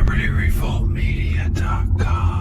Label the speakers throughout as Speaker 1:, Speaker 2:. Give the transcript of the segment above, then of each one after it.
Speaker 1: LibertyRevoltMedia.com.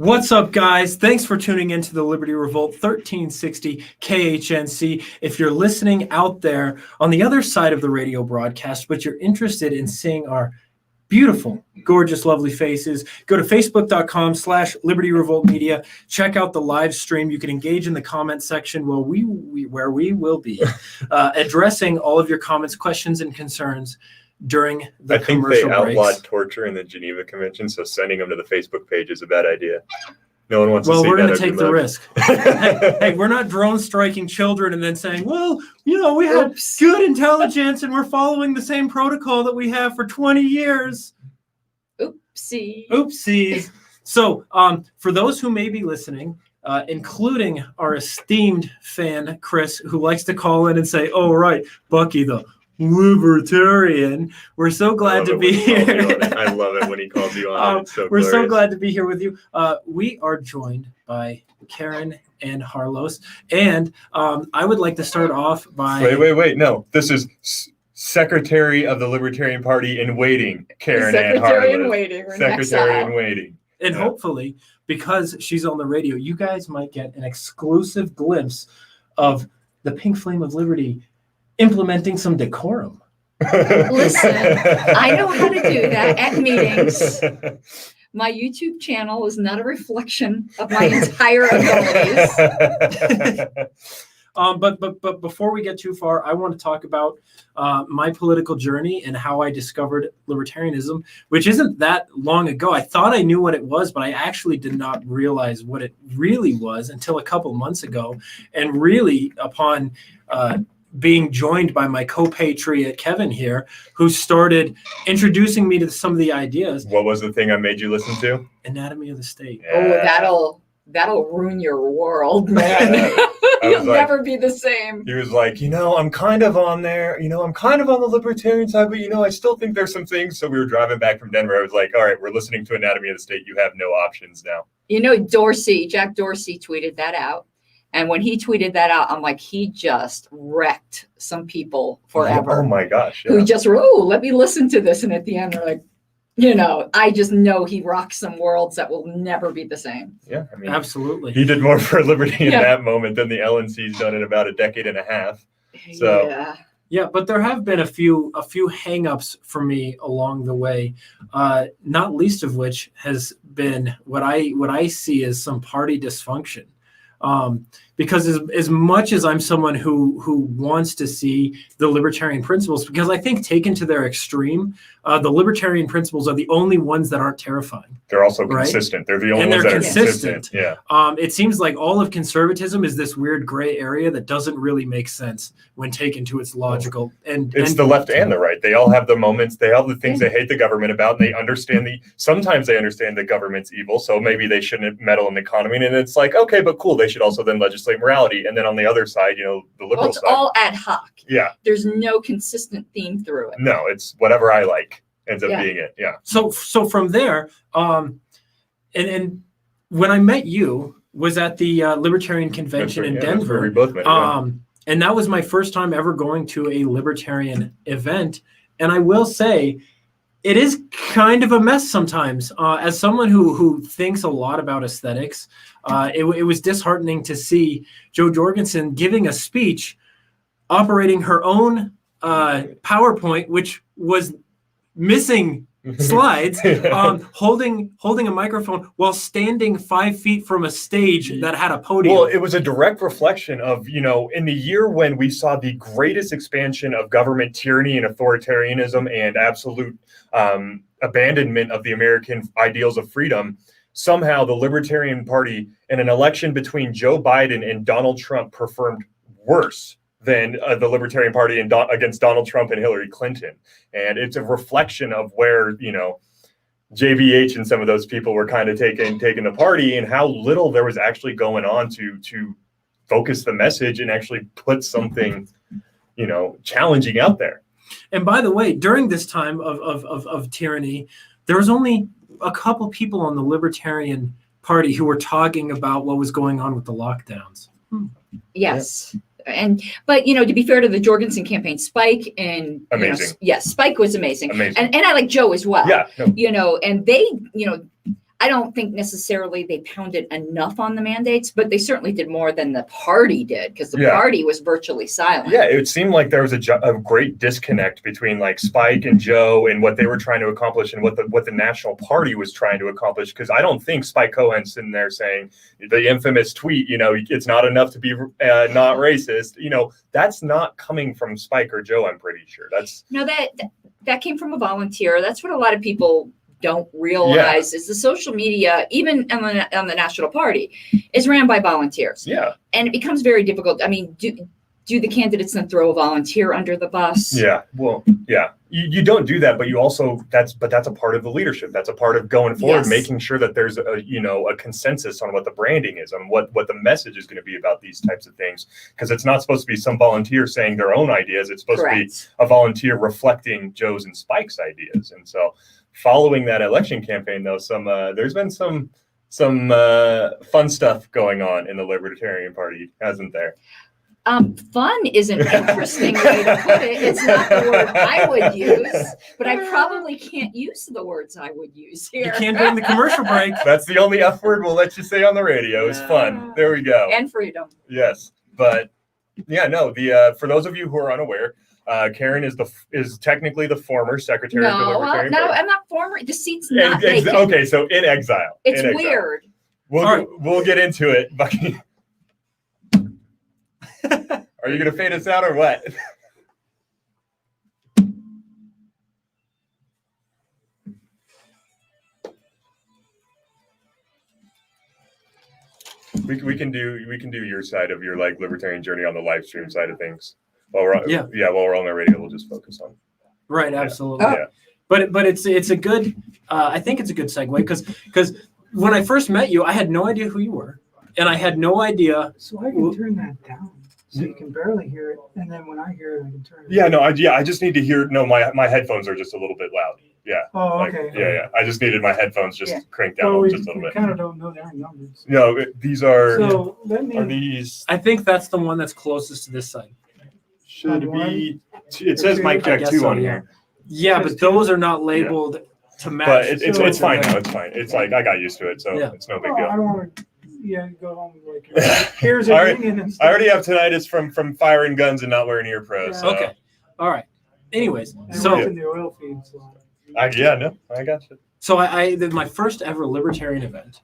Speaker 1: What's up, guys? Thanks for tuning into the Liberty Revolt 1360 KHNC. If you're listening out there on the other side of the radio broadcast, but you're interested in seeing our beautiful, gorgeous, lovely faces, go to facebook.com/Liberty Revolt Media. Check out the live stream. You can engage in the comment section where we will be addressing all of your comments, questions, and concerns during the commercial breaks.
Speaker 2: I think they outlawed torture in the Geneva Convention, so sending them to the Facebook page is a bad idea. No one wants to see that.
Speaker 1: Well, we're going to take the risk. Hey, we're not drone striking children and then saying, well, you know, we have good intelligence and we're following the same protocol that we have for 20 years. Oopsies. So for those who may be listening, including our esteemed fan, Chris, who likes to call in and say, oh, right, Bucky, the libertarian. We're so glad to be here.
Speaker 2: I love it when he calls you on.
Speaker 1: We're so glad to be here with you. We are joined by Caryn and Harlos. And I would like to start off by...
Speaker 2: Wait. No, this is Secretary of the Libertarian Party in waiting, Caryn and Harlos. Secretary in waiting.
Speaker 1: And hopefully, because she's on the radio, you guys might get an exclusive glimpse of the Pink Flame of Liberty implementing some decorum.
Speaker 3: Listen, I know how to do that at meetings. My YouTube channel is not a reflection of my entire abilities.
Speaker 1: But before we get too far, I want to talk about my political journey and how I discovered libertarianism, which isn't that long ago. I thought I knew what it was, but I actually did not realize what it really was until a couple months ago. And really, upon being joined by my co-patriot Kevin here, who started introducing me to some of the ideas.
Speaker 2: What was the thing I made you listen to?
Speaker 1: Anatomy of the State.
Speaker 2: Yeah.
Speaker 3: Oh, that'll ruin your world, man. You'll never be the same.
Speaker 2: He was like, I'm kind of on there. I'm kind of on the libertarian side, but I still think there's some things. So we were driving back from Denver. I was like, all right, we're listening to Anatomy of the State. You have no options now.
Speaker 3: Jack Dorsey tweeted that out. And when he tweeted that out, I'm like, he just wrecked some people forever.
Speaker 2: Oh my gosh. Yeah.
Speaker 3: Who just let me listen to this. And at the end, they're like, I just know he rocks some worlds that will never be the same.
Speaker 2: Yeah,
Speaker 1: absolutely.
Speaker 2: He did more for liberty in that moment than the LNC's done in about a decade and a half. So
Speaker 1: yeah, but there have been a few hang-ups for me along the way, not least of which has been what I see as some party dysfunction. Because as much as I'm someone who wants to see the libertarian principles, because I think taken to their extreme, the libertarian principles are the only ones that aren't terrifying.
Speaker 2: They're also consistent. They're the only ones that are consistent. Yeah.
Speaker 1: It seems like all of conservatism is this weird gray area that doesn't really make sense when taken to its logical. And
Speaker 2: it's the left and the right. They all have the moments. They all have the things they hate the government about, and they understand sometimes they understand the government's evil, so maybe they shouldn't meddle in the economy. And it's like, okay, but cool. They should also then legislate morality. And then on the other side, the liberal
Speaker 3: it's
Speaker 2: side.
Speaker 3: All ad hoc.
Speaker 2: Yeah.
Speaker 3: There's no consistent theme through it.
Speaker 2: No, it's whatever I like ends up being it. Yeah.
Speaker 1: So from there, and when I met you was at the Libertarian Convention in
Speaker 2: That's where
Speaker 1: Denver.
Speaker 2: we both met.
Speaker 1: And that was my first time ever going to a libertarian event. And I will say, it is kind of a mess sometimes. As someone who thinks a lot about aesthetics, it was disheartening to see Jo Jorgensen giving a speech, operating her own PowerPoint, which was missing slides, holding a microphone while standing 5 feet from a stage that had a podium.
Speaker 2: Well, it was a direct reflection of, in the year when we saw the greatest expansion of government tyranny and authoritarianism and absolute abandonment of the American ideals of freedom, somehow the Libertarian Party in an election between Joe Biden and Donald Trump performed worse than the Libertarian Party against Donald Trump and Hillary Clinton. And it's a reflection of where, JVH and some of those people were kind of taking the party, and how little there was actually going on to focus the message and actually put something, challenging out there.
Speaker 1: And by the way, during this time of tyranny, there was only a couple people on the Libertarian Party who were talking about what was going on with the lockdowns.
Speaker 3: Yes. But to be fair to the Jorgensen campaign, Spike and
Speaker 2: amazing.
Speaker 3: Spike was amazing.
Speaker 2: Amazing.
Speaker 3: And I like Joe as well.
Speaker 2: Yeah. No.
Speaker 3: And they, I don't think necessarily they pounded enough on the mandates, but they certainly did more than the party did, because the party was virtually silent.
Speaker 2: Yeah, it seemed like there was a great disconnect between like Spike and Joe and what they were trying to accomplish and what the National Party was trying to accomplish. Because I don't think Spike Cohen's sitting there saying the infamous tweet, it's not enough to be not racist. That's not coming from Spike or Joe. I'm pretty sure
Speaker 3: that came from a volunteer. That's what a lot of people don't realize is the social media, even on the National Party, is ran by volunteers.
Speaker 2: Yeah.
Speaker 3: And it becomes very difficult. I mean, do the candidates then throw a volunteer under the bus?
Speaker 2: Yeah. Well, yeah. You don't do that, but you also that's a part of the leadership. That's a part of going forward, making sure that there's a consensus on what the branding is, on what the message is going to be about these types of things. Because it's not supposed to be some volunteer saying their own ideas. It's supposed to be a volunteer reflecting Joe's and Spike's ideas. And so, following that election campaign, though, there's been some fun stuff going on in the Libertarian Party, hasn't there?
Speaker 3: Fun is an interesting way to put it. It's not the word I would use, but I probably can't use the words I would use here.
Speaker 1: You can't during the commercial break.
Speaker 2: That's the only F word we'll let you say on the radio. Is fun. There we go.
Speaker 3: And freedom.
Speaker 2: Yes, but for those of you who are unaware, Caryn is technically the former secretary of the Libertarian Party.
Speaker 3: No, I'm not former. The seat's not vacant.
Speaker 2: Okay, so in exile.
Speaker 3: It's weird.
Speaker 2: We'll get into it. Are you going to fade us out or what? We can do your side of your libertarian journey on the live stream side of things. While we're on the radio, we'll just focus on.
Speaker 1: Right, absolutely.
Speaker 2: Yeah.
Speaker 1: But it's a good. I think it's a good segue because when I first met you, I had no idea who you were, and I had no idea.
Speaker 4: So I can turn that down so you can barely hear it, and then when I hear it, I can turn it.
Speaker 2: Yeah, no, I just need to hear. No, my headphones are just a little bit loud. Yeah.
Speaker 4: Oh, okay.
Speaker 2: Yeah. I just needed my headphones just cranked down just a little bit.
Speaker 4: Kind of don't know their numbers.
Speaker 2: No, these are.
Speaker 4: So are
Speaker 2: these?
Speaker 1: I think that's the one that's closest to this side.
Speaker 2: Should be. It says mic jack 2 on here.
Speaker 1: Yeah, but those are not labeled to match.
Speaker 2: But it's fine now. It's fine. It's I got used to it, so it's no big deal.
Speaker 4: I don't want to. Yeah, go home here's a ringing and stuff.
Speaker 2: I already have tinnitus from firing guns and not wearing ear pros. So.
Speaker 1: Okay. All right. Anyways,
Speaker 4: in the oil field, so.
Speaker 2: I got you.
Speaker 1: So I my first ever libertarian event.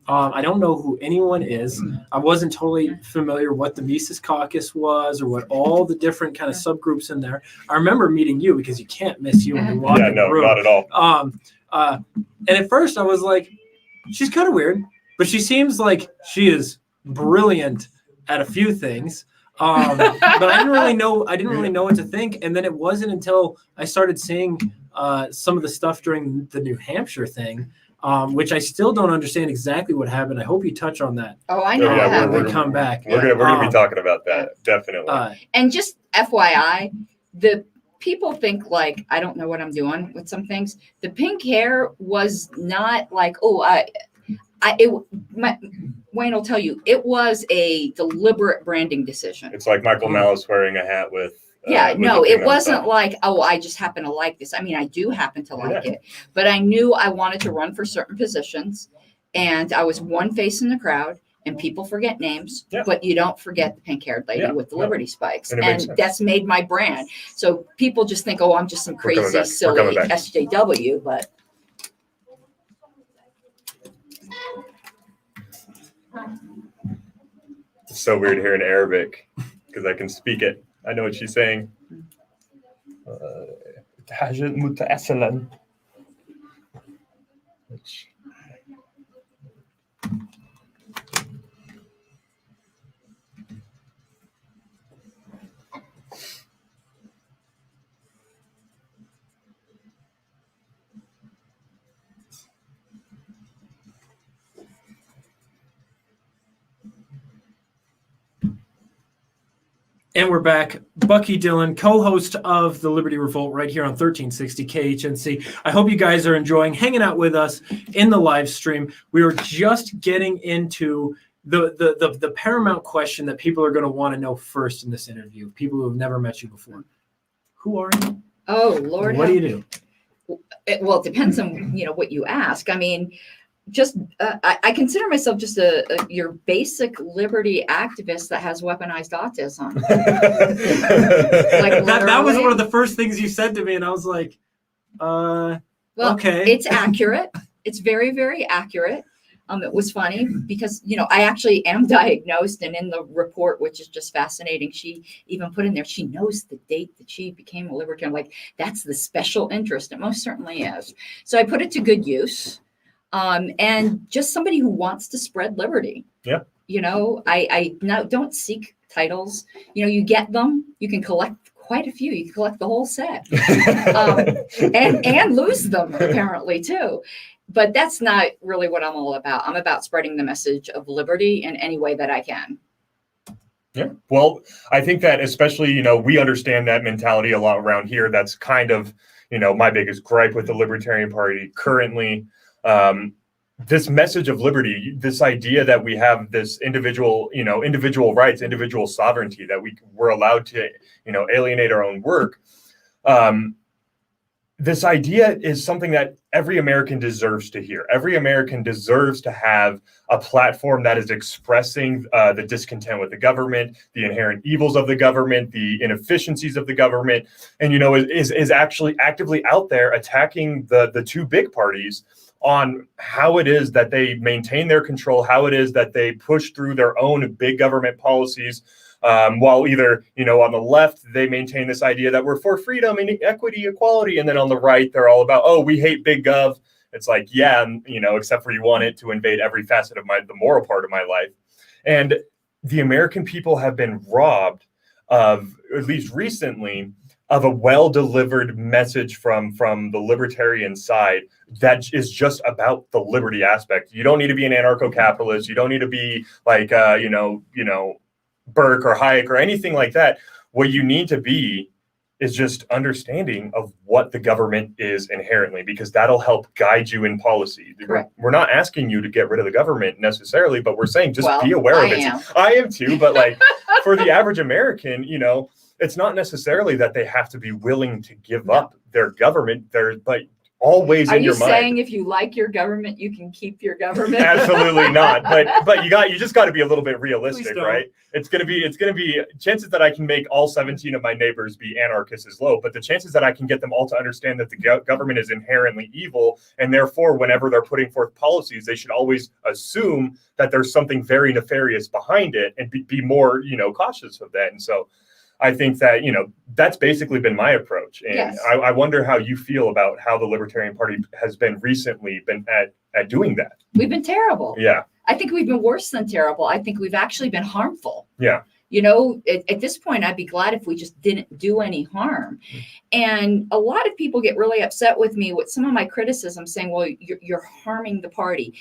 Speaker 1: I don't know who anyone is. I wasn't totally familiar what the Mises Caucus was or what all the different kind of subgroups in there. I remember meeting you because you can't miss you when you walk in the room.
Speaker 2: Not at all.
Speaker 1: And at first I was like, she's kind of weird, but she seems like she is brilliant at a few things. But I didn't really know what to think. And then it wasn't until I started seeing some of the stuff during the New Hampshire thing, which I still don't understand exactly what happened. I hope you touch on that.
Speaker 3: Oh, I know.
Speaker 1: When we come back.
Speaker 2: We're gonna be talking about that, definitely.
Speaker 3: And just FYI, the people think I don't know what I'm doing with some things. The pink hair was not Wayne will tell you, it was a deliberate branding decision.
Speaker 2: It's like Michael Malice wearing a hat with.
Speaker 3: No, it wasn't like, oh, I just happen to like this. I mean, I do happen to like it, but I knew I wanted to run for certain positions, and I was one face in the crowd. And people forget names, but you don't forget the pink-haired lady with the Liberty spikes. And that's made my brand. So people just think, oh, I'm just some crazy, silly SJW, but.
Speaker 2: It's so weird hearing Arabic because I can speak it. I know what she's saying. Which
Speaker 1: And we're back. Bucky Dillon, co-host of the Liberty Revolt right here on 1360 KHNC. I hope you guys are enjoying hanging out with us in the live stream. We were just getting into the paramount question that people are going to want to know first in this interview, people who have never met you before. Who are you?
Speaker 3: Oh, Lord.
Speaker 1: What do you do?
Speaker 3: Well, it depends on, what you ask. I mean, just I consider myself just your basic liberty activist that has weaponized autism.
Speaker 1: That was one of the first things you said to me, and I was like, okay.
Speaker 3: It's accurate. It's very, very accurate. It was funny because, I actually am diagnosed, and in the report, which is just fascinating, she even put in there, she knows the date that she became a libertarian. Like, that's the special interest. It most certainly is. So I put it to good use. And just somebody who wants to spread liberty.
Speaker 2: Yeah.
Speaker 3: I now don't seek titles. You get them. You can collect quite a few. You can collect the whole set, and lose them apparently too. But that's not really what I'm all about. I'm about spreading the message of liberty in any way that I can.
Speaker 2: Yeah. Well, I think that especially, we understand that mentality a lot around here. That's kind of, my biggest gripe with the Libertarian Party currently. This message of liberty, this idea that we have this individual rights, individual sovereignty, that we're allowed to, alienate our own work. This idea is something that every American deserves to hear. Every American deserves to have a platform that is expressing the discontent with the government, the inherent evils of the government, the inefficiencies of the government, and, is actually actively out there attacking the two big parties on how it is that they maintain their control, how it is that they push through their own big government policies, while either, on the left, they maintain this idea that we're for freedom and equity, equality, and then on the right, they're all about, oh, we hate big gov. It's like, yeah, except for you want it to invade every facet of the moral part of my life. And the American people have been robbed of, at least recently, of a well-delivered message from the libertarian side that is just about the liberty aspect. You don't need to be an anarcho-capitalist. You don't need to be like, Burke or Hayek or anything like that. What you need to be is just understanding of what the government is inherently, because that'll help guide you in policy.
Speaker 3: Correct.
Speaker 2: We're not asking you to get rid of the government necessarily, but we're saying just be aware of it. I am too, but like for the average American, it's not necessarily that they have to be willing to give up their government. But always in your mind.
Speaker 3: Are you saying if you like your government, you can keep your government?
Speaker 2: Absolutely not. But you just got to be a little bit realistic, right? It's gonna be chances that I can make all 17 of my neighbors be anarchists is low, but the chances that I can get them all to understand that the government is inherently evil, and therefore whenever they're putting forth policies, they should always assume that there's something very nefarious behind it and be more cautious of that. And so I think that, that's basically been my approach. And yes. I wonder how you feel about how the Libertarian Party has been recently at doing that.
Speaker 3: We've been terrible.
Speaker 2: Yeah.
Speaker 3: I think we've been worse than terrible. I think we've actually been harmful.
Speaker 2: Yeah.
Speaker 3: At this point, I'd be glad if we just didn't do any harm. And a lot of people get really upset with me with some of my criticism saying, well, you're harming the party.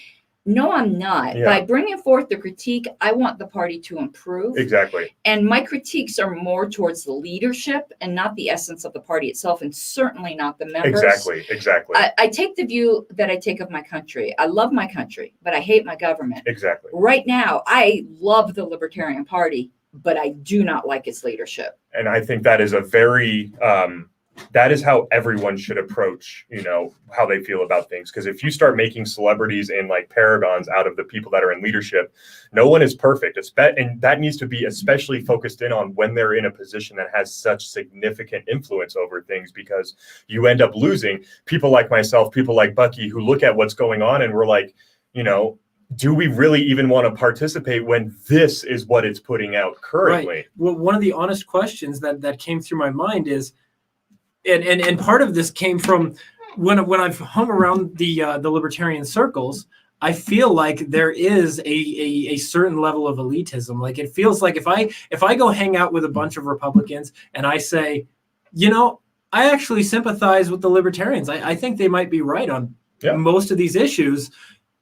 Speaker 3: No, I'm not.
Speaker 2: Yeah.
Speaker 3: By bringing forth the critique, I want the party to improve.
Speaker 2: Exactly.
Speaker 3: And my critiques are more towards the leadership and not the essence of the party itself, and certainly not the members.
Speaker 2: Exactly.
Speaker 3: I take the view that I take of my country. I love my country, but I hate my government.
Speaker 2: Exactly.
Speaker 3: Right now, I love the Libertarian Party, but I do not like its leadership.
Speaker 2: And I think that is a very that is how everyone should approach, how they feel about things. Because if you start making celebrities and like paragons out of the people that are in leadership, no one is perfect. And that needs to be especially focused in on when they're in a position that has such significant influence over things, because you end up losing people like myself, people like Bucky, who look at what's going on and we're like, do we really even want to participate when this is what it's putting out currently?
Speaker 1: Right. Well, one of the honest questions that came through my mind is, and part of this came from when I've hung around the libertarian circles, I feel like there is a certain level of elitism. Like it feels like if I go hang out with a bunch of Republicans and I say, I actually sympathize with the libertarians. I think they might be right on most of these issues.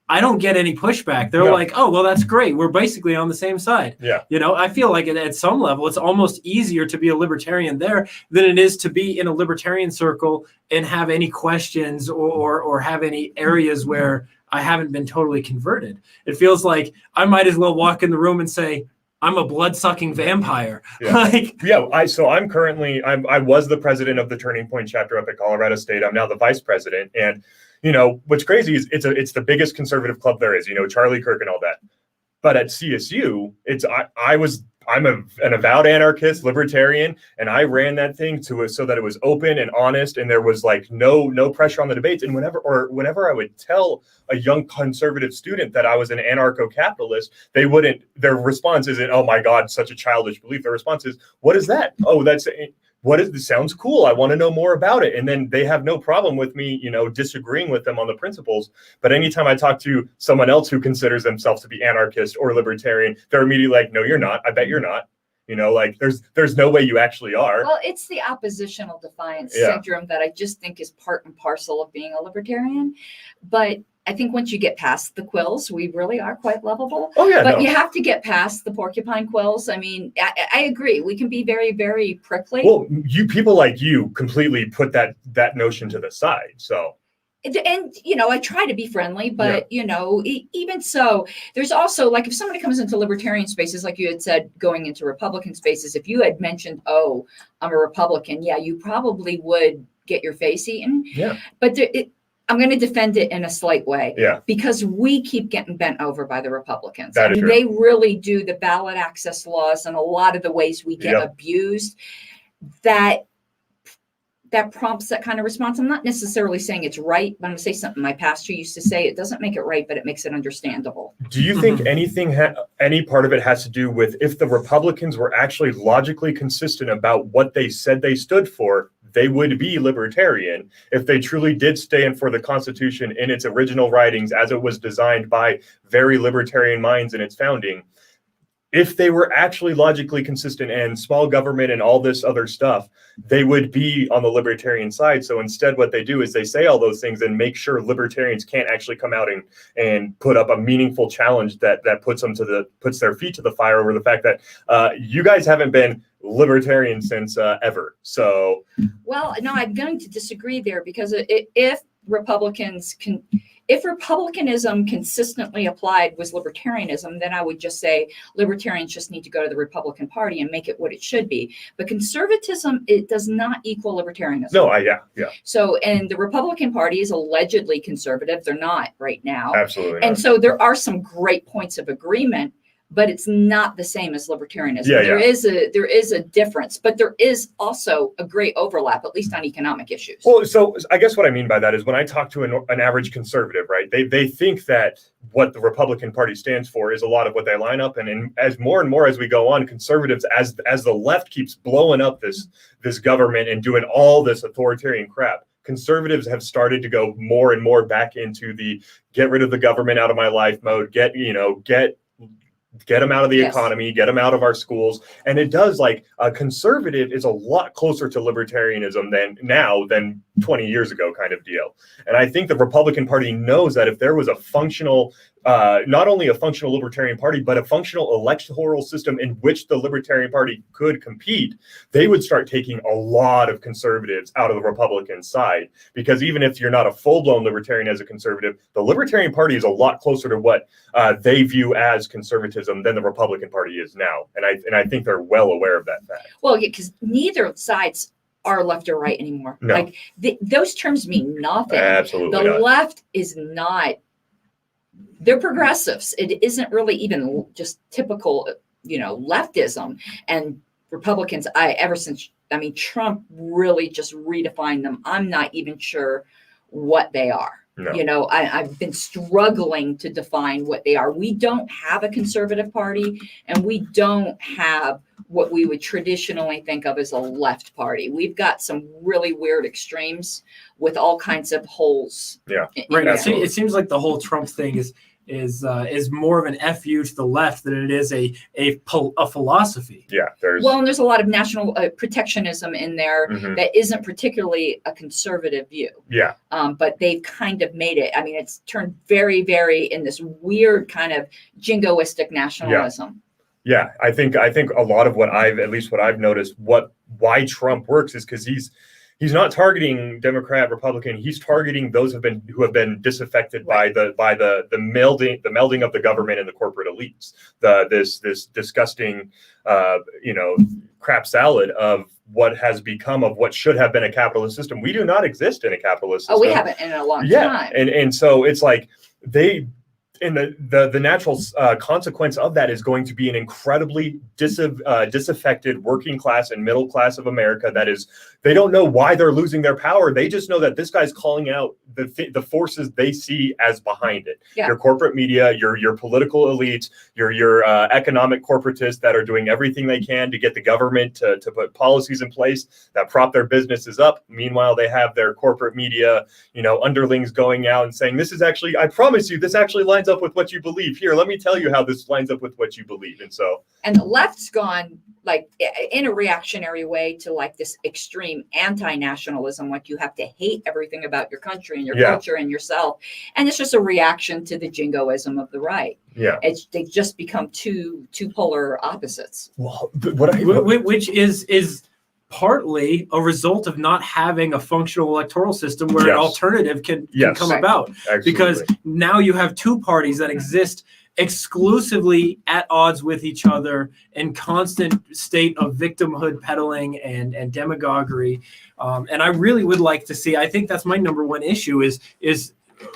Speaker 1: I don't get any pushback. They're like, oh, well, that's great. We're basically on the same side.
Speaker 2: Yeah.
Speaker 1: I feel like at some level, it's almost easier to be a libertarian there than it is to be in a libertarian circle and have any questions or have any areas where I haven't been totally converted. It feels like I might as well walk in the room and say, I'm a blood-sucking vampire.
Speaker 2: Yeah. I'm currently, I was the president of the Turning Point chapter up at Colorado State. I'm now the vice president. And what's crazy is it's the biggest conservative club there is, Charlie Kirk and all that. But at CSU, I'm an avowed anarchist, libertarian, and I ran that thing so that it was open and honest, and there was like no pressure on the debates. And whenever I would tell a young conservative student that I was an anarcho-capitalist, their response isn't, oh my God, such a childish belief. Their response is, what is that? Oh, this sounds cool. I want to know more about it. And then they have no problem with me, disagreeing with them on the principles. But anytime I talk to someone else who considers themselves to be anarchist or libertarian, they're immediately like, no, you're not. I bet you're not. There's no way you actually are.
Speaker 3: Well, it's the oppositional defiance syndrome that I just think is part and parcel of being a libertarian. But I think once you get past the quills, we really are quite lovable.
Speaker 2: Oh, yeah.
Speaker 3: But you have to get past the porcupine quills. I mean, I agree. We can be very, very prickly.
Speaker 2: Well, people like you completely put that notion to the side. So.
Speaker 3: And, I try to be friendly, but, even so, there's also like if somebody comes into libertarian spaces, like you had said, going into Republican spaces, if you had mentioned, oh, I'm a Republican, you probably would get your face eaten.
Speaker 2: Yeah.
Speaker 3: But I'm going to defend it in a slight way.
Speaker 2: Yeah.
Speaker 3: Because we keep getting bent over by the Republicans.
Speaker 2: That is true.
Speaker 3: They really do the ballot access laws and a lot of the ways we get abused. That prompts that kind of response. I'm not necessarily saying it's right, but I'm going to say something my pastor used to say. It doesn't make it right, but it makes it understandable.
Speaker 2: Do you think any part of it has to do with if the Republicans were actually logically consistent about what they said they stood for, they would be libertarian if they truly did stand for the Constitution in its original writings as it was designed by very libertarian minds in its founding? If they were actually logically consistent and small government and all this other stuff, they would be on the libertarian side. So instead, what they do is they say all those things and make sure libertarians can't actually come out and put up a meaningful challenge that puts their feet to the fire over the fact that you guys haven't been libertarian since ever. So,
Speaker 3: well, no, I'm going to disagree there because if republicanism consistently applied was libertarianism, then I would just say libertarians just need to go to the Republican Party and make it what it should be. But conservatism, it does not equal libertarianism.
Speaker 2: No, yeah.
Speaker 3: So, and the Republican Party is allegedly conservative. They're not right now.
Speaker 2: Absolutely.
Speaker 3: And so there are some great points of agreement, but it's not the same as libertarianism. There is a difference, but there is also a great overlap, at least on economic issues.
Speaker 2: Well, so I guess what I mean by that is when I talk to an average conservative, right, they think that what the Republican Party stands for is a lot of what they line up. And as more and more as we go on, conservatives, as the left keeps blowing up this government and doing all this authoritarian crap, conservatives have started to go more and more back into the get rid of the government out of my life mode, get them out of the economy, get them out of our schools. And it does, like, a conservative is a lot closer to libertarianism than 20 years ago kind of deal. And I think the Republican Party knows that if there was a functional, not only a functional Libertarian Party, but a functional electoral system in which the Libertarian Party could compete, they would start taking a lot of conservatives out of the Republican side. Because even if you're not a full-blown Libertarian as a conservative, the Libertarian Party is a lot closer to what they view as conservatism than the Republican Party is now. And I think they're well aware of that fact.
Speaker 3: Well, yeah, because neither sides are left or right anymore.
Speaker 2: No.
Speaker 3: Like those terms mean nothing.
Speaker 2: Absolutely
Speaker 3: The
Speaker 2: not.
Speaker 3: left is not. They're progressives. It isn't really even just typical, leftism. And Republicans, Trump really just redefined them. I'm not even sure what they are.
Speaker 2: No.
Speaker 3: I've been struggling to define what they are. We don't have a conservative party, and we don't have what we would traditionally think of as a left party. We've got some really weird extremes with all kinds of holes.
Speaker 2: Yeah.
Speaker 1: Right.
Speaker 2: Absolutely.
Speaker 1: It seems like the whole Trump thing is more of an FU to the left than it is a philosophy.
Speaker 2: Yeah.
Speaker 3: And there's a lot of national protectionism in there that isn't particularly a conservative view.
Speaker 2: Yeah.
Speaker 3: But they've kind of made it. I mean, it's turned very, very in this weird kind of jingoistic nationalism.
Speaker 2: Yeah. I think a lot of what I've noticed, why Trump works is because he's not targeting Democrat, Republican. He's targeting those who have been disaffected by the melding of the government and the corporate elites. This disgusting, crap salad of what has become of what should have been a capitalist system. We do not exist in a capitalist system.
Speaker 3: Oh, we haven't in a long time.
Speaker 2: And so it's like and the natural consequence of that is going to be an incredibly disaffected working class and middle class of America. They don't know why they're losing their power. They just know that this guy's calling out the forces they see as behind it.
Speaker 3: Yeah.
Speaker 2: Your corporate media, your political elites, your economic corporatists that are doing everything they can to get the government to put policies in place that prop their businesses up. Meanwhile, they have their corporate media, underlings going out and saying, I promise you, this actually lines up with what you believe. Here, let me tell you how this lines up with what you believe.
Speaker 3: And the left's gone like in a reactionary way to like this extreme anti-nationalism, like you have to hate everything about your country and your culture and yourself. And it's just a reaction to the jingoism of the right.
Speaker 2: Yeah.
Speaker 3: They just become two polar opposites.
Speaker 2: Well,
Speaker 1: which is partly a result of not having a functional electoral system where an alternative can come about.
Speaker 2: Absolutely.
Speaker 1: Because now you have two parties that exist exclusively at odds with each other in constant state of victimhood peddling and demagoguery. And I really would like to see, I think that's my number one issue is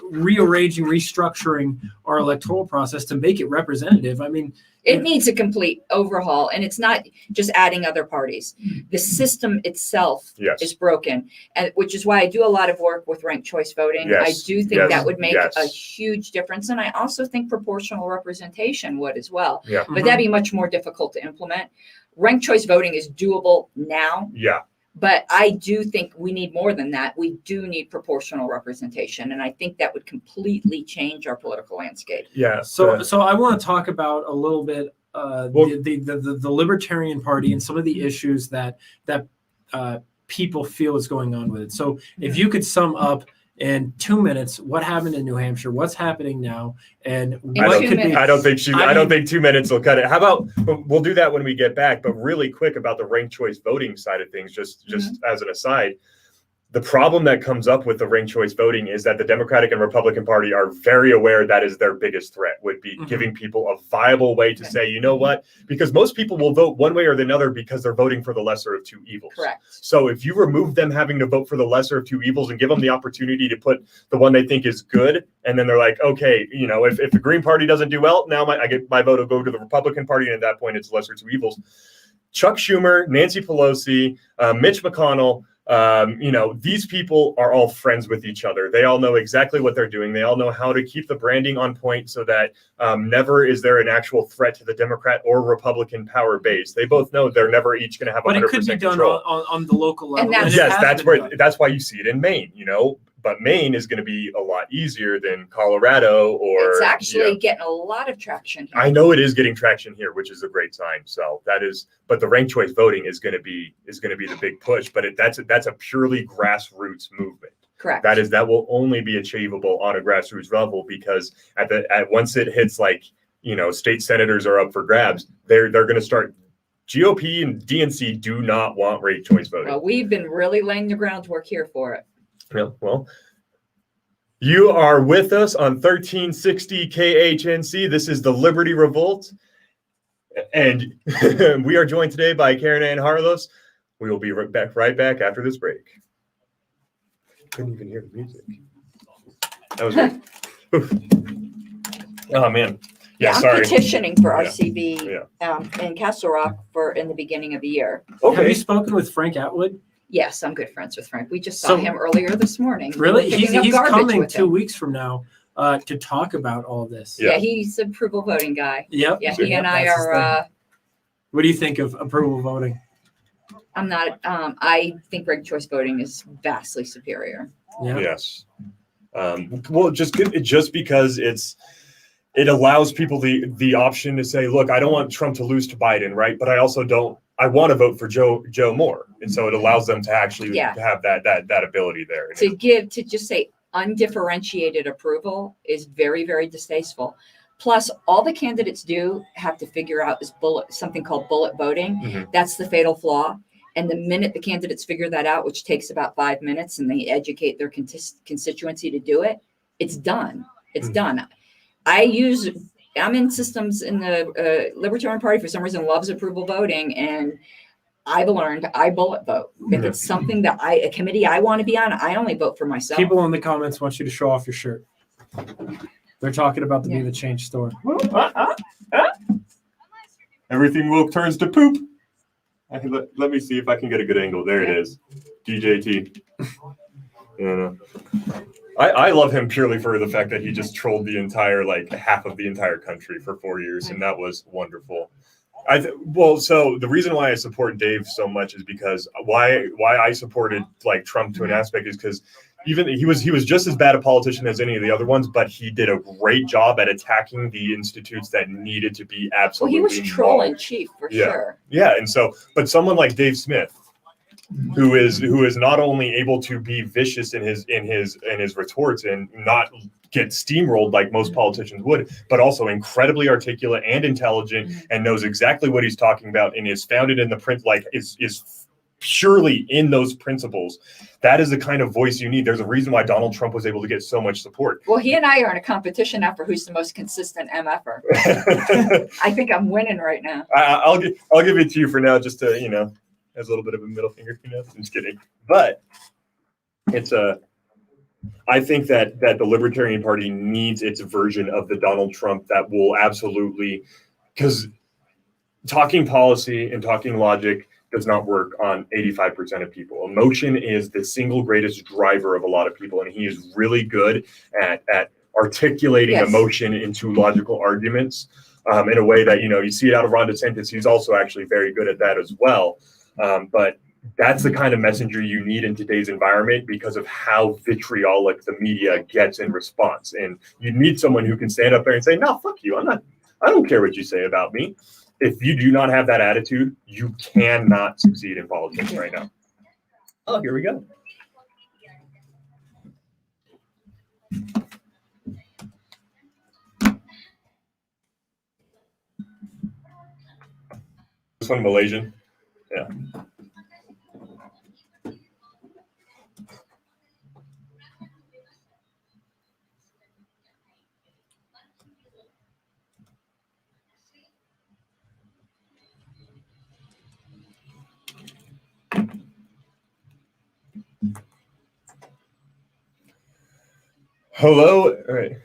Speaker 1: rearranging, restructuring our electoral process to make it representative. I mean,
Speaker 3: it needs a complete overhaul, and it's not just adding other parties. The system itself is broken, and which is why I do a lot of work with ranked choice voting. I do think that would make a huge difference, and I also think proportional representation would as well.
Speaker 2: Yeah.
Speaker 3: But that'd be much more difficult to implement. Ranked choice voting is doable now.
Speaker 2: Yeah.
Speaker 3: But I do think we need more than that. We do need proportional representation, and I think that would completely change our political landscape.
Speaker 2: Yeah.
Speaker 1: So I want to talk about a little bit the Libertarian Party and some of the issues that people feel is going on with it. So if you could sum up in 2 minutes what happened in New Hampshire, what's happening now, and what could be.
Speaker 2: I don't think 2 minutes will cut it. How about we'll do that when we get back? But really quick about the ranked choice voting side of things, just as an aside. The problem that comes up with the ranked choice voting is that the Democratic and Republican Party are very aware that is their biggest threat, would be giving people a viable way to say, you know what? Because most people will vote one way or the other because they're voting for the lesser of two evils.
Speaker 3: Correct.
Speaker 2: So if you remove them having to vote for the lesser of two evils and give them the opportunity to put the one they think is good, and then they're like, okay, if the Green Party doesn't do well, now my vote will go to the Republican Party, and at that point it's lesser two evils. Chuck Schumer, Nancy Pelosi, Mitch McConnell, these people are all friends with each other. They all know exactly what they're doing. They all know how to keep the branding on point so that never is there an actual threat to the Democrat or Republican power base. They both know they're never each going to have 100%
Speaker 1: But it could be done
Speaker 2: control.
Speaker 1: on the local level.
Speaker 3: And
Speaker 2: That's why you see it in Maine. but Maine is going to be a lot easier than Colorado or.
Speaker 3: It's actually getting a lot of traction here.
Speaker 2: I know it is getting traction here, which is a great sign. So that is, but the ranked choice voting is going to be the big push. But that's a purely grassroots movement.
Speaker 3: Correct.
Speaker 2: That will only be achievable on a grassroots level, because once it hits, like, state senators are up for grabs, they're going to start. GOP and DNC do not want ranked choice voting.
Speaker 3: Well, we've been really laying the groundwork here for it.
Speaker 2: Yeah, well, you are with us on 1360 KHNC. This is the Liberty Revolt, and we are joined today by Caryn and Harlos. We will be right back after this break. Couldn't even hear the music. That was great. Oh man. Yeah,
Speaker 3: I'm
Speaker 2: sorry.
Speaker 3: petitioning for RCV in Castle Rock in the beginning of the year.
Speaker 1: Okay. Have you spoken with Frank Atwood?
Speaker 3: Yes, I'm good friends with Frank. We just saw him earlier this morning.
Speaker 1: Really? He's coming 2 weeks from now to talk about all this.
Speaker 3: Yeah, he's an approval voting guy.
Speaker 1: Yep.
Speaker 3: Yeah, he and I are.
Speaker 1: What do you think of approval voting?
Speaker 3: I'm not. I think ranked choice voting is vastly superior.
Speaker 1: Yeah.
Speaker 2: Yes. Well, just because it allows people the option to say, look, I don't want Trump to lose to Biden, right? But I also don't. I want to vote for Joe Moore, and so it allows them to actually have that ability there.
Speaker 3: To just say undifferentiated approval is very, very distasteful. Plus, all the candidates do have to figure out is something called bullet voting.
Speaker 2: Mm-hmm.
Speaker 3: That's the fatal flaw. And the minute the candidates figure that out, which takes about 5 minutes, and they educate their constituency to do it, it's done. It's done. I'm in systems in the Libertarian Party, for some reason, loves approval voting. And I've learned I bullet vote. If it's something that a committee I want to be on, I only vote for myself.
Speaker 1: People in the comments want you to show off your shirt. They're talking about the Be the Change store.
Speaker 2: Everything woke turns to poop. Let me see if I can get a good angle. There it is. DJT. Yeah. I love him purely for the fact that he just trolled the entire, half of the entire country for 4 years, and that was wonderful. So the reason why I support Dave so much is because why I supported Trump to an aspect is because even he was just as bad a politician as any of the other ones, but he did a great job at attacking the institutes that needed to be absolutely.
Speaker 3: Well, he was troll in chief for sure.
Speaker 2: Yeah, and so, but someone like Dave Smith, who is not only able to be vicious in his retorts and not get steamrolled like most politicians would, but also incredibly articulate and intelligent and knows exactly what he's talking about and is founded in the is purely in those principles. That is the kind of voice you need. There's a reason why Donald Trump was able to get so much support.
Speaker 3: Well, he and I are in a competition now for who's the most consistent MFer. I think I'm winning right now.
Speaker 2: I'll give it to you for now, just to as a little bit of a middle finger, I'm just kidding. But it's I think that the Libertarian Party needs its version of the Donald Trump that will absolutely, because talking policy and talking logic does not work on 85% of people. Emotion is the single greatest driver of a lot of people, and he is really good at articulating emotion into logical arguments in a way that, you see it out of Ron DeSantis. He's also actually very good at that as well. But that's the kind of messenger you need in today's environment because of how vitriolic the media gets in response. And you need someone who can stand up there and say, no, fuck you. I don't care what you say about me. If you do not have that attitude, you cannot succeed in politics right now. Oh, here we go. This one Malaysian. Yeah. Hello. All right.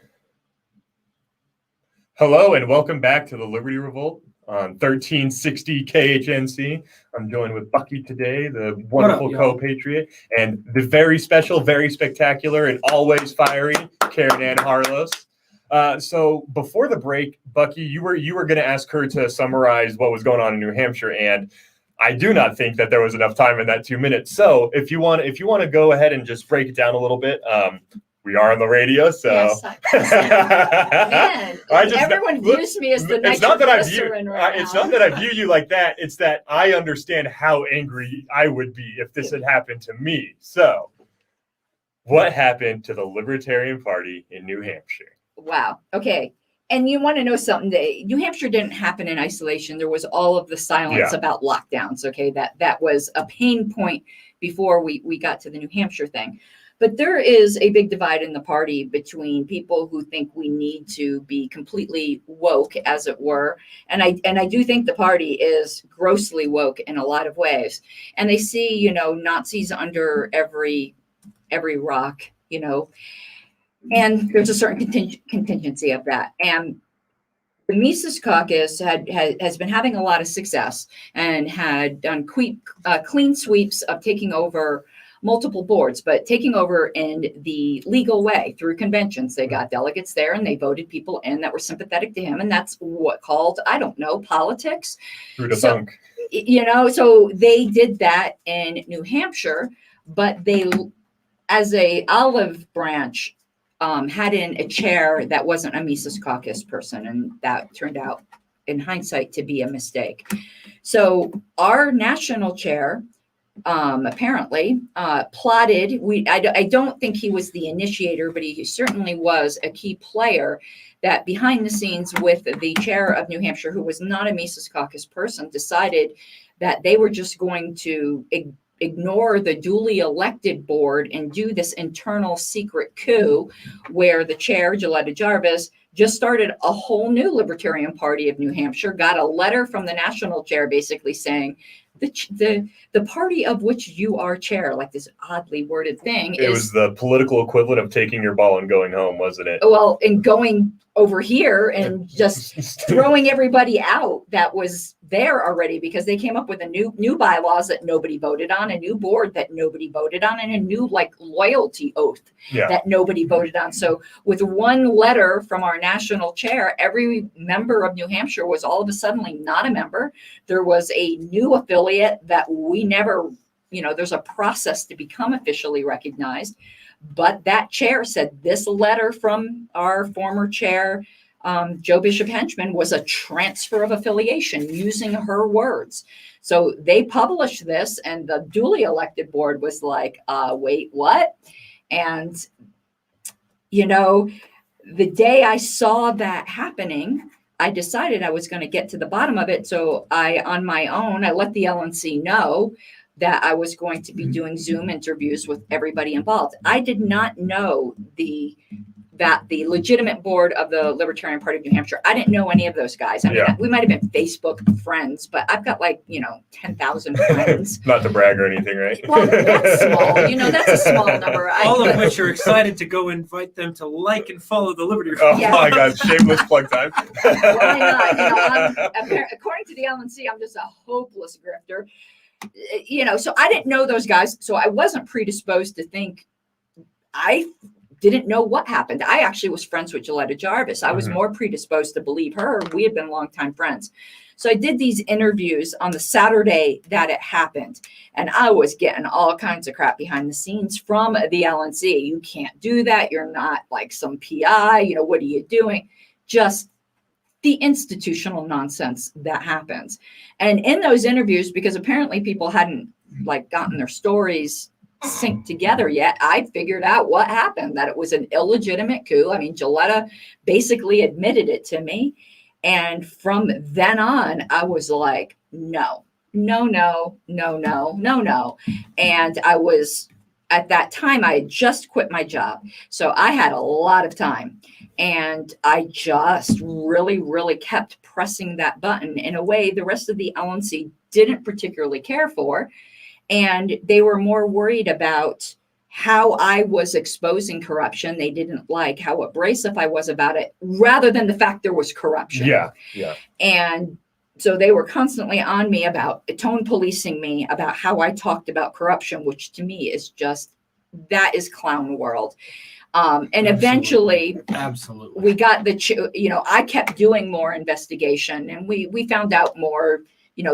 Speaker 2: Hello and welcome back to the Liberty Revolt on 1360 KHNC. I'm joined with Bucky today, the wonderful co-patriot, and the very special, very spectacular, and always fiery Caryn and Harlos. So before the break, Bucky, you were going to ask her to summarize what was going on in New Hampshire, and I do not think that there was enough time in that 2 minutes. So if you want to go ahead and just break it down a little bit, we are on the radio, so
Speaker 3: Yes, man, everyone views me as the nitroglycerin right now.
Speaker 2: It's not that I view you like that. It's that I understand how angry I would be if this had happened to me. So, what happened to the Libertarian Party in New Hampshire?
Speaker 3: Wow. Okay. And you want to know something? New Hampshire didn't happen in isolation. There was all of the silence about lockdowns. Okay, that was a pain point before we got to the New Hampshire thing. But there is a big divide in the party between people who think we need to be completely woke, as it were. And I do think the party is grossly woke in a lot of ways. And they see, Nazis under every rock, and there's a certain contingency of that. And the Mises Caucus has been having a lot of success and had done clean sweeps of taking over multiple boards, but taking over in the legal way through conventions. They got delegates there and they voted people in that were sympathetic to him. And that's what called, I don't know, politics. So they did that in New Hampshire, but they, as a olive branch, had in a chair that wasn't a Mises Caucus person. And that turned out in hindsight to be a mistake. So our national chair, apparently plotted. I don't think he was the initiator, but he certainly was a key player that behind the scenes with the chair of New Hampshire, who was not a Mises Caucus person, decided that they were just going to ignore the duly elected board and do this internal secret coup where the chair, Gilletta Jarvis, just started a whole new Libertarian Party of New Hampshire, got a letter from the national chair basically saying, the party of which you are chair, like this oddly worded thing.
Speaker 2: It was the political equivalent of taking your ball and going home, wasn't it?
Speaker 3: Well, and going over here and just throwing everybody out that was there already, because they came up with a new bylaws that nobody voted on, a new board that nobody voted on, and a new loyalty oath that nobody voted on. So with one letter from our national chair, every member of New Hampshire was all of a sudden not a member. There was a new affiliate that we never, there's a process to become officially recognized. But that chair said this letter from our former chair, Joe Bishop Henchman, was a transfer of affiliation using her words. So they published this and the duly elected board was like, wait, what? And, the day I saw that happening, I decided I was going to get to the bottom of it. So on my own, I let the LNC know that I was going to be doing Zoom interviews with everybody involved. I did not know that the legitimate board of the Libertarian Party of New Hampshire, I didn't know any of those guys. I mean, we might have been Facebook friends, but I've got 10,000 friends.
Speaker 2: Not to brag or anything, right?
Speaker 3: Well, that's small. That's a small number.
Speaker 1: All of which are excited to go invite them to like and follow the Liberty Revolt.
Speaker 2: Oh my God, shameless plug time.
Speaker 3: Why not? According to the LNC, I'm just a hopeless grifter. So I didn't know those guys. So I wasn't predisposed to think I didn't know what happened. I actually was friends with Gilletta Jarvis. I was more predisposed to believe her. We had been longtime friends. So I did these interviews on the Saturday that it happened. And I was getting all kinds of crap behind the scenes from the LNC. You can't do that. You're not like some PI. What are you doing? Just the institutional nonsense that happens. And in those interviews, because apparently people hadn't gotten their stories synced together yet, I figured out what happened, that it was an illegitimate coup. I mean, Gilletta basically admitted it to me. And from then on, I was like, no. And I was, at that time, I had just quit my job. So I had a lot of time. And I just really, really kept pressing that button in a way the rest of the LNC didn't particularly care for. And they were more worried about how I was exposing corruption. They didn't like how abrasive I was about it, rather than the fact there was corruption.
Speaker 2: Yeah.
Speaker 3: And so they were constantly on me about tone policing me about how I talked about corruption, which to me is just, that is clown world. And eventually, we got I kept doing more investigation, and we found out more,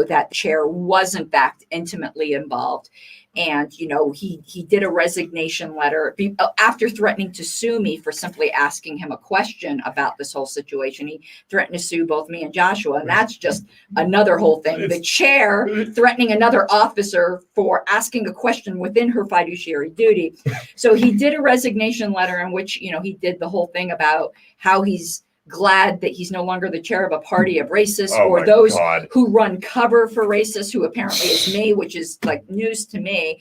Speaker 3: that chair was in fact intimately involved. And, he did a resignation letter after threatening to sue me for simply asking him a question about this whole situation. He threatened to sue both me and Joshua. And that's just another whole thing. The chair threatening another officer for asking a question within her fiduciary duty. So he did a resignation letter in which, he did the whole thing about how he's glad that he's no longer the chair of a party of racists or those who run cover for racists, who apparently is me, which is like news to me.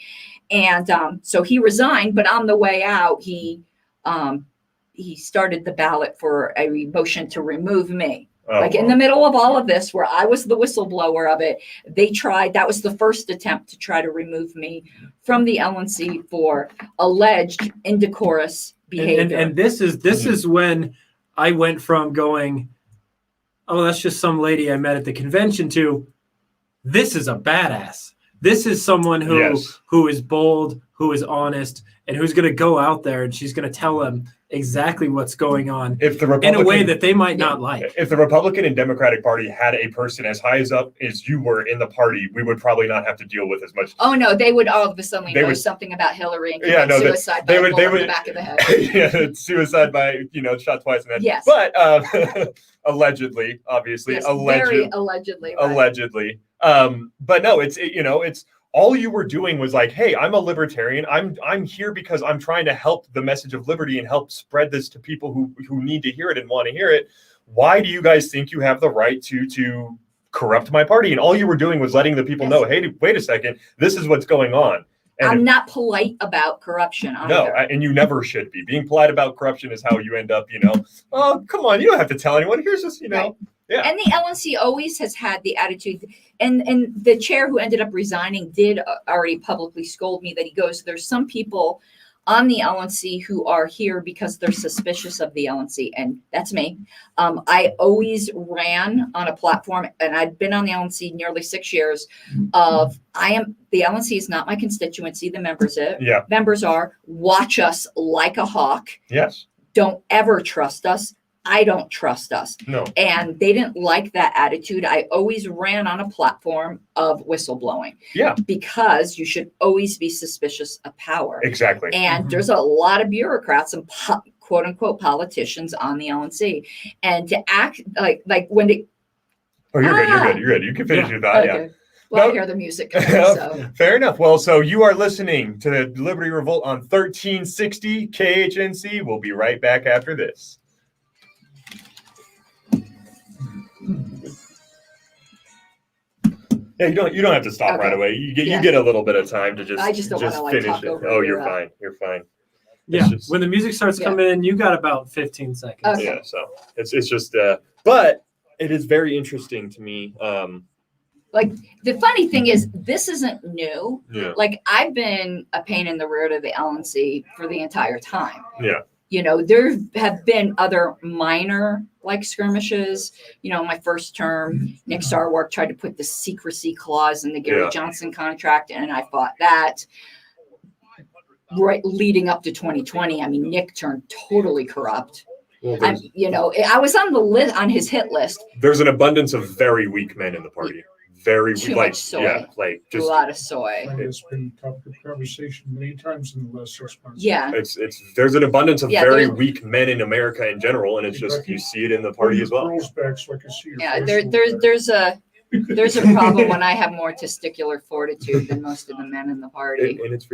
Speaker 3: And so he resigned, but on the way out, he started the ballot for a motion to remove me. In the middle of all of this, where I was the whistleblower of it, that was the first attempt to try to remove me from the LNC for alleged indecorous behavior.
Speaker 1: And this is when I went from going, oh, that's just some lady I met at the convention, to this is a badass. This is someone who is bold, who is honest, and who's going to go out there and she's going to tell them exactly what's going on in a way that they might not like.
Speaker 2: If the Republican and Democratic Party had a person as high up as you were in the party, we would probably not have to deal with as much.
Speaker 3: Oh no, they would all of a sudden know something about Hillary and suicide by a bullet in the back of the head.
Speaker 2: Yeah, suicide by shot twice in the head.
Speaker 3: Yes,
Speaker 2: but allegedly, obviously,
Speaker 3: yes, very allegedly. Right?
Speaker 2: Allegedly, but no, it's. All you were doing was like, hey, I'm a libertarian. I'm here because I'm trying to help the message of liberty and help spread this to people who need to hear it and want to hear it. Why do you guys think you have the right to corrupt my party? And all you were doing was letting the people know, hey, wait a second, this is what's going on. And
Speaker 3: I'm not polite about corruption either.
Speaker 2: No, and you never should be. Being polite about corruption is how you end up, oh, come on, you don't have to tell anyone. Here's this,
Speaker 3: Right.
Speaker 2: Yeah.
Speaker 3: And the LNC always has had the attitude, and the chair who ended up resigning did already publicly scold me that he goes, there's some people on the LNC who are here because they're suspicious of the LNC. And that's me. I always ran on a platform, and I'd been on the LNC nearly 6 years the LNC is not my constituency. The members are, watch us like a hawk.
Speaker 2: Yes.
Speaker 3: Don't ever trust us. I don't trust us.
Speaker 2: No.
Speaker 3: And they didn't like that attitude. I always ran on a platform of whistleblowing.
Speaker 2: Yeah.
Speaker 3: Because you should always be suspicious of power.
Speaker 2: Exactly.
Speaker 3: And there's a lot of bureaucrats and quote unquote politicians on the LNC. And to act like when they.
Speaker 2: Oh, you're good. You can finish your thought.
Speaker 3: Okay.
Speaker 2: Yeah.
Speaker 3: Well, I hear the music coming, so.
Speaker 2: Fair enough. Well, so you are listening to the Liberty Revolt on 1360 KHNC. We'll be right back after this. Yeah, you don't have to stop right away. You get a little bit of time to just.
Speaker 3: I just don't want to
Speaker 2: finish
Speaker 3: talk
Speaker 2: it.
Speaker 3: over.
Speaker 2: Oh, you're fine. You're fine.
Speaker 1: Yeah, when the music starts coming in, you got about 15 seconds.
Speaker 3: Okay.
Speaker 2: Yeah, so it's just but it is very interesting to me.
Speaker 3: Like the funny thing is, this isn't new.
Speaker 2: Yeah.
Speaker 3: Like I've been a pain in the rear to the LNC for the entire time.
Speaker 2: Yeah.
Speaker 3: There have been other minor skirmishes. My first term, Nick Sarwark tried to put the secrecy clause in the Gary Johnson contract, and I fought that. Right leading up to 2020, I mean, Nick turned totally corrupt.
Speaker 2: Well,
Speaker 3: I was on the list, on his hit list.
Speaker 2: There's an abundance of very weak men in the party. Very
Speaker 3: Too
Speaker 2: weak,
Speaker 3: much soy.
Speaker 2: Yeah, just
Speaker 3: a lot of soy.
Speaker 5: It's been topic of conversation many times in the last 6 months.
Speaker 3: Yeah,
Speaker 2: it's there's an abundance of very weak men in America in general, and it's just you see it in the party as well.
Speaker 5: Back so I can see your
Speaker 3: there's a problem when I have more testicular fortitude than most of the men in the party.
Speaker 2: And it's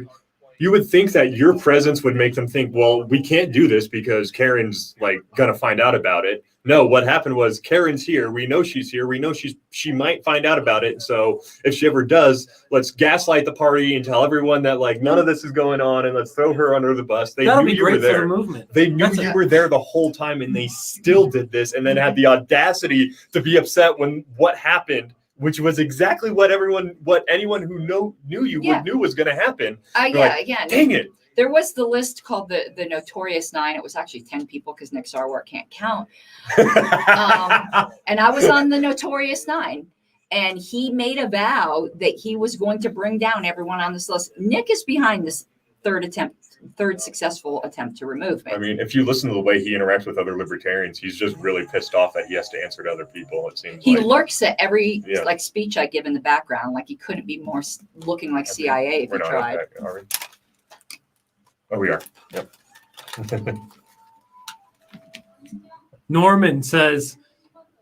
Speaker 2: you would think that your presence would make them think, well, we can't do this because Caryn's gonna find out about it. No, what happened was Caryn's here. We know she's here. We know she might find out about it. So if she ever does, let's gaslight the party and tell everyone that none of this is going on, and let's throw her under the bus. They
Speaker 1: That'll
Speaker 2: knew
Speaker 1: be
Speaker 2: you were
Speaker 1: great
Speaker 2: there.
Speaker 1: for the movement.
Speaker 2: They knew you were there the whole time, and they still did this, and then had the audacity to be upset when what happened, which was exactly what anyone who knew you knew was going to happen.
Speaker 3: Again.
Speaker 2: Dang it.
Speaker 3: There was the list called the Notorious Nine. It was actually 10 people because Nick Sarwark can't count. And I was on the Notorious Nine. And he made a vow that he was going to bring down everyone on this list. Nick is behind this third attempt third successful attempt to remove me.
Speaker 2: I mean, if you listen to the way he interacts with other libertarians, he's just really pissed off that he has to answer to other people. It seems
Speaker 3: He
Speaker 2: like.
Speaker 3: lurks at every
Speaker 2: Yeah.
Speaker 3: like speech I give in the background. Like he couldn't be more looking like CIA if
Speaker 2: We're
Speaker 3: he
Speaker 2: not
Speaker 3: tried.
Speaker 2: okay, are we? Oh, we are. Yep.
Speaker 1: Norman says,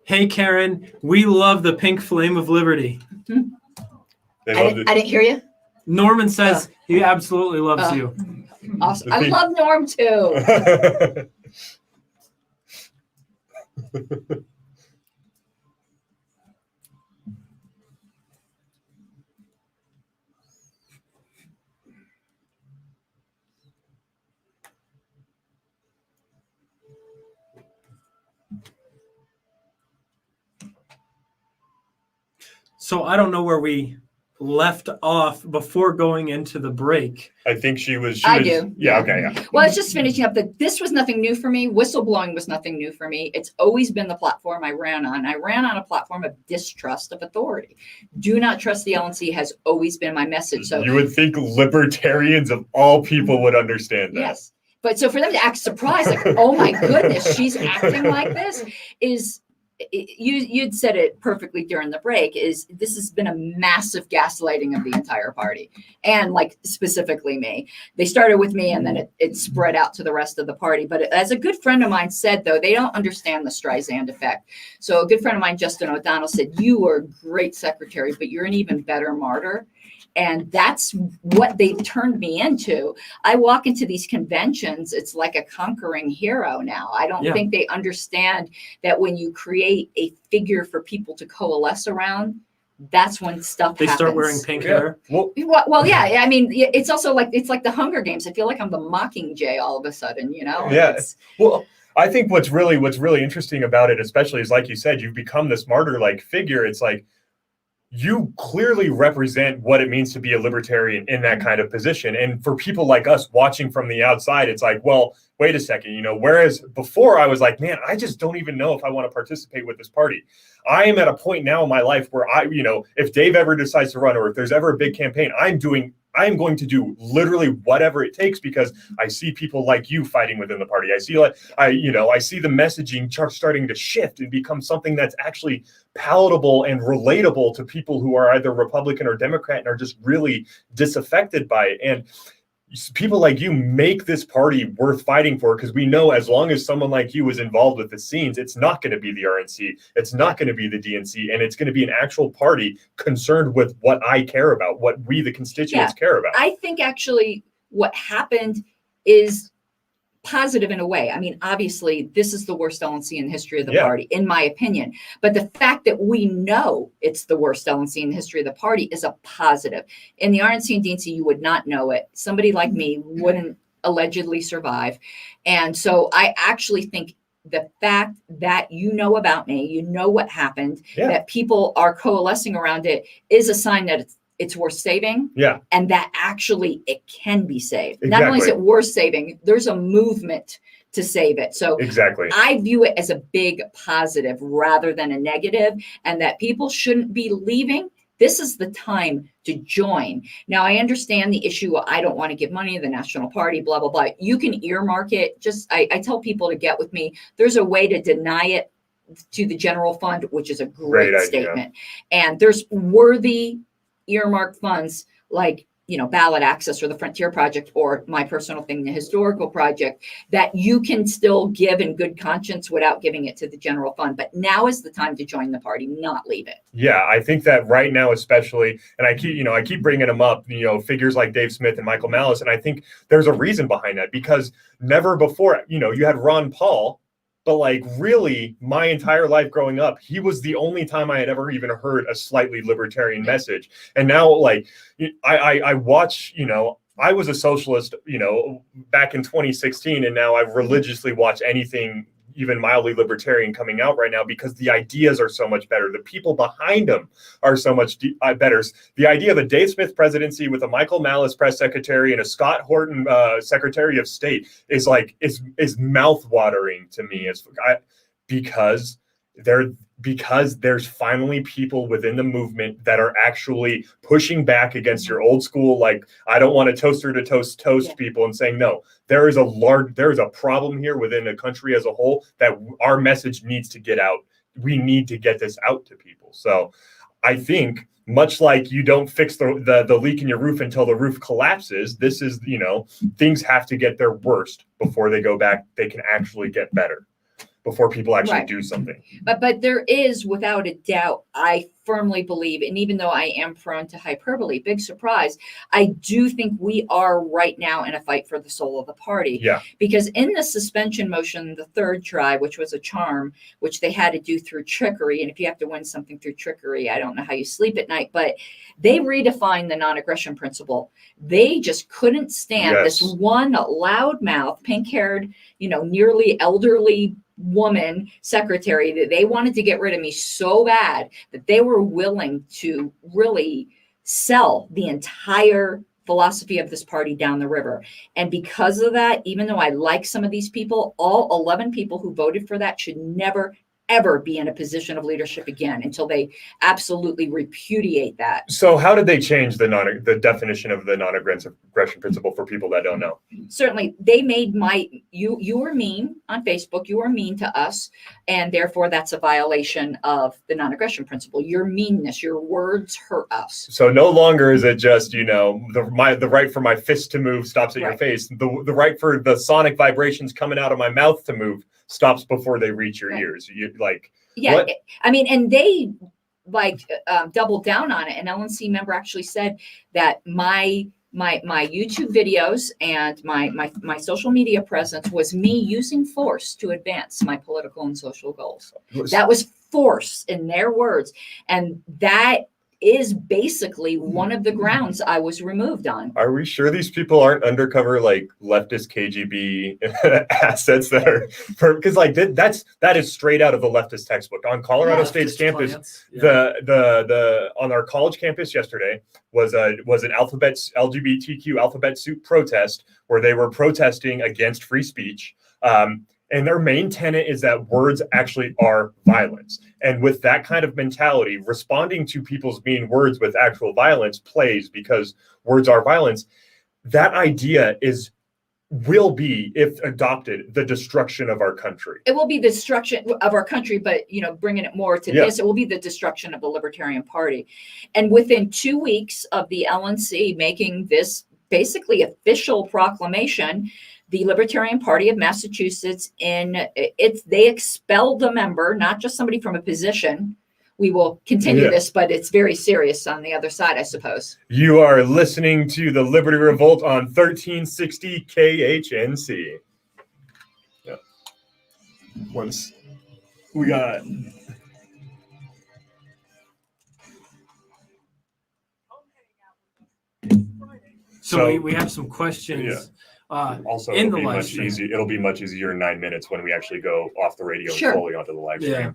Speaker 1: "Hey Caryn, we love the pink flame of liberty."
Speaker 2: They
Speaker 3: I
Speaker 2: love
Speaker 3: didn't hear you.
Speaker 1: Norman says he absolutely loves you.
Speaker 3: Awesome.
Speaker 2: The
Speaker 3: I
Speaker 2: pink-
Speaker 3: love Norm too.
Speaker 2: it.
Speaker 1: So I don't know where we left off before going into the break.
Speaker 2: I think she was.
Speaker 3: I do.
Speaker 2: Yeah. Okay. Yeah.
Speaker 3: Well, it's just finishing up that this was nothing new for me. Whistleblowing was nothing new for me. It's always been the platform I ran on. I ran on a platform of distrust of authority. Do not trust the LNC has always been my message. So
Speaker 2: You would think libertarians of all people would understand that.
Speaker 3: yes. But so for them to act surprised, like, oh my goodness, she's acting like this, is you'd said it perfectly during the break, is this has been a massive gaslighting of the entire party, and like specifically me. They started with me and then it spread out to the rest of the party. But as a good friend of mine said, though, they don't understand the Streisand effect. So a good friend of mine, Justin O'Donnell, said, "You were a great secretary, but you're an even better martyr." And that's what they've turned me into. I walk into these conventions, it's like a conquering hero now. I don't think they understand that when you create a figure for people to coalesce around, that's when stuff
Speaker 1: They
Speaker 3: happens.
Speaker 1: start wearing pink hair.
Speaker 2: Well,
Speaker 3: Well, yeah. I mean, it's also like the Hunger Games. I feel like I'm the Mockingjay all of a sudden, you know?
Speaker 2: Yeah.
Speaker 3: It's-
Speaker 2: well, I think what's really interesting about it, especially, is like you said, you've become this martyr-like figure. It's like, you clearly represent what it means to be a libertarian in that kind of position. And for people like us watching from the outside, it's like, well, wait a second, whereas before I was like, man, I just don't even know if I want to participate with this party. I am at a point now in my life where if Dave ever decides to run, or if there's ever a big campaign, I am going to do literally whatever it takes, because I see people like you fighting within the party. I see I see the messaging starting to shift and become something that's actually palatable and relatable to people who are either Republican or Democrat and are just really disaffected by it. And people like you make this party worth fighting for, because we know as long as someone like you is involved with the scenes, it's not going to be the RNC, it's not going to be the DNC, and it's going to be an actual party concerned with what I care about, what we, the constituents, care about.
Speaker 3: I think actually what happened is positive in a way. I mean, obviously, this is the worst LNC in the history of the party, in my opinion. But the fact that we know it's the worst LNC in the history of the party is a positive. In the RNC and DNC, you would not know it. Somebody like me wouldn't allegedly survive. And so I actually think the fact that you know about me, you know what happened, that people are coalescing around it, is a sign that it's worth saving. Yeah. And that actually it can be saved. Exactly. Not only is it worth saving, there's a movement to save it. So exactly, I view it as a big positive rather than a negative, and that people shouldn't be leaving. This is the time to join. Now, I understand the issue. I don't want to give money to the National Party, blah, blah, blah. You can earmark it. I tell people to get with me. There's a way to deny it to the general fund, which is a great statement. And there's worthy earmarked funds like, ballot access or the Frontier Project, or my personal thing, the Historical Project, that you can still give in good conscience without giving it to the general fund. But now is the time to join the party, not leave it.
Speaker 2: Yeah, I think that right now, especially, and I keep bringing them up, figures like Dave Smith and Michael Malice, and I think there's a reason behind that, because never before, you had Ron Paul, but like really my entire life growing up, he was the only time I had ever even heard a slightly libertarian message. And now, like, I watch, I was a socialist, back in 2016, and now I religiously watch anything even mildly libertarian coming out right now, because the ideas are so much better. The people behind them are so much better. The idea of a Dave Smith presidency with a Michael Malice press secretary and a Scott Horton secretary of state is mouth-watering to me, because because there's finally people within the movement that are actually pushing back against your old school, like, I don't want a toaster to toast people, and saying, no, there is a problem here within the country as a whole that our message needs to get out. We need to get this out to people. So I think, much like you don't fix the leak in your roof until the roof collapses, this is, things have to get their worst before they go back. They can actually get better before people actually do something.
Speaker 3: But there is, without a doubt, I firmly believe, and even though I am prone to hyperbole, big surprise, I do think we are right now in a fight for the soul of the party.
Speaker 2: Yeah.
Speaker 3: Because in the suspension motion, the third try, which was a charm, which they had to do through trickery, and if you have to win something through trickery, I don't know how you sleep at night, but they redefined the non-aggression principle. They just couldn't stand this one loudmouth, pink-haired, nearly elderly woman secretary, that they wanted to get rid of me so bad that they were willing to really sell the entire philosophy of this party down the river. And because of that, even though I like some of these people, all 11 people who voted for that should never, ever be in a position of leadership again until they absolutely repudiate that.
Speaker 2: So how did they change the definition of the non-aggression principle for people that don't know?
Speaker 3: Certainly, they made you were mean on Facebook, you were mean to us, and therefore that's a violation of the non-aggression principle. Your meanness, your words hurt us.
Speaker 2: So no longer is it just, the right for my fist to move stops at your face. The right for the sonic vibrations coming out of my mouth to move stops before they reach your ears. What?
Speaker 3: I mean, and they doubled down on it. An LNC member actually said that my YouTube videos and my social media presence was me using force to advance my political and social goals. That was force in their words. And that is basically one of the grounds I was removed on.
Speaker 2: Are we sure these people aren't undercover leftist KGB assets that are because that is straight out of the leftist textbook on Colorado State's campus. The on our college campus yesterday was an LGBTQ alphabet soup protest where they were protesting against free speech. And their main tenet is that words actually are violence. And with that kind of mentality, responding to people's mean words with actual violence plays because words are violence. That idea will be, if adopted, the destruction of our country.
Speaker 3: It will be the destruction of our country, but bringing it more to this, it will be the destruction of the Libertarian Party. And within 2 weeks of the LNC making this basically official proclamation, the Libertarian Party of Massachusetts, they expelled a member, not just somebody from a position. We will continue this, but it's very serious on the other side, I suppose.
Speaker 2: You are listening to the Liberty Revolt on 1360 KHNC. Yeah. Once we got...
Speaker 1: So we have some questions.
Speaker 2: Yeah. Also,
Speaker 1: in
Speaker 2: it'll
Speaker 1: the
Speaker 2: be
Speaker 1: live
Speaker 2: much
Speaker 1: stream.
Speaker 2: easier. It'll be much easier in 9 minutes when we actually go off the radio and fully onto the live stream.
Speaker 1: Yeah.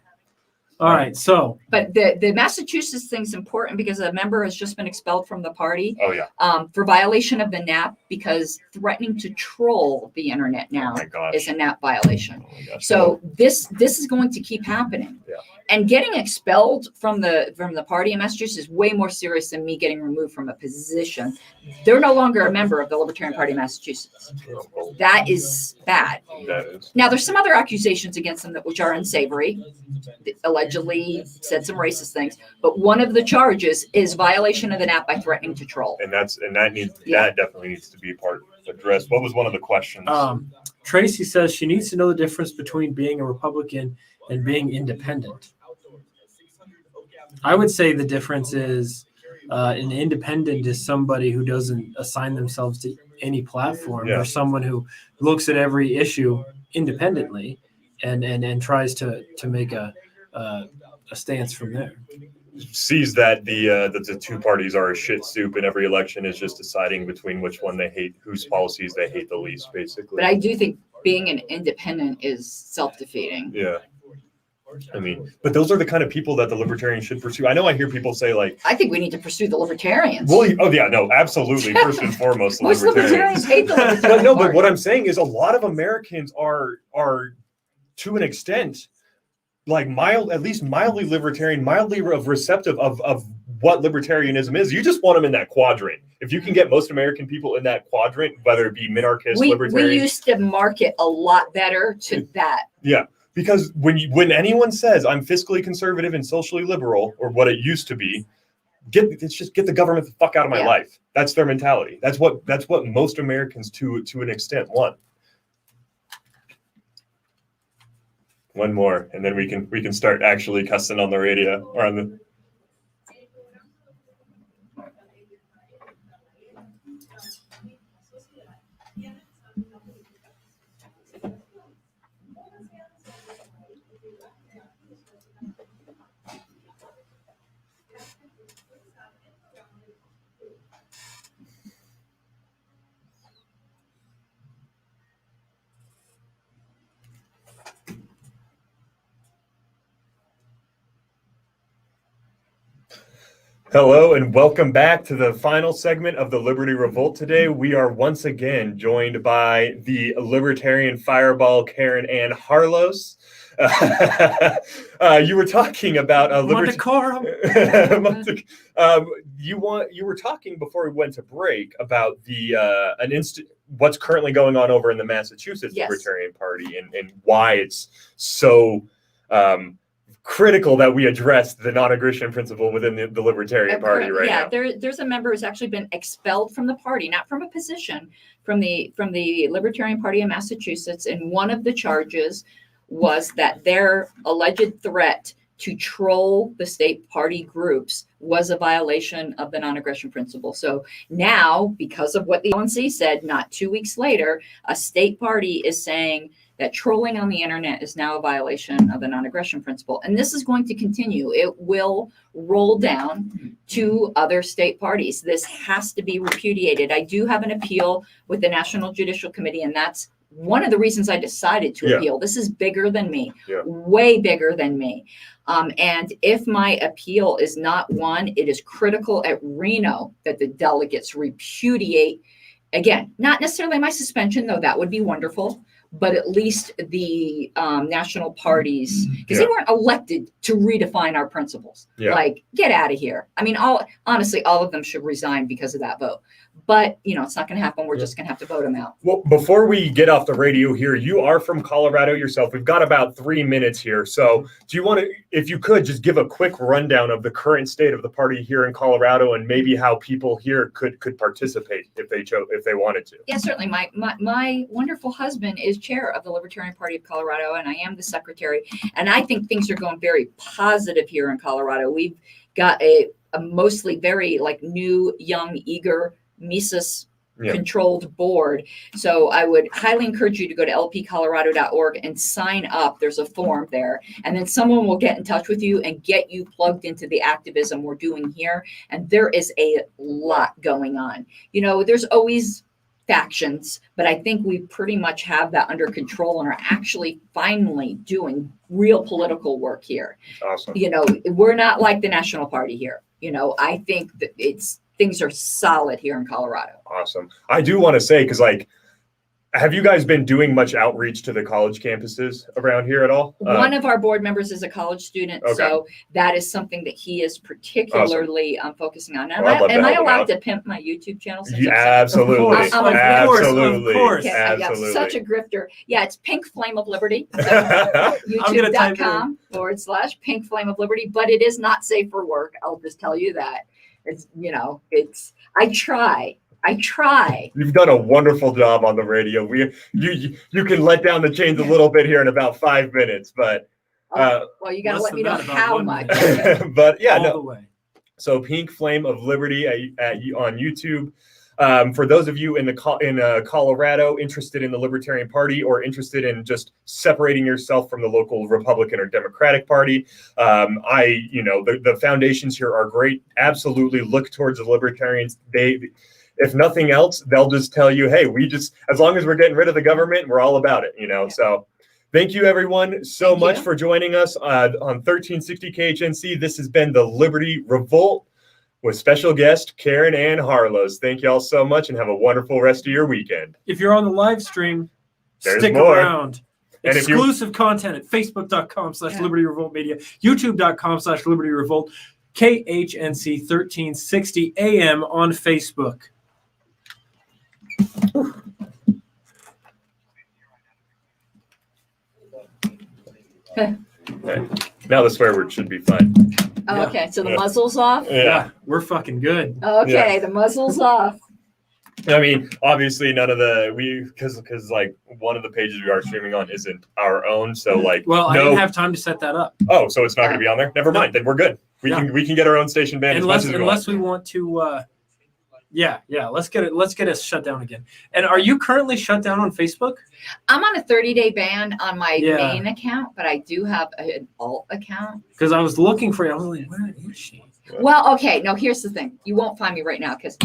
Speaker 1: All right. So,
Speaker 3: but the Massachusetts thing's important because a member has just been expelled from the party.
Speaker 2: Oh yeah.
Speaker 3: For violation of the NAP because threatening to troll the internet now is a NAP violation.
Speaker 2: Oh
Speaker 3: so this is going to keep happening.
Speaker 2: Yeah.
Speaker 3: And getting expelled from the party in Massachusetts is way more serious than me getting removed from a position. They're no longer a member of the Libertarian Party of Massachusetts. That is bad.
Speaker 2: That is.
Speaker 3: Now, there's some other accusations against them which are unsavory. They allegedly said some racist things, but one of the charges is violation of the NAP by threatening to troll.
Speaker 2: And that definitely needs to be addressed. What was one of the questions?
Speaker 1: Tracy says she needs to know the difference between being a Republican and being independent. I would say the difference is an independent is somebody who doesn't assign themselves to any platform or someone who looks at every issue independently and tries to make a stance from there.
Speaker 2: Sees that the two parties are a shit soup and every election is just deciding between which one they hate, whose policies they hate the least, basically.
Speaker 3: But I do think being an independent is self-defeating.
Speaker 2: Yeah. I mean, but those are the kind of people that the libertarians should pursue. I know I hear people say
Speaker 3: I think we need to pursue the libertarians.
Speaker 2: Well, no, absolutely. First and foremost, the
Speaker 3: Most libertarians hate the libertarian
Speaker 2: No,
Speaker 3: party.
Speaker 2: but what I'm saying is a lot of Americans are to an extent like at least mildly libertarian, mildly receptive of what libertarianism is. You just want them in that quadrant. If you can get most American people in that quadrant, whether it be minarchist, libertarian.
Speaker 3: We used to market a lot better to that.
Speaker 2: Yeah, because when anyone says I'm fiscally conservative and socially liberal, or what it used to be, just get the government the fuck out of my life. That's their mentality. That's what most Americans to an extent want. One more, and then we can start actually cussing on the radio or on the. Hello and welcome back to the final segment of the Liberty Revolt today. We are once again joined by the libertarian fireball Caryn and Harlos. You were talking about you were talking before we went to break about the what's currently going on over in the Massachusetts Libertarian Party and why it's so critical that we address the non-aggression principle within the Libertarian Party right now.
Speaker 3: There's a member who's actually been expelled from the party, not from a position, from the Libertarian Party in Massachusetts, and one of the charges was that their alleged threat to troll the state party groups was a violation of the non-aggression principle. So now, because of what the LNC said, not 2 weeks later, a state party is saying that trolling on the internet is now a violation of the non-aggression principle. And this is going to continue. It will roll down to other state parties. This has to be repudiated. I do have an appeal with the National Judicial Committee, and that's one of the reasons I decided to appeal. This is bigger than me, way bigger than me. And if my appeal is not won, it is critical at Reno that the delegates repudiate, again, not necessarily my suspension, though that would be wonderful, but at least the national parties, because they weren't elected to redefine our principles. Like, get out of here. I mean, honestly, all of them should resign because of that vote. But, it's not going to happen. We're just going to have to vote them out.
Speaker 2: Well, before we get off the radio here, you are from Colorado yourself. We've got about 3 minutes here. So do you want to, if you could, just give a quick rundown of the current state of the party here in Colorado and maybe how people here could participate if they wanted to?
Speaker 3: Yeah, certainly. My wonderful husband is chair of the Libertarian Party of Colorado, and I am the secretary. And I think things are going very positive here in Colorado. We've got a mostly very new, young, eager Mises controlled board. So I would highly encourage you to go to lpcolorado.org and sign up. There's a form there. And then someone will get in touch with you and get you plugged into the activism we're doing here. And there is a lot going on. There's always factions, but I think we pretty much have that under control and are actually finally doing real political work here.
Speaker 2: Awesome.
Speaker 3: We're not like the National Party here. I think that things are solid here in Colorado.
Speaker 2: Awesome. I do want to say, because have you guys been doing much outreach to the college campuses around here at all?
Speaker 3: One of our board members is a college student, so that is something that he is particularly focusing on. Am I allowed to pimp my YouTube channel?
Speaker 2: Yeah, absolutely.
Speaker 1: Of course.
Speaker 3: Okay, absolutely. Such a grifter. Yeah, it's Pink Flame of Liberty. So YouTube.com/Pink Flame of Liberty, but it is not safe for work. I'll just tell you that. I try. You've
Speaker 2: done a wonderful job on the radio. You can let down the chains a little bit here in about 5 minutes, but
Speaker 3: well, you got to let me know how much.
Speaker 2: But the way. So Pink Flame of Liberty on YouTube. For those of you in Colorado interested in the Libertarian Party or interested in just separating yourself from the local Republican or Democratic Party, the foundations here are great. Absolutely look towards the Libertarians. If nothing else, they'll just tell you, hey, as long as we're getting rid of the government, we're all about it, So thank you, everyone, so much for joining us on 1360 KHNC. This has been the Liberty Revolt with special guest Caryn and Harlos. Thank you all so much and have a wonderful rest of your weekend.
Speaker 1: If you're on the live stream,
Speaker 2: There's
Speaker 1: stick
Speaker 2: more.
Speaker 1: around.
Speaker 2: And if you
Speaker 1: Exclusive content at facebook.com/Liberty Revolt Media, youtube.com/Liberty Revolt, KHNC 1360 AM on Facebook.
Speaker 2: now the swear word should be fine.
Speaker 3: Oh,
Speaker 1: Yeah.
Speaker 3: okay, so the
Speaker 2: Yeah.
Speaker 3: muzzle's off.
Speaker 2: Yeah.
Speaker 1: We're fucking good.
Speaker 3: Okay, the muzzle's off.
Speaker 2: I mean, obviously, none of the because like one of the pages we are streaming on isn't our own, so like
Speaker 1: Well, I
Speaker 2: no.
Speaker 1: didn't have time to set that up.
Speaker 2: Oh, so it's not going to be on there. Never
Speaker 1: No.
Speaker 2: mind. Then we're good. We
Speaker 1: Yeah.
Speaker 2: can get our own station banned as much as we want.
Speaker 1: Unless we want to. Yeah. Let's get it. Let's get us shut down again. And are you currently shut down on Facebook?
Speaker 3: I'm on a 30-day ban on my
Speaker 1: Yeah.
Speaker 3: main account, but I do have an alt account.
Speaker 1: Because I was looking for you. I was like, where is she?
Speaker 3: Well, okay. No, here's the thing. You won't find me right now because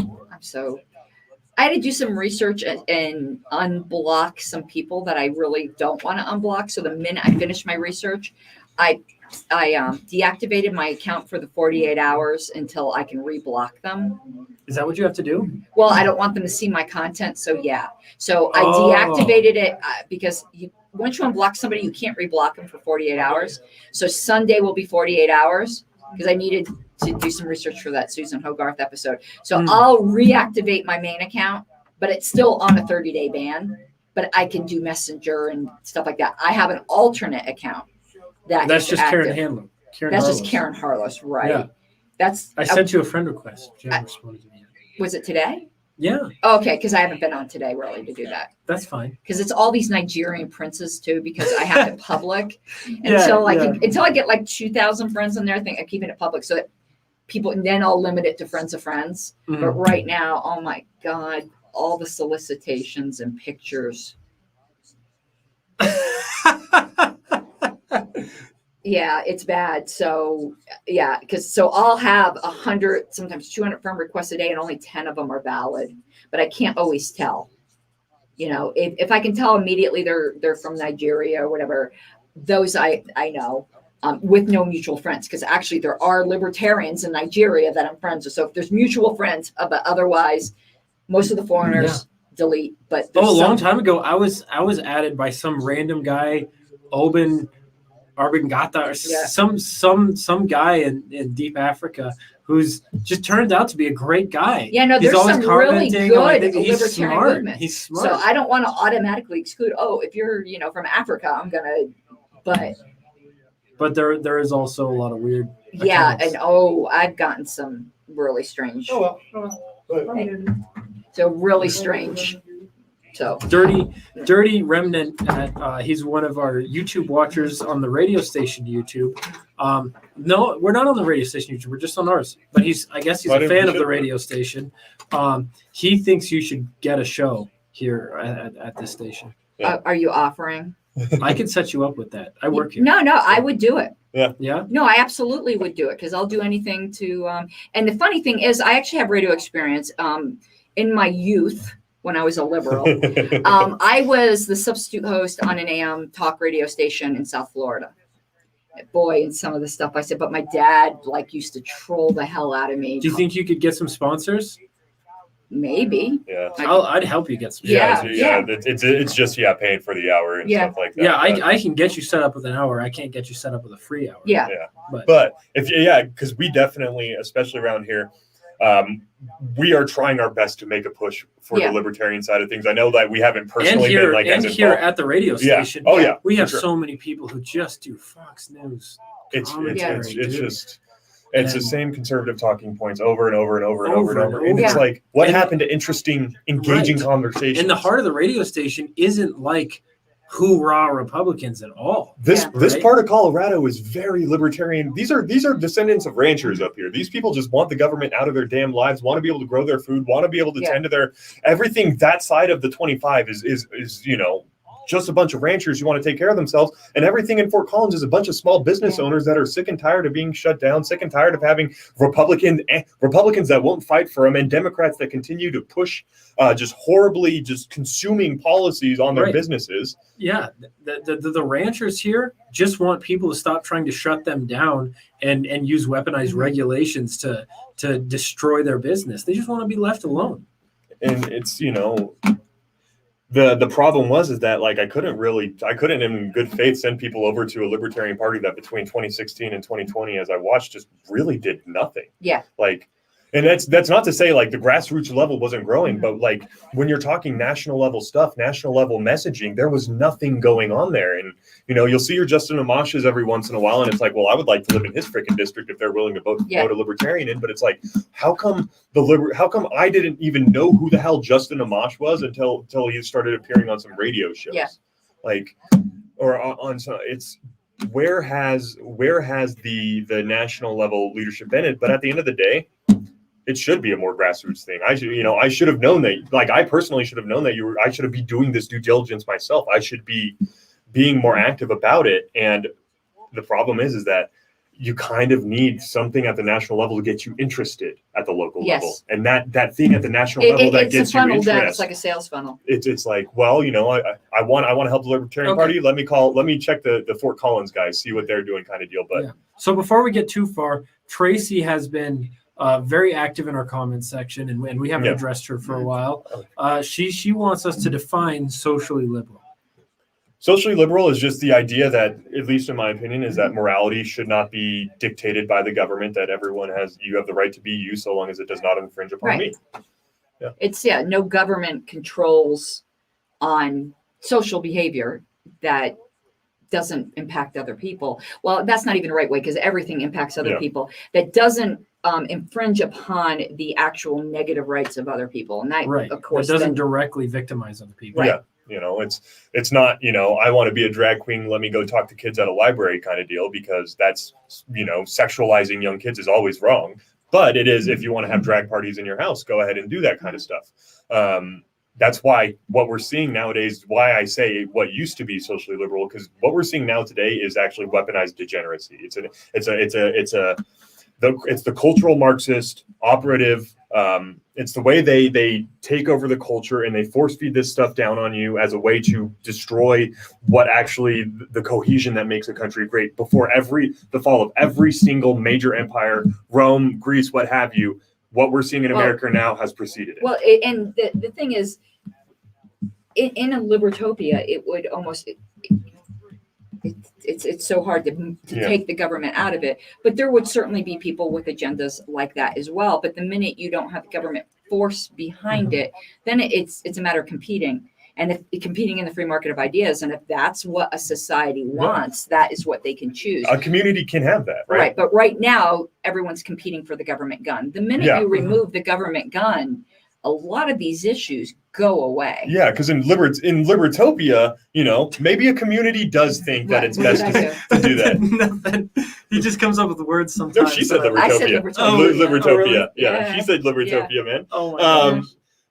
Speaker 3: I had to do some research and unblock some people that I really don't want to unblock. So the minute I finished my research, I deactivated my account for the 48 hours until I can reblock them.
Speaker 1: Is that what you have to do?
Speaker 3: Well, I don't want them to see my content. So yeah. So I
Speaker 1: Oh.
Speaker 3: deactivated it because once you unblock somebody, you can't reblock them for 48 hours. So Sunday will be 48 hours because I needed to do some research for that Susan Hogarth episode. So I'll reactivate my main account, but it's still on a 30-day ban, but I can do Messenger and stuff like that. I have an alternate account.
Speaker 1: That's just
Speaker 3: active.
Speaker 1: Caryn Handler.
Speaker 3: That's just
Speaker 1: Harlos.
Speaker 3: Caryn Harlos, right?
Speaker 1: Yeah.
Speaker 3: That's
Speaker 1: I sent you a friend request. You haven't responded to me yet.
Speaker 3: was it today?
Speaker 1: Yeah,
Speaker 3: Okay, because I haven't been on today really to do that.
Speaker 1: that's fine.
Speaker 3: Because it's all these Nigerian princes too, because I have it public
Speaker 1: Yeah,
Speaker 3: until
Speaker 1: yeah.
Speaker 3: until I get like 2,000 friends in there. I think I'm keeping it public so that people, and then I'll limit it to friends of friends.
Speaker 1: Mhm.
Speaker 3: But right now, oh my God, all the solicitations and pictures. Yeah, it's bad. So yeah, because I'll have 100, sometimes 200 friend requests a day, and only 10 of them are valid. But I can't always tell. You know, if I can tell immediately they're from Nigeria or whatever, those I know. With no mutual friends, because actually there are libertarians in Nigeria that I'm friends with. So if there's mutual friends, but otherwise, most of the foreigners delete. But there's
Speaker 1: Oh, a long
Speaker 3: some-
Speaker 1: time ago, I was added by some random guy, Oben Arbengata, or
Speaker 3: Yeah.
Speaker 1: some guy in deep Africa who's just turned out to be a great guy.
Speaker 3: Yeah, no,
Speaker 1: He's
Speaker 3: there's
Speaker 1: always
Speaker 3: some really
Speaker 1: commenting, I'm like,
Speaker 3: good
Speaker 1: he's
Speaker 3: libertarian
Speaker 1: smart.
Speaker 3: movements.
Speaker 1: He's smart.
Speaker 3: So I don't want to automatically exclude. Oh, if you're from Africa, I'm gonna. But
Speaker 1: there is also a lot of weird.
Speaker 3: yeah,
Speaker 1: accounts.
Speaker 3: and I've gotten some really strange.
Speaker 2: well.
Speaker 3: So really strange. So
Speaker 1: Dirty Remnant. He's one of our YouTube watchers on the radio station YouTube. No, we're not on the radio station YouTube. We're just on ours. But I guess he's
Speaker 2: Why
Speaker 1: a
Speaker 2: didn't
Speaker 1: fan
Speaker 2: we
Speaker 1: of the
Speaker 2: should-
Speaker 1: radio station. He thinks you should get a show here at this station.
Speaker 3: are you offering?
Speaker 1: I could set you up with that. I work here.
Speaker 3: No, I would do it.
Speaker 1: Yeah.
Speaker 3: No, I absolutely would do it because I'll do anything to. And the funny thing is, I actually have radio experience. In my youth, when I was a liberal, I was the substitute host on an AM talk radio station in South Florida. Boy, and some of the stuff I said, but my dad used to troll the hell out of me.
Speaker 1: Do you think you could get some sponsors?
Speaker 3: Maybe?
Speaker 2: Yeah.
Speaker 1: I'd help you get some.
Speaker 3: Yeah.
Speaker 2: It's just paying for the hour and
Speaker 3: Yeah.
Speaker 2: stuff like that.
Speaker 1: Yeah,
Speaker 2: but-
Speaker 1: I can get you set up with an hour. I can't get you set up with a free hour.
Speaker 3: Yeah.
Speaker 2: But because we definitely, especially around here, we are trying our best to make a push for
Speaker 3: Yeah.
Speaker 2: the libertarian side of things. I know that we haven't
Speaker 1: And
Speaker 2: personally
Speaker 1: here,
Speaker 2: been
Speaker 1: and
Speaker 2: as
Speaker 1: here
Speaker 2: involved.
Speaker 1: at the radio
Speaker 2: Yeah.
Speaker 1: station,
Speaker 2: Oh yeah.
Speaker 1: we
Speaker 2: for
Speaker 1: have
Speaker 2: sure.
Speaker 1: so many people who just do Fox News.
Speaker 2: It's
Speaker 1: commentary, dude.
Speaker 2: just it's the
Speaker 1: And-
Speaker 2: same conservative talking points over and over and over and over and over. And
Speaker 3: over.
Speaker 2: it's like, what
Speaker 1: And-
Speaker 2: happened to interesting, engaging
Speaker 1: Right.
Speaker 2: conversations?
Speaker 1: And the heart of the radio station isn't like hoorah Republicans at all.
Speaker 2: This
Speaker 3: Yeah.
Speaker 2: this
Speaker 1: Right.
Speaker 2: part of Colorado is very libertarian. These are descendants of ranchers up here. These people just want the government out of their damn lives, want to be able to grow their food, want to be able to
Speaker 3: Yeah.
Speaker 2: tend to their everything. That side of the 25 is just a bunch of ranchers who want to take care of themselves, and everything in Fort Collins is a bunch of small business
Speaker 3: Yeah.
Speaker 2: owners that are sick and tired of being shut down, sick and tired of having Republicans that won't fight for them, and Democrats that continue to push just horribly just consuming policies on their
Speaker 1: Right.
Speaker 2: businesses.
Speaker 1: Yeah, the ranchers here just want people to stop trying to shut them down and use weaponized
Speaker 3: Mm-hmm.
Speaker 1: regulations to destroy their business. They just want to be left alone.
Speaker 2: And it's the problem is that like I couldn't in good faith send people over to a libertarian party that between 2016 and 2020, as I watched, just really did nothing.
Speaker 3: Yeah.
Speaker 2: Like, and that's not to say like the grassroots level wasn't growing, but like when you're talking national level stuff, national level messaging, there was nothing going on there. And you'll see your Justin Amashes every once in a while, and it's like, well, I would like to live in his freaking district if they're willing to vote a libertarian in. But it's like, how come I didn't even know who the hell Justin Amash was until he started appearing on some radio shows?
Speaker 3: Yeah.
Speaker 2: Like, or on some, it's where has the national level leadership been? But at the end of the day, it should be a more grassroots thing. I should have known that. Like, I personally should have known that I should be doing this due diligence myself. I should be being more active about it. And the problem is that you kind of need something at the national level to get you interested at the local level. And that thing at the national level that gets you interested.
Speaker 3: It's like a sales funnel.
Speaker 2: It's like, well, I want to help the Libertarian Party. Let me check the Fort Collins guys, see what they're doing, kind of deal. But
Speaker 1: So before we get too far, Tracy has been very active in our comments section, and we haven't addressed her for a while. She wants us to define socially liberal.
Speaker 2: Socially liberal is just the idea that, at least in my opinion, is that morality should not be dictated by the government, that you have the right to be you so long as it does not infringe upon me. Yeah.
Speaker 3: It's no government controls on social behavior that doesn't impact other people. Well, that's not even the right way, because everything impacts other people. That doesn't infringe upon the actual negative rights of other people. And that, of course,
Speaker 1: it doesn't directly victimize other people.
Speaker 2: Right. It's not, I want to be a drag queen, let me go talk to kids at a library kind of deal, because that's, sexualizing young kids is always wrong. But it is, if you want to have drag parties in your house, go ahead and do that kind of stuff. That's why what we're seeing nowadays, why I say what used to be socially liberal, because what we're seeing now today is actually weaponized degeneracy. It's the cultural Marxist operative. It's the way they take over the culture and they force feed this stuff down on you as a way to destroy what actually the cohesion that makes a country great. Before the fall of every single major empire, Rome, Greece, what have you, what we're seeing in America now has preceded it.
Speaker 3: Well, and the thing is, in a libertopia, it would almost... It's so hard to take the government out of it, but there would certainly be people with agendas like that as well. But the minute you don't have the government force behind it, then it's a matter of competing, and if competing in the free market of ideas. And if that's what a society wants, that is what they can choose.
Speaker 2: A community can have that, right?
Speaker 3: But right now, everyone's competing for the government gun. The minute you remove the government gun, a lot of these issues go away.
Speaker 2: Yeah, because in Libertopia, maybe a community does think that it's best to do that.
Speaker 1: Nothing. He just comes up with the words sometimes.
Speaker 2: No, she said Libertopia.
Speaker 3: I said Libertopia.
Speaker 2: Libertopia.
Speaker 1: Oh, really?
Speaker 2: Yeah, she said Libertopia, man.
Speaker 1: Oh my gosh.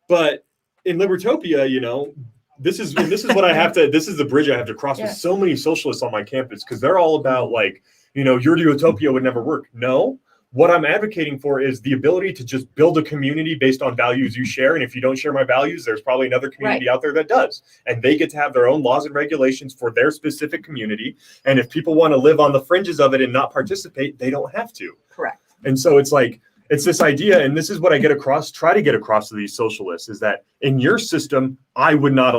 Speaker 2: But in Libertopia, this is what I have to. This is the bridge I have to cross with so many socialists on my campus, because they're all about like, your utopia would never work. No. What I'm advocating for is the ability to just build a community based on values you share. And if you don't share my values, there's probably another community out there that does. And they get to have their own laws and regulations for their specific community. And if people want to live on the fringes of it and not participate, they don't have to.
Speaker 3: Correct.
Speaker 2: And so it's like, it's this idea, and this is what I try to get across to these socialists, is that in your system, I would not be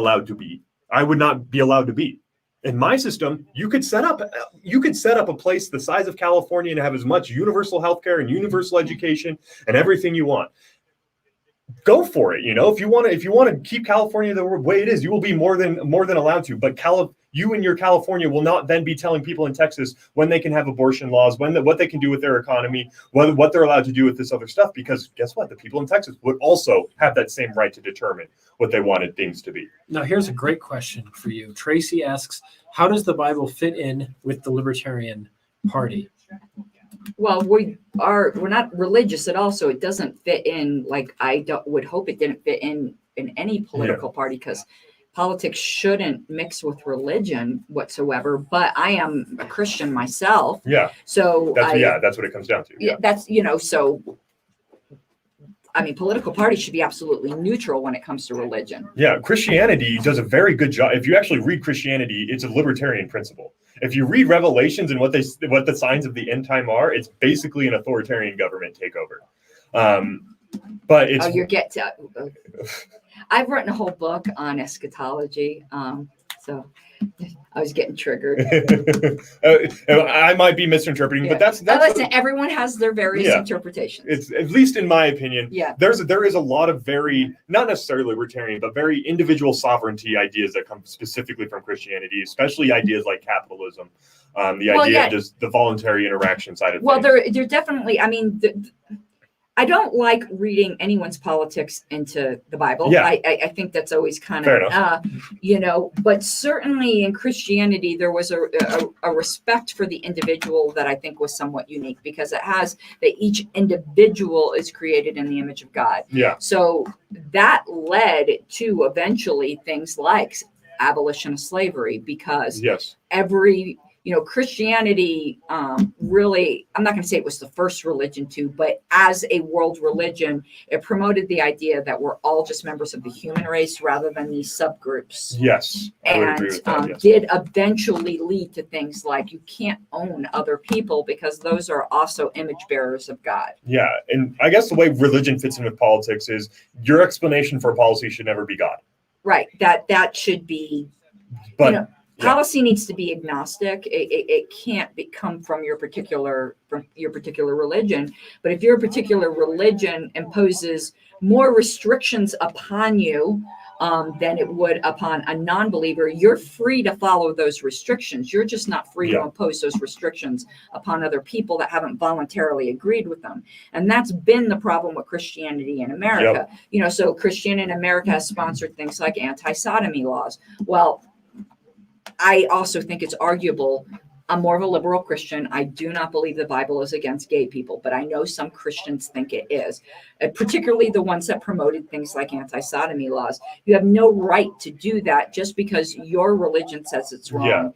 Speaker 2: allowed to be. In my system, you could set up a place the size of California and have as much universal healthcare and universal education and everything you want. Go for it. If you want to keep California the way it is, you will be more than allowed to. But you and your California will not then be telling people in Texas when they can have abortion laws, what they can do with their economy, what they're allowed to do with this other stuff. Because guess what? The people in Texas would also have that same right to determine what they wanted things to be.
Speaker 1: Now, here's a great question for you. Tracy asks, how does the Bible fit in with the Libertarian Party?
Speaker 3: Well, we're not religious at all, so it doesn't fit in. Like would hope it didn't fit in any political party, because politics shouldn't mix with religion whatsoever. But I am a Christian myself.
Speaker 2: Yeah.
Speaker 3: So
Speaker 2: that's what it comes down to.
Speaker 3: Yeah. That's so. I mean, political parties should be absolutely neutral when it comes to religion.
Speaker 2: Yeah, Christianity does a very good job. If you actually read Christianity, it's a libertarian principle. If you read Revelations and what the signs of the end time are, it's basically an authoritarian government takeover. But it's
Speaker 3: I've written a whole book on eschatology. So I was getting triggered.
Speaker 2: I might be misinterpreting,
Speaker 3: Yeah.
Speaker 2: but that's
Speaker 3: Listen, everyone has their various interpretations.
Speaker 2: It's, at least in my opinion,
Speaker 3: Yeah.
Speaker 2: there is a lot of very, not necessarily libertarian, but very individual sovereignty ideas that come specifically from Christianity, especially ideas like capitalism, the idea of just the voluntary interaction side of
Speaker 3: well,
Speaker 2: things.
Speaker 3: they're definitely. I mean, I don't like reading anyone's politics into the Bible.
Speaker 2: Yeah.
Speaker 3: I think that's always kind of, but certainly in Christianity, there was a respect for the individual that I think was somewhat unique, because it has that each individual is created in the image of God.
Speaker 2: Yeah.
Speaker 3: So that led to eventually things like abolition of slavery, because Christianity really, I'm not going to say it was the first religion to, but as a world religion, it promoted the idea that we're all just members of the human race rather than these subgroups.
Speaker 2: Yes. I would agree with that, yes.
Speaker 3: Did eventually lead to things like you can't own other people because those are also image bearers of God.
Speaker 2: Yeah. And I guess the way religion fits in with politics is your explanation for policy should never be God.
Speaker 3: Right. That should be,
Speaker 2: but
Speaker 3: policy needs to be agnostic. It can't come from your particular religion. But if your particular religion imposes more restrictions upon you than it would upon a non-believer, you're free to follow those restrictions. You're just not free to impose those restrictions upon other people that haven't voluntarily agreed with them. And that's been the problem with Christianity in America. So Christianity in America has sponsored things like anti-sodomy laws. Well, I also think it's arguable. I'm more of a liberal Christian. I do not believe the Bible is against gay people, but I know some Christians think it is, particularly the ones that promoted things like anti-sodomy laws. You have no right to do that just because your religion says it's wrong.
Speaker 2: Yeah.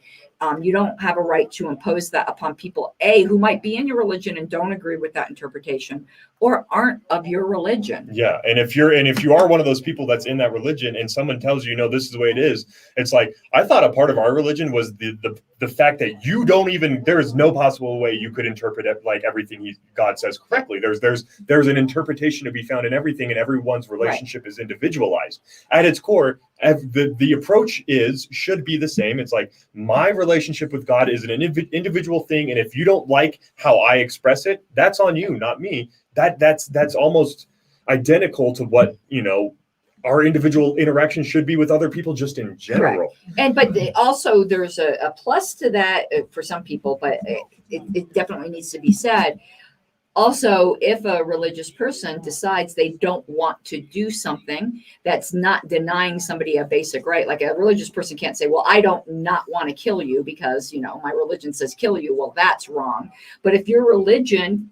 Speaker 3: You don't have a right to impose that upon people, who might be in your religion and don't agree with that interpretation or aren't of your religion.
Speaker 2: Yeah. And if you are one of those people that's in that religion and someone tells you, this is the way it is, it's like, I thought a part of our religion was the fact that you don't even, there is no possible way you could interpret it like everything God says correctly. There's an interpretation to be found in everything, and everyone's relationship is individualized. At its core, the approach should be the same. It's like, my relationship with God is an individual thing, and if you don't like how I express it, that's on you, not me. That's almost identical to what our individual interaction should be with other people, just in general.
Speaker 3: Correct. But also there's a plus to that for some people, but it definitely needs to be said. Also, if a religious person decides they don't want to do something that's not denying somebody a basic right, like a religious person can't say, well, I don't not want to kill you because, my religion says kill you. Well, that's wrong. But if your religion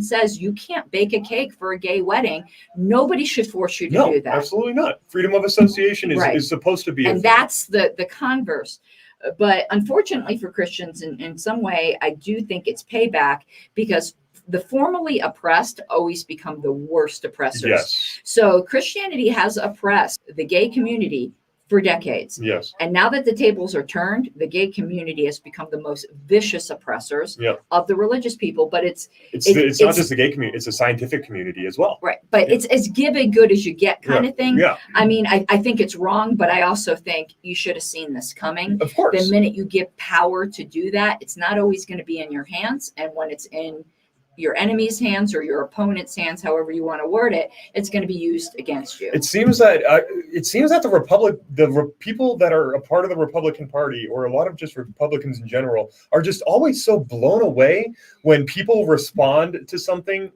Speaker 3: says you can't bake a cake for a gay wedding, nobody should force you to do that.
Speaker 2: Absolutely not. Freedom of association is supposed to be.
Speaker 3: And that's the converse. But unfortunately for Christians, in some way, I do think it's payback, because the formerly oppressed always become the worst oppressors.
Speaker 2: Yes.
Speaker 3: So Christianity has oppressed the gay community for decades.
Speaker 2: Yes.
Speaker 3: And now that the tables are turned, the gay community has become the most vicious oppressors of the religious people. But it's
Speaker 2: not just the gay community, it's a scientific community as well.
Speaker 3: Right. But it's as give a good as you get kind of thing.
Speaker 2: Yeah.
Speaker 3: I mean, I think it's wrong, but I also think you should have seen this coming.
Speaker 2: Of course.
Speaker 3: The minute you give power to do that, it's not always going to be in your hands. And when it's in your enemy's hands or your opponent's hands, however you want to word it, it's going to be used against you.
Speaker 2: It seems that the people that are a part of the Republican Party, or a lot of just Republicans in general, are just always so blown away when people respond to something,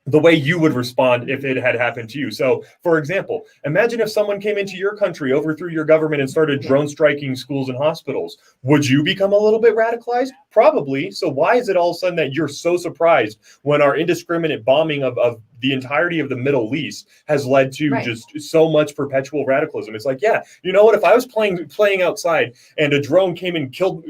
Speaker 2: the way you would respond if it had happened to you. So, for example, imagine if someone came into your country, overthrew your government, and started drone striking schools and hospitals. Would you become a little bit radicalized? Probably. So why is it all of a sudden that you're so surprised when our indiscriminate bombing of the entirety of the Middle East has led to just so much perpetual radicalism? It's like, you know what? If I was playing outside and a drone came and killed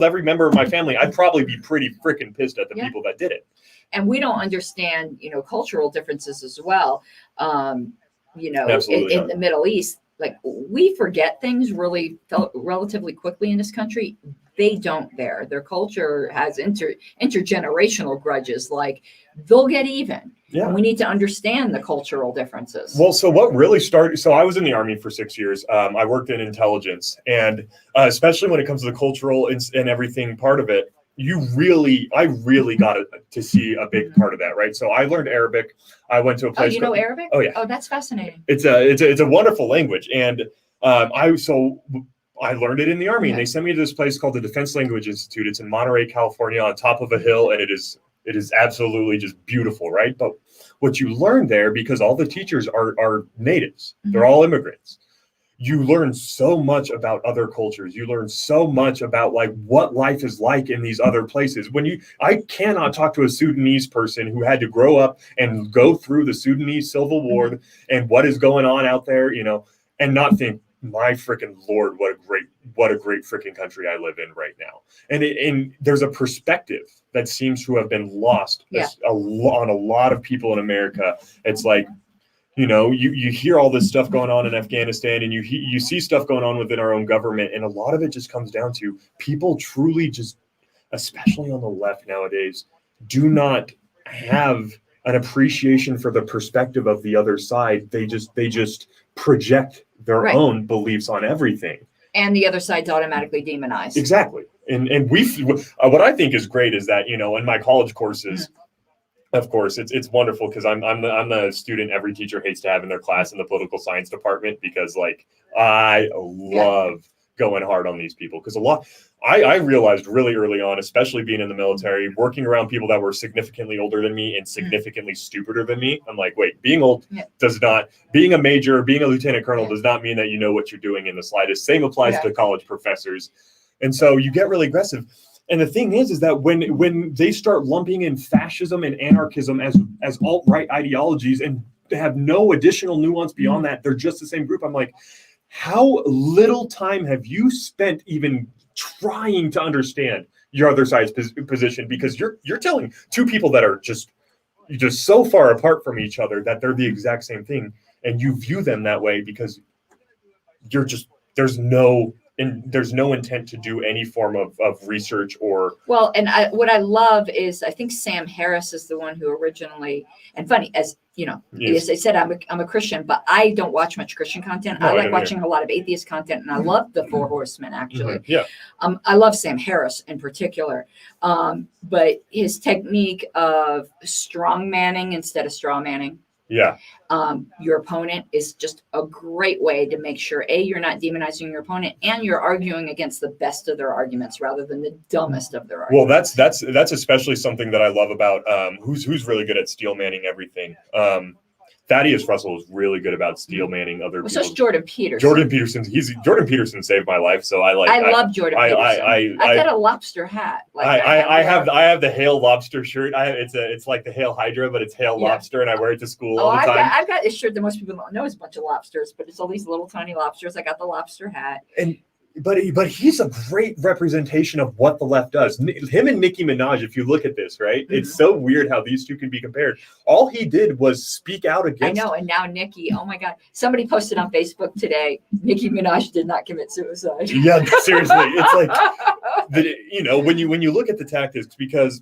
Speaker 2: every member of my family, I'd probably be pretty freaking pissed at the people that did it.
Speaker 3: And we don't understand, cultural differences as well. In the Middle East, like, we forget things relatively quickly in this country. They don't there. Their culture has intergenerational grudges. Like they'll get even.
Speaker 2: Yeah.
Speaker 3: And we need to understand the cultural differences.
Speaker 2: Well, so what really started, so I was in the Army for 6 years. I worked in intelligence, and especially when it comes to the cultural and everything part of it, I really got to see a big part of that, right? So I learned Arabic. I went to a place.
Speaker 3: Oh, you know Arabic?
Speaker 2: Oh, yeah.
Speaker 3: Oh, that's fascinating.
Speaker 2: It's a wonderful language. And I learned it in the Army, and they sent me to this place called the Defense Language Institute. It's in Monterey, California, on top of a hill, and it is absolutely just beautiful, right? But what you learn there, because all the teachers are natives, they're all immigrants, you learn so much about other cultures. You learn so much about like what life is like in these other places. I cannot talk to a Sudanese person who had to grow up and go through the Sudanese civil war and what is going on out there, and not think, my freaking Lord, what a great freaking country I live in right now. And there's a perspective that seems to have been lost on a lot of people in America. It's like, you hear all this stuff going on in Afghanistan, and you see stuff going on within our own government. And a lot of it just comes down to people truly just, especially on the left nowadays, do not have an appreciation for the perspective of the other side. They just project their own beliefs on everything. And
Speaker 3: the other side's automatically demonized.
Speaker 2: Exactly. And what I think is great is that, in my college courses, of course, it's wonderful because I'm the student every teacher hates to have in their class in the political science department, because like I love going hard on these people, because I realized really early on, especially being in the military, working around people that were significantly older than me and significantly stupider than me. I'm like, wait, being old being a major, being a lieutenant colonel does not mean that you know what you're doing in the slightest. Same applies to college professors. And so you get really aggressive. And the thing is that when they start lumping in fascism and anarchism as alt-right ideologies and have no additional nuance beyond that, they're just the same group. I'm like, how little time have you spent even trying to understand your other side's position? Because you're telling two people that are just so far apart from each other that they're the exact same thing, and you view them that way because there's no intent to do any form of research or. Well,
Speaker 3: and what I love is, I think Sam Harris is the one who originally, and funny, as you know, as I said, I'm a Christian, but I don't watch much Christian content. I like watching a lot of atheist content, and I love the Four Horsemen, actually.
Speaker 2: Yeah.
Speaker 3: I love Sam Harris in particular, but his technique of strong manning instead of straw manning.
Speaker 2: Yeah.
Speaker 3: Your opponent is just a great way to make sure, A, you're not demonizing your opponent, and you're arguing against the best of their arguments rather than the dumbest of their arguments.
Speaker 2: Well, that's especially something that I love about who's really good at steel manning everything. Thaddeus Russell is really good about steel manning other people.
Speaker 3: So is Jordan Peterson.
Speaker 2: Jordan Peterson saved my life, so I
Speaker 3: love Jordan Peterson. I got a lobster hat.
Speaker 2: I have the Hail Lobster shirt. It's like the Hail Hydra, but it's Hail Lobster, and I wear it to school all the time.
Speaker 3: I've got this shirt that most people don't know is a bunch of lobsters, but it's all these little tiny lobsters. I got the lobster hat.
Speaker 2: But he's a great representation of what the left does. Him and Nicki Minaj, if you look at this, right? Mm-hmm. It's so weird how these two can be compared. All he did was speak out against.
Speaker 3: I know, and now Nicki, oh my God. Somebody posted on Facebook today, Nicki Minaj did not commit suicide.
Speaker 2: Yeah, seriously. It's like, when you look at the tactics, because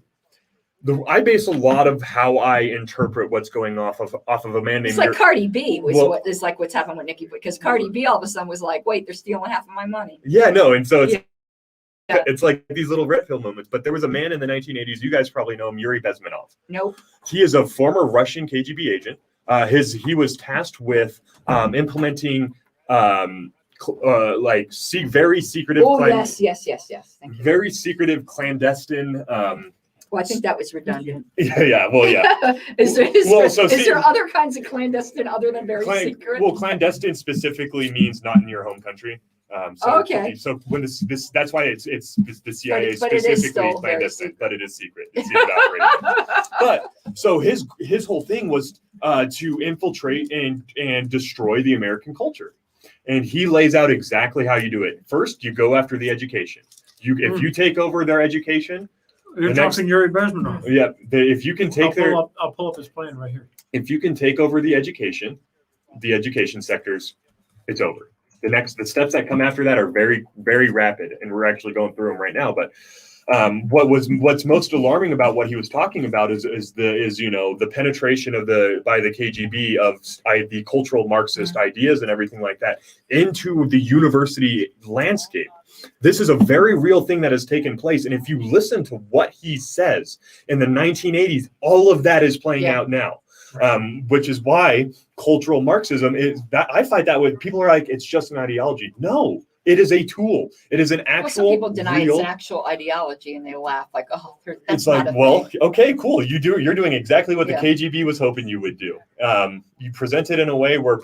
Speaker 2: I base a lot of how I interpret what's going off of a man named.
Speaker 3: It's like Cardi B is like what's happened with Nicki, because Cardi B all of a sudden was like, wait, they're stealing half of my money.
Speaker 2: Yeah, no, and so it's like these little red pill moments. But there was a man in the 1980s. You guys probably know him, Yuri Bezmenov.
Speaker 3: Nope.
Speaker 2: He is a former Russian KGB agent. He was tasked with implementing very secretive.
Speaker 3: Oh yes. Thank you.
Speaker 2: Very secretive clandestine.
Speaker 3: Well, I think that was redundant.
Speaker 2: Yeah. Well, yeah.
Speaker 3: Is there other kinds of clandestine other than very secret?
Speaker 2: Well, clandestine specifically means not in your home country.
Speaker 3: Okay.
Speaker 2: So when that's why it's the CIA specifically clandestine, but it is secret. It's secret operating. But so his whole thing was to infiltrate and destroy the American culture, and he lays out exactly how you do it. First, you go after the education. If you take over their education.
Speaker 5: You're talking Yuri Bezmenov.
Speaker 2: Yeah, if you can take
Speaker 5: I'll pull up his plan right here.
Speaker 2: If you can take over the education sectors, it's over. the steps that come after that are very, very rapid, and we're actually going through them right now. But what's most alarming about what he was talking about is the penetration by the KGB of the cultural Marxist ideas and everything like that into the university landscape. This is a very real thing that has taken place, and if you listen to what he says in the 1980s, all of that is playing out now. Which is why cultural Marxism is that I fight that with people are like, it's just an ideology. No, it is a tool. It is an actual.
Speaker 3: Some people deny it's an actual ideology, and they laugh like, "Oh, that's
Speaker 2: it's
Speaker 3: not
Speaker 2: like,
Speaker 3: a
Speaker 2: well,
Speaker 3: thing."
Speaker 2: Okay, cool. You're doing exactly what the KGB was hoping you would do. You present it in a way where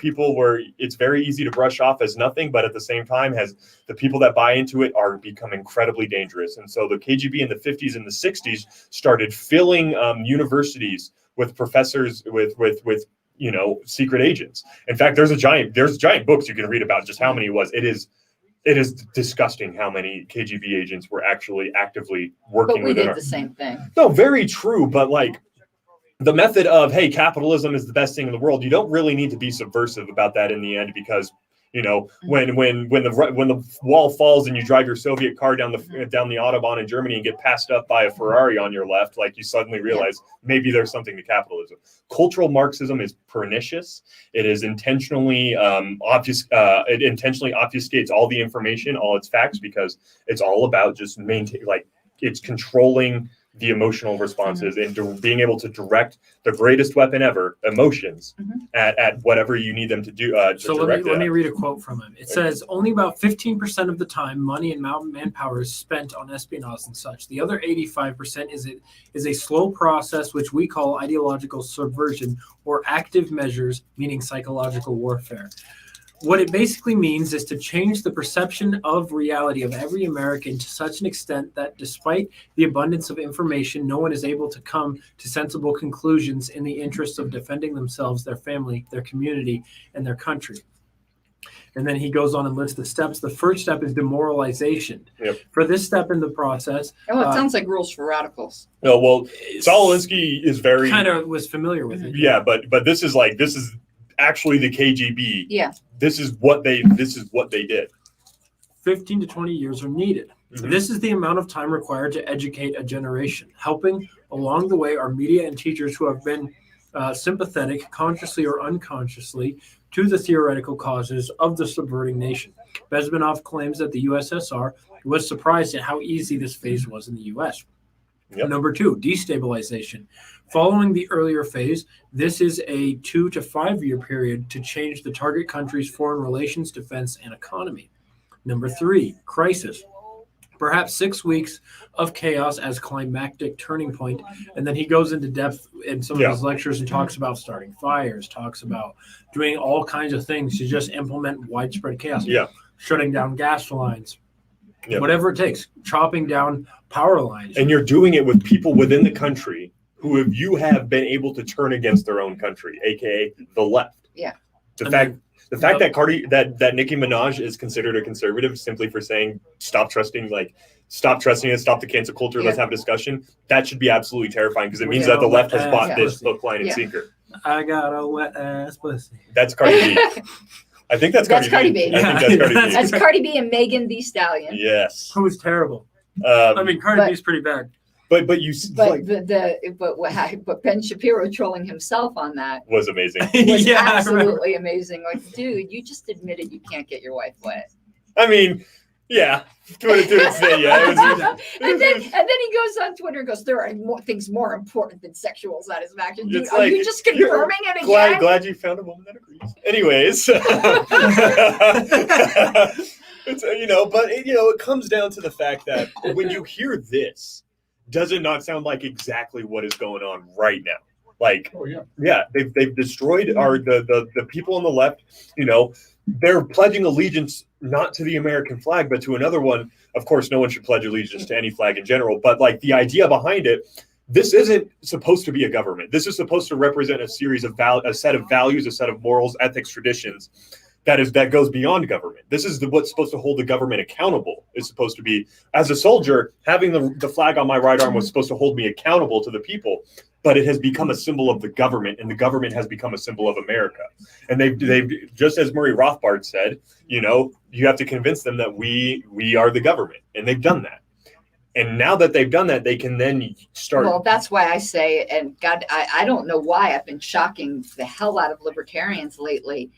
Speaker 2: it's very easy to brush off as nothing, but at the same time, has the people that buy into it are become incredibly dangerous. And so the KGB in the 50s and the 60s started filling universities with professors with secret agents. In fact, there's giant books you can read about just how many it was. It is disgusting how many KGB agents were actually actively working.
Speaker 3: But we did the same thing.
Speaker 2: No, very true. But like the method of, hey, capitalism is the best thing in the world. You don't really need to be subversive about that in the end, because when the wall falls and you drive your Soviet car down the Autobahn in Germany and get passed up by a Ferrari on your left, like you suddenly realize maybe there's something to capitalism. Cultural Marxism is pernicious. It is intentionally it intentionally obfuscates all the information, all its facts, because it's all about just it's controlling the emotional responses and being able to direct the greatest weapon ever, emotions, at whatever you need them to do.
Speaker 1: So let me read a quote from him. It says, only about 15% of the time, money and manpower is spent on espionage and such. The other 85% is a slow process, which we call ideological subversion, or active measures, meaning psychological warfare. What it basically means is to change the perception of reality of every American to such an extent that despite the abundance of information, no one is able to come to sensible conclusions in the interests of defending themselves, their family, their community, and their country. And then he goes on and lists the steps. The first step is demoralization.
Speaker 2: Yep.
Speaker 1: For this step in the process.
Speaker 3: Oh, it sounds like rules for radicals.
Speaker 2: No, well, Saul Alinsky is very
Speaker 1: kind of was familiar with it.
Speaker 2: Yeah, but this is actually the KGB.
Speaker 3: Yeah.
Speaker 2: This is what they did.
Speaker 1: 15 to 20 years are needed. Mm-hmm. This is the amount of time required to educate a generation. Helping along the way are media and teachers who have been sympathetic, consciously or unconsciously, to the theoretical causes of the subverting nation. Bezmenov claims that the USSR was surprised at how easy this phase was in the US. Yep. Number 2, destabilization. Following the earlier phase, this is a 2 to 5 year period to change the target country's foreign relations, defense, and economy. Number 3, crisis. Perhaps 6 weeks of chaos as climactic turning point. And then he goes into depth in some of his lectures and talks about starting fires, talks about doing all kinds of things to just implement widespread chaos.
Speaker 2: Yeah.
Speaker 1: Shutting down gas lines, whatever it takes, chopping down power lines.
Speaker 2: And you're doing it with people within the country who you have been able to turn against their own country, aka the left.
Speaker 3: Yeah.
Speaker 2: The fact that Nicki Minaj is considered a conservative simply for saying stop trusting it, stop the cancel culture, let's have a discussion. That should be absolutely terrifying, because it means that the left has bought this hook, line, and sinker.
Speaker 1: I got a wet ass pussy.
Speaker 2: That's Cardi B. I think that's Cardi B.
Speaker 3: I think that's Cardi B. That's Cardi B and Megan Thee Stallion.
Speaker 2: Yes.
Speaker 1: Who's terrible. Cardi B's pretty bad.
Speaker 3: But Ben Shapiro trolling himself on that
Speaker 2: was amazing.
Speaker 3: Was absolutely amazing. Like, dude, you just admitted you can't get your wife wet.
Speaker 2: I mean, yeah.
Speaker 3: And then he goes on Twitter and goes, "There are things more important than sexual satisfaction." Dude, are you just confirming it again?
Speaker 2: Glad you found a woman that agrees. Anyways, it comes down to the fact that when you hear this, does it not sound like exactly what is going on right now? They've destroyed the people on the left. They're pledging allegiance not to the American flag, but to another one. Of course, no one should pledge allegiance to any flag in general. But the idea behind it, this isn't supposed to be a government. This is supposed to represent a series of a set of values, a set of morals, ethics, traditions that goes beyond government. This is what's supposed to hold the government accountable. It's supposed to be, as a soldier, having the flag on my right arm was supposed to hold me accountable to the people, but it has become a symbol of the government, and the government has become a symbol of America. And they've just as Murray Rothbard said, you have to convince them that we are the government, and they've done that. And now that they've done that, they can then start.
Speaker 3: Well, that's why I say, and God, I don't know why I've been shocking the hell out of libertarians lately.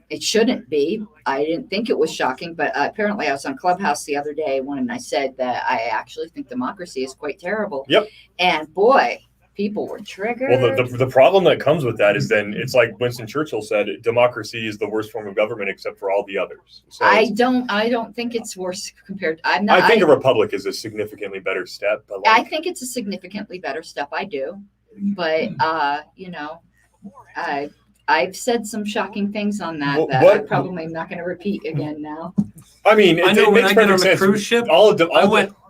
Speaker 3: It shouldn't be. I didn't think it was shocking, but apparently I was on Clubhouse the other day when I said that I actually think democracy is quite terrible.
Speaker 2: Yep.
Speaker 3: And boy, people were triggered.
Speaker 2: Well, the problem that comes with that is then it's like Winston Churchill said, democracy is the worst form of government except for all the others. So
Speaker 3: I don't think it's worse compared.
Speaker 2: I think a republic is a significantly better step. But
Speaker 3: I think it's a significantly better step. I do, but I've said some shocking things on that I probably am not going to repeat again now.
Speaker 2: I mean,
Speaker 1: I know
Speaker 2: it
Speaker 1: when
Speaker 2: makes
Speaker 1: I get on
Speaker 2: perfect
Speaker 1: the
Speaker 2: sense.
Speaker 1: cruise ship,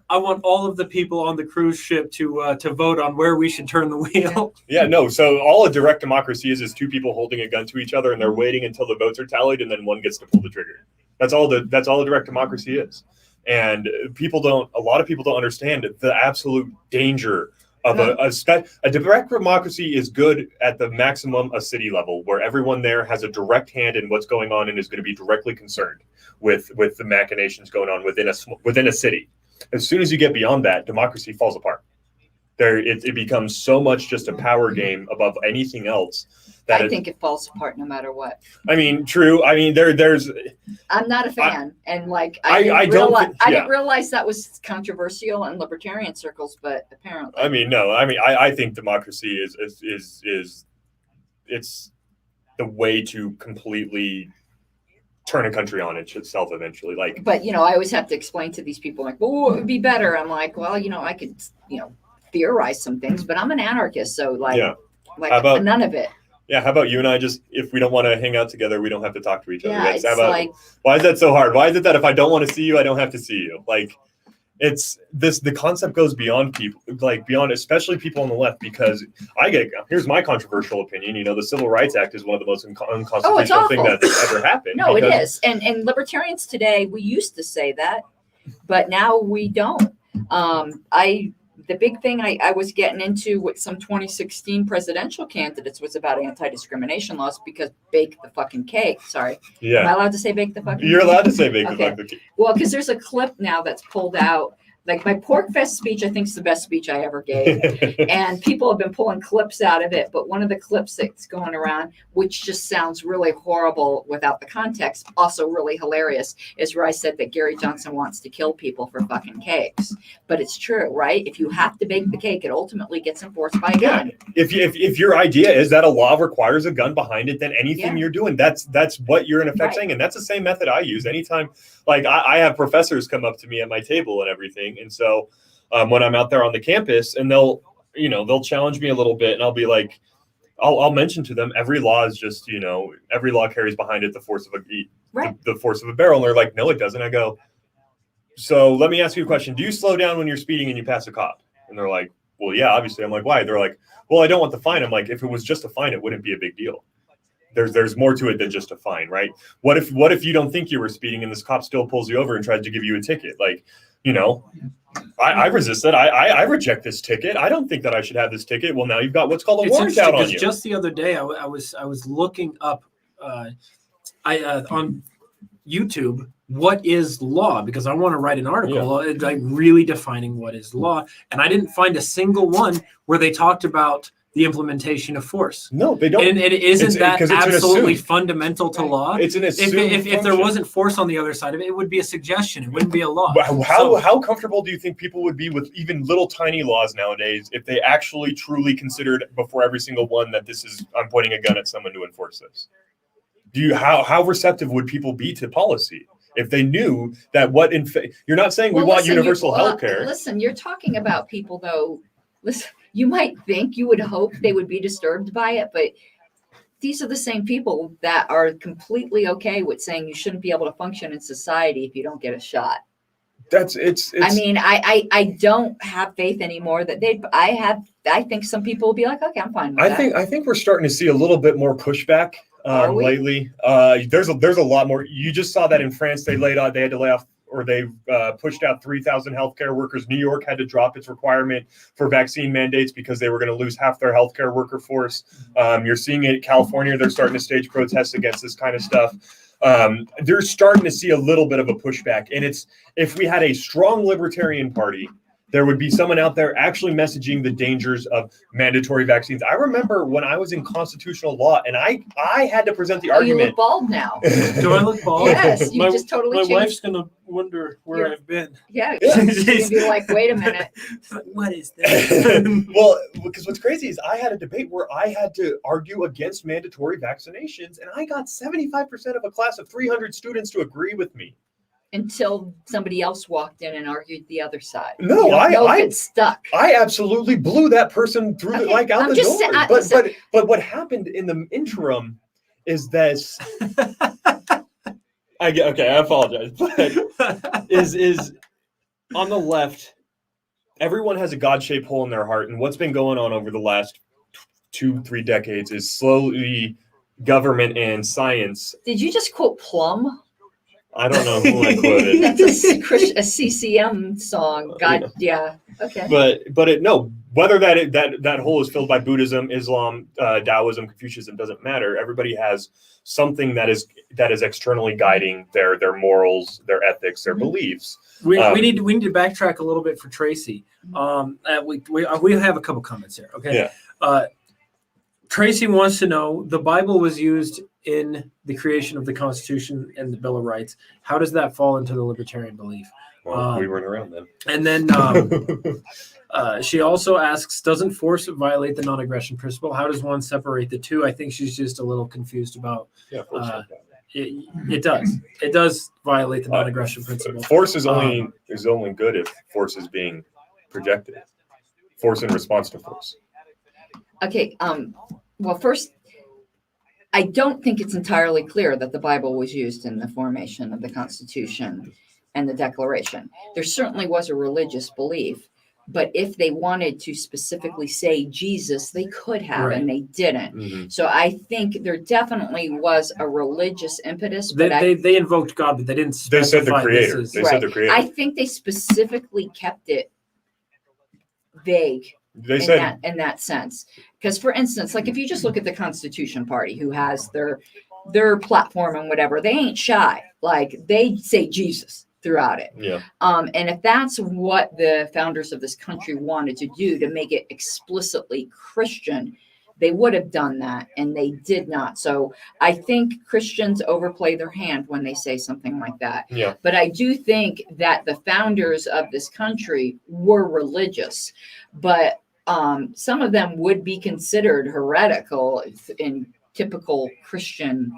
Speaker 1: I want all of the people on the cruise ship to vote on where we should turn the wheel.
Speaker 2: Yeah, no. So all a direct democracy is two people holding a gun to each other, and they're waiting until the votes are tallied, and then one gets to pull the trigger. That's all a direct democracy is. And a lot of people don't understand the absolute danger of a direct democracy is good at the maximum a city level, where everyone there has a direct hand in what's going on and is going to be directly concerned with the machinations going on within a city. As soon as you get beyond that, democracy falls apart. It becomes so much just a power game above anything else.
Speaker 3: I think it falls apart no matter what.
Speaker 2: I mean, true. I mean, there's.
Speaker 3: I'm not a fan, and I didn't realize that was controversial in libertarian circles, but apparently.
Speaker 2: I mean, no. I mean, I think democracy is it's the way to completely turn a country on itself eventually.
Speaker 3: But I always have to explain to these people well, it would be better. I'm like, well, I could theorize some things, but I'm an anarchist, so none of it.
Speaker 2: Yeah, how about you and I if we don't want to hang out together, we don't have to talk to each other.
Speaker 3: Yeah,
Speaker 2: why is that so hard? Why is it that if I don't want to see you, I don't have to see you? The concept goes beyond people, beyond especially people on the left, because here's my controversial opinion. The Civil Rights Act is one of the most unconstitutional things that's ever happened.
Speaker 3: No, it is. And libertarians today, we used to say that, but now we don't. The big thing I was getting into with some 2016 presidential candidates was about anti-discrimination laws, because bake the fucking cake. Sorry.
Speaker 2: Yeah.
Speaker 3: Am I allowed to say bake the fucking cake?
Speaker 2: You're allowed to say bake the fucking cake.
Speaker 3: Well, because there's a clip now that's pulled out. My Pork Fest speech, I think, is the best speech I ever gave. And people have been pulling clips out of it. But one of the clips that's going around, which just sounds really horrible without the context, also really hilarious, is where I said that Gary Johnson wants to kill people for fucking cakes. But it's true, right? If you have to bake the cake, it ultimately gets enforced by a gun.
Speaker 2: If your idea is that a law requires a gun behind it, then anything you're doing, that's what you're in effect saying. And that's the same method I use anytime. I have professors come up to me at my table and everything. And so when I'm out there on the campus, and they'll challenge me a little bit, and I'll be like, I'll mention to them, every law is just, every law carries behind it the force of the force of a barrel. And they're like, no, it doesn't. I go, so let me ask you a question. Do you slow down when you're speeding and you pass a cop? And they're like, well, yeah, obviously. I'm like, why? They're like, well, I don't want the fine. I'm like, if it was just a fine, it wouldn't be a big deal. There's more to it than just a fine, right? What if you don't think you were speeding and this cop still pulls you over and tries to give you a ticket? I resist that. I reject this ticket. I don't think that I should have this ticket. Well, now you've got what's called a warrant out on you.
Speaker 1: Just the other day, I was looking up on YouTube what is law, because I want to write an article really defining what is law, and I didn't find a single one where they talked about the implementation of force.
Speaker 2: No, they don't.
Speaker 1: And isn't that absolutely fundamental to law?
Speaker 2: It's an assumed
Speaker 1: if there wasn't force on the other side of it, it would be a suggestion. It wouldn't be a law.
Speaker 2: How comfortable do you think people would be with even little tiny laws nowadays if they actually truly considered before every single one that I'm pointing a gun at someone to enforce this? How receptive would people be to policy if they knew that you're not saying we want universal health care.
Speaker 3: Listen, you're talking about people though. Listen, you might think, you would hope they would be disturbed by it, but these are the same people that are completely okay with saying you shouldn't be able to function in society if you don't get a shot.
Speaker 2: I
Speaker 3: mean, I don't have faith anymore that I think some people will be like, okay, I'm fine with that.
Speaker 2: I think we're starting to see a little bit more pushback
Speaker 3: Are we?
Speaker 2: lately. There's a lot more. You just saw that in France, they had to lay off, or they pushed out 3,000 healthcare workers. New York had to drop its requirement for vaccine mandates because they were going to lose half their healthcare worker force. You're seeing it in California. They're starting to stage protests against this kind of stuff. They're starting to see a little bit of a pushback. And if we had a strong libertarian party, there would be someone out there actually messaging the dangers of mandatory vaccines. I remember when I was in constitutional law, and I had to present the
Speaker 3: Oh, you
Speaker 2: argument.
Speaker 3: look bald now.
Speaker 1: Do I look bald?
Speaker 3: Yes, you just totally
Speaker 1: My
Speaker 3: changed.
Speaker 1: wife's gonna wonder where
Speaker 3: You're-
Speaker 1: I've been.
Speaker 3: Yeah,
Speaker 2: Yeah.
Speaker 3: you're gonna be like, wait a minute.
Speaker 1: What is that?
Speaker 2: Well, because what's crazy is I had a debate where I had to argue against mandatory vaccinations, and I got 75% of a class of 300 students to agree with me.
Speaker 3: Until somebody else walked in and argued the other side.
Speaker 2: No,
Speaker 3: You don't know if
Speaker 2: I
Speaker 3: it's stuck.
Speaker 2: I absolutely blew that person through
Speaker 3: Okay,
Speaker 2: out
Speaker 3: I'm
Speaker 2: the
Speaker 3: just
Speaker 2: door.
Speaker 3: saying-
Speaker 2: But what happened in the interim is that I apologize, but is on the left, everyone has a God-shaped hole in their heart, and what's been going on over the last 2-3 decades is slowly government and science.
Speaker 3: Did you just quote Plum?
Speaker 2: I don't know who I quoted.
Speaker 3: That's a CCM song. God, yeah. Okay.
Speaker 2: But whether that hole is filled by Buddhism, Islam, Taoism, Confucianism doesn't matter. Everybody has something that is externally guiding their morals, their ethics, their beliefs.
Speaker 1: We need to backtrack a little bit for Tracy. We have a couple comments here. Okay.
Speaker 2: Yeah.
Speaker 1: Tracy wants to know, the Bible was used in the creation of the Constitution and the Bill of Rights. How does that fall into the libertarian belief?
Speaker 2: Well, we weren't around then.
Speaker 1: And then she also asks, doesn't force violate the non-aggression principle? How does one separate the two? I think she's just a little confused about
Speaker 2: Yeah, of course.
Speaker 1: it does. It does violate the non-aggression principle.
Speaker 2: Force is only good if force is being projected. Force in response to force.
Speaker 3: Okay. Well, first, I don't think it's entirely clear that the Bible was used in the formation of the Constitution and the Declaration. There certainly was a religious belief, but if they wanted to specifically say Jesus, they could have, and they didn't.
Speaker 2: Mm-hmm.
Speaker 3: So I think there definitely was a religious impetus. But
Speaker 1: They invoked God, but they didn't specify.
Speaker 2: They said the Creator.
Speaker 1: This is,
Speaker 2: They said the Creator.
Speaker 3: I think they specifically kept it vague.
Speaker 2: They said
Speaker 3: in that sense, because for instance, like if you just look at the Constitution Party, who has their platform and whatever, they ain't shy. Like they say Jesus throughout it.
Speaker 2: yeah.
Speaker 3: And if that's what the founders of this country wanted to do, to make it explicitly Christian, they would have done that, and they did not. So I think Christians overplay their hand when they say something like that.
Speaker 2: Yeah.
Speaker 3: But I do think that the founders of this country were religious, but some of them would be considered heretical in typical Christian,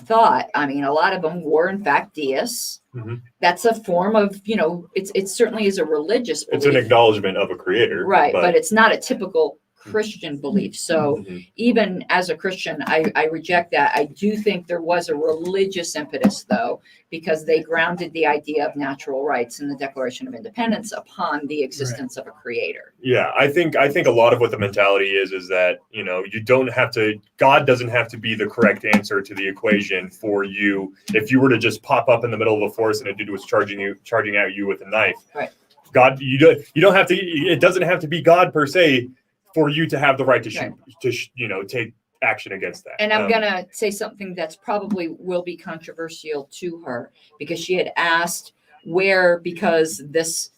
Speaker 3: thought. I mean, a lot of them were in fact deists.
Speaker 2: Mm-hmm.
Speaker 3: That's a form of, it certainly is a religious belief.
Speaker 2: It's an acknowledgement of a creator.
Speaker 3: Right, but it's not a typical Christian belief. So
Speaker 2: Mhm.
Speaker 3: even as a Christian, I reject that. I do think there was a religious impetus, though, because they grounded the idea of natural rights in the Declaration of Independence upon the existence of a creator.
Speaker 2: Yeah, I think a lot of what the mentality is that, you don't have to, God doesn't have to be the correct answer to the equation for you. If you were to just pop up in the middle of a forest and a dude was charging at you with a knife.
Speaker 3: Right.
Speaker 2: God, you don't have to, it doesn't have to be God per se for you to have the right to shoot, take action against that.
Speaker 3: And I'm going to say something that's probably will be controversial to her, because she had asked because this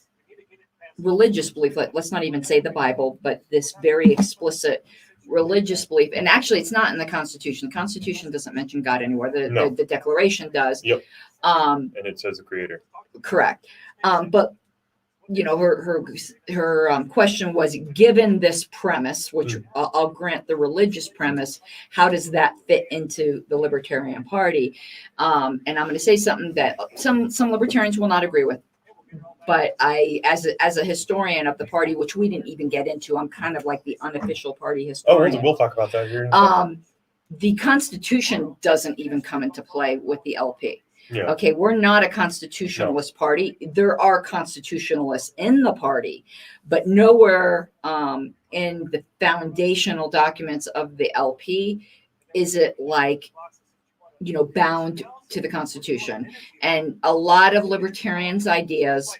Speaker 3: religious belief, let's not even say the Bible, but this very explicit religious belief, and actually it's not in the Constitution. The Constitution doesn't mention God anywhere. The Declaration does.
Speaker 2: Yep. And it says the creator.
Speaker 3: Correct. But her question was, given this premise, which I'll grant the religious premise, how does that fit into the Libertarian Party? And I'm going to say something that some libertarians will not agree with. But I, as a historian of the party, which we didn't even get into, I'm kind of like the unofficial party historian.
Speaker 2: We'll talk about that here in a second.
Speaker 3: The Constitution doesn't even come into play with the LP.
Speaker 2: Yeah.
Speaker 3: Okay, we're not a constitutionalist party. There are constitutionalists in the party, but nowhere in the foundational documents of the LP is it like, bound to the Constitution? And a lot of libertarians' ideas,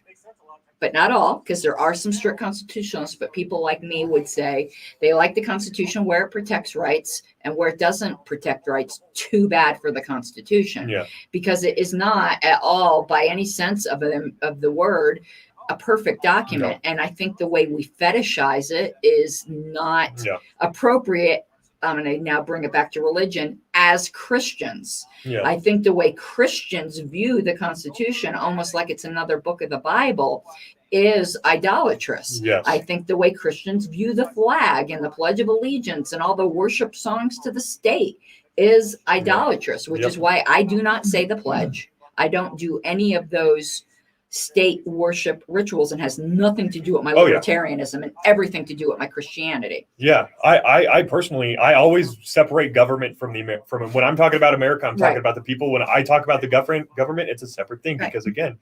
Speaker 3: but not all, because there are some strict constitutionalists, but people like me would say they like the Constitution where it protects rights, and where it doesn't protect rights, too bad for the Constitution.
Speaker 2: Yeah.
Speaker 3: Because it is not at all, by any sense of the word, a perfect document.
Speaker 2: No.
Speaker 3: And I think the way we fetishize it is not
Speaker 2: Yeah.
Speaker 3: appropriate. I'm going to now bring it back to religion as Christians.
Speaker 2: Yeah.
Speaker 3: I think the way Christians view the Constitution, almost like it's another book of the Bible, is idolatrous.
Speaker 2: Yes.
Speaker 3: I think the way Christians view the flag and the Pledge of Allegiance and all the worship songs to the state is idolatrous, which
Speaker 2: Yep.
Speaker 3: is why I do not say the pledge. I don't do any of those state worship rituals, and has nothing to do with my libertarianism and everything to do with my Christianity.
Speaker 2: Yeah, I personally, I always separate government from when I'm talking about America, I'm talking about the people. When I talk about the government, it's a separate thing, because again,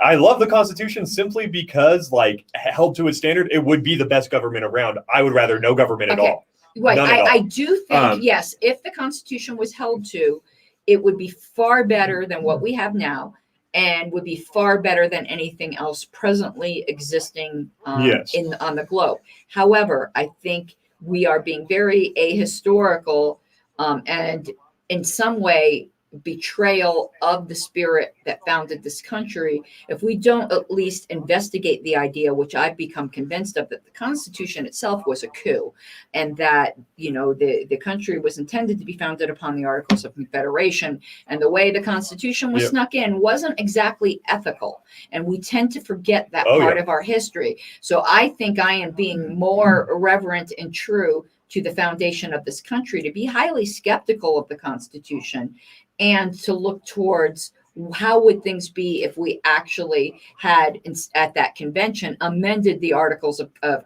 Speaker 2: I love the Constitution simply because, like, held to its standard, it would be the best government around. I would rather no government at all.
Speaker 3: Right.
Speaker 2: None at all.
Speaker 3: I do think, yes, if the Constitution was held to, it would be far better than what we have now, and would be far better than anything else presently existing on the globe. However, I think we are being very ahistorical, and in some way betrayal of the spirit that founded this country if we don't at least investigate the idea, which I've become convinced of, that the Constitution itself was a coup, and that the country was intended to be founded upon the Articles of Confederation, and the way the Constitution was snuck in wasn't exactly ethical, and we tend to forget that part of our history. So I think I am being more reverent and true to the foundation of this country, to be highly skeptical of the Constitution, and to look towards how would things be if we actually had, at that convention, amended the Articles of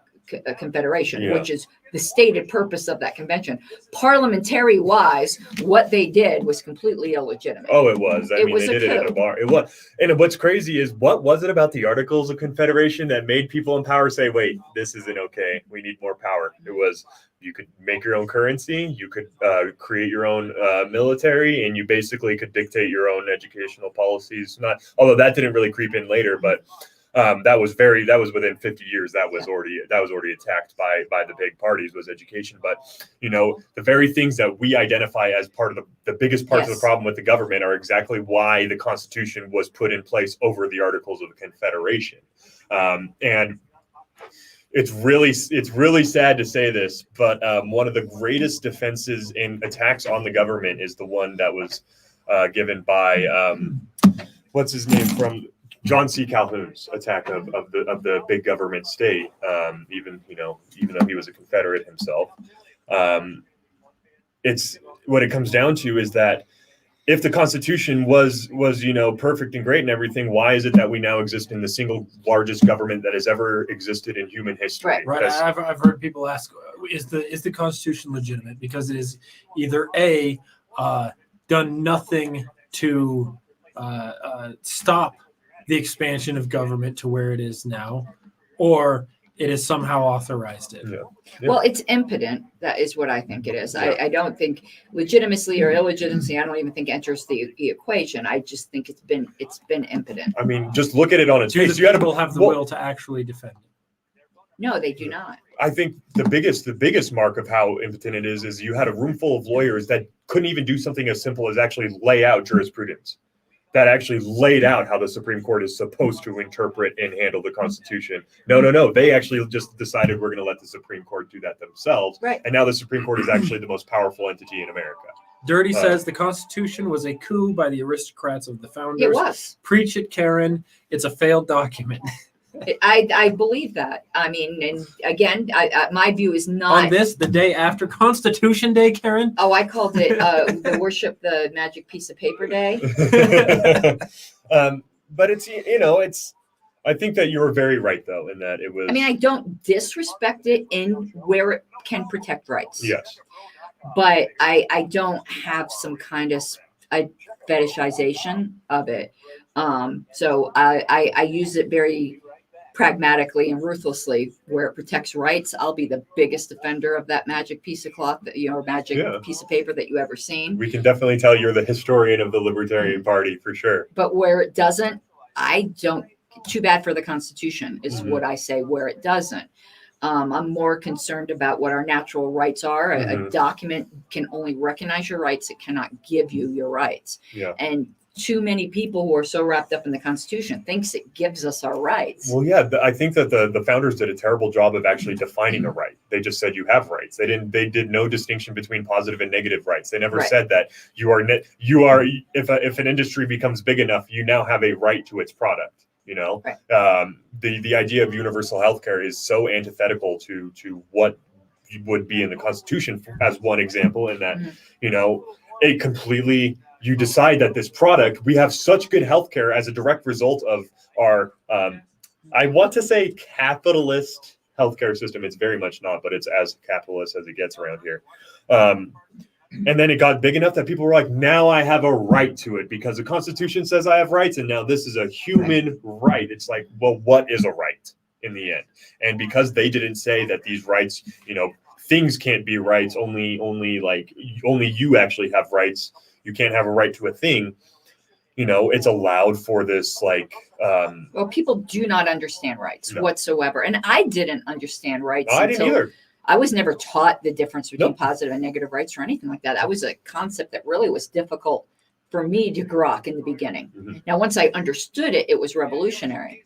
Speaker 3: Confederation, which is the stated purpose of that convention. Parliamentary wise, what they did was completely illegitimate.
Speaker 2: Oh, it was. I mean, they did it at a bar. It was. And what's crazy is, what was it about the Articles of Confederation that made people in power say, wait, this isn't okay, we need more power? It was, you could make your own currency, you could create your own military, and you basically could dictate your own educational policies. Although that didn't really creep in later, but that was within 50 years. That was already attacked by the big parties, was education. But the very things that we identify as part of the biggest parts of the problem with the government are exactly why the Constitution was put in place over the Articles of Confederation. And it's really sad to say this, but one of the greatest defenses in attacks on the government is the one that was given by what's his name, from John C. Calhoun's attack of the big government state. Even though he was a Confederate himself, it's what it comes down to is that if the Constitution was perfect and great and everything, why is it that we now exist in the single largest government that has ever existed in human history?
Speaker 1: Right. I've heard people ask, is the Constitution legitimate? Because it is either A, done nothing to stop the expansion of government to where it is now, or it has somehow authorized it.
Speaker 3: Well, it's impotent. That is what I think it is. I don't think legitimacy or illegitimacy, I don't even think enters the equation. I just think it's been impotent.
Speaker 2: I mean, just look at it on its face.
Speaker 1: You people have the will to actually defend it.
Speaker 3: No, they do not.
Speaker 2: I think the biggest mark of how impotent it is you had a room full of lawyers that couldn't even do something as simple as actually lay out jurisprudence, that actually laid out how the Supreme Court is supposed to interpret and handle the Constitution. No. They actually just decided we're going to let the Supreme Court do that themselves.
Speaker 3: Right.
Speaker 2: And now the Supreme Court is actually the most powerful entity in America.
Speaker 1: Dirty says the Constitution was a coup by the aristocrats of the founders.
Speaker 3: It was.
Speaker 1: Preach it, Caryn. It's a failed document.
Speaker 3: I believe that. I mean, and again, my view is not
Speaker 1: on this, the day after Constitution Day, Caryn.
Speaker 3: Oh, I called it the worship the magic piece of paper day.
Speaker 2: But it's. I think that you were very right, though, in that it was.
Speaker 3: I mean, I don't disrespect it in where it can protect rights.
Speaker 2: Yes.
Speaker 3: But I don't have some kind of fetishization of it. So I use it very pragmatically and ruthlessly. Where it protects rights, I'll be the biggest defender of that magic piece of cloth that, you know, magic piece of paper that you ever seen.
Speaker 2: We can definitely tell you're the historian of the Libertarian Party for sure.
Speaker 3: But where it doesn't, I don't. Too bad for the Constitution is what I say. Where it doesn't, I'm more concerned about what our natural rights are. A document can only recognize your rights; it cannot give you your rights.
Speaker 2: Yeah.
Speaker 3: And too many people who are so wrapped up in the Constitution thinks it gives us our rights.
Speaker 2: Well, yeah, I think that the founders did a terrible job of actually defining a right. They just said you have rights. They did no distinction between positive and negative rights. They never said that you are if an industry becomes big enough, you now have a right to its product. You know, the idea of universal healthcare is so antithetical to what would be in the Constitution as one example, in that, you know, it completely, you decide that this product, we have such good healthcare as a direct result of our, I want to say capitalist healthcare system. It's very much not, but it's as capitalist as it gets around here. And then it got big enough that people were like, now I have a right to it because the Constitution says I have rights. And now this is a human right. It's like, well, what is a right in the end? And because they didn't say that these rights, you know, things can't be rights, only you actually have rights. You can't have a right to a thing. You know, it's allowed for this, like,
Speaker 3: well, people do not understand rights whatsoever. And I didn't understand rights.
Speaker 2: I didn't either.
Speaker 3: I was never taught the difference between positive and negative rights or anything like that. That was a concept that really was difficult for me to grok in the beginning. Now, once I understood it, it was revolutionary.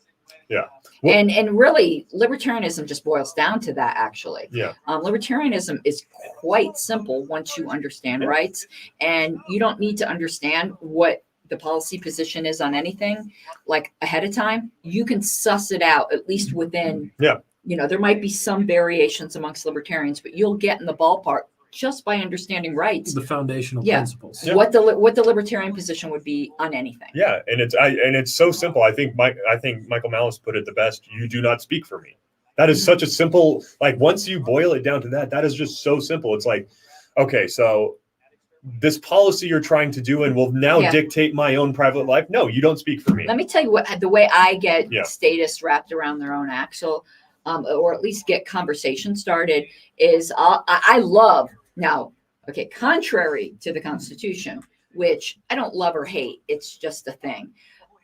Speaker 2: Yeah.
Speaker 3: Well, and really, libertarianism just boils down to that, actually.
Speaker 2: Yeah.
Speaker 3: Libertarianism is quite simple once you understand rights. And you don't need to understand what the policy position is on anything like ahead of time. You can suss it out, at least within you know, there might be some variations amongst libertarians, but you'll get in the ballpark just by understanding rights.
Speaker 1: The foundational principles.
Speaker 3: Yeah. What the libertarian position would be on anything.
Speaker 2: Yeah, and it's so simple. I think Michael Malice put it the best. You do not speak for me. That is such a simple, like, once you boil it down to that is just so simple. It's like, okay, so this policy you're trying to do and will now dictate my own private life. No, you don't speak for me.
Speaker 3: Let me tell you what the way I get statists wrapped around their own axle. Or at least get conversation started is I love now, okay, contrary to the Constitution, which I don't love or hate. It's just a thing.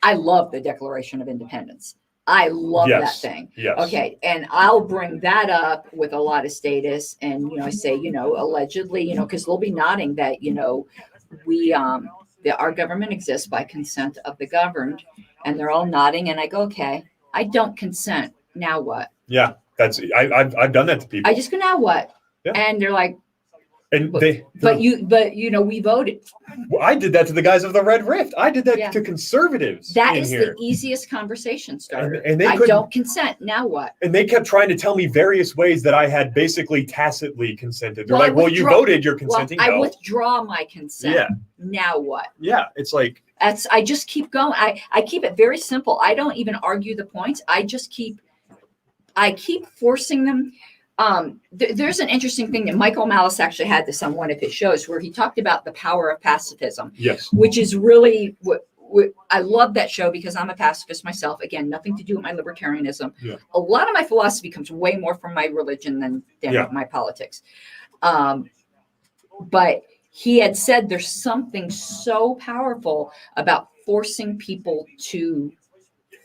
Speaker 3: I love the Declaration of Independence. I love that thing.
Speaker 2: Yes.
Speaker 3: Okay. And I'll bring that up with a lot of statists and, you know, I say, you know, allegedly, you know, because they'll be nodding that, you know, our government exists by consent of the governed, and they're all nodding. And I go, okay, I don't consent. Now what?
Speaker 2: Yeah, I've done that to people.
Speaker 3: I just go, now what?
Speaker 2: Yeah.
Speaker 3: And they're like,
Speaker 2: and
Speaker 3: but you know, we voted.
Speaker 2: Well, I did that to the guys of the Red Rift. I did that to conservatives.
Speaker 3: That is the easiest conversation starter.
Speaker 2: And
Speaker 3: I don't consent. Now what?
Speaker 2: And they kept trying to tell me various ways that I had basically tacitly consented. They're like, well, you voted, you're consenting.
Speaker 3: I withdraw my consent.
Speaker 2: Yeah.
Speaker 3: Now what?
Speaker 2: Yeah, it's like.
Speaker 3: I just keep going. I keep it very simple. I don't even argue the points. I keep forcing them. There's an interesting thing that Michael Malice actually had this on one of his shows where he talked about the power of pacifism.
Speaker 2: Yes.
Speaker 3: Which is really what I love that show because I'm a pacifist myself. Again, nothing to do with my libertarianism.
Speaker 2: Yeah.
Speaker 3: A lot of my philosophy comes way more from my religion than my politics. But he had said there's something so powerful about forcing people to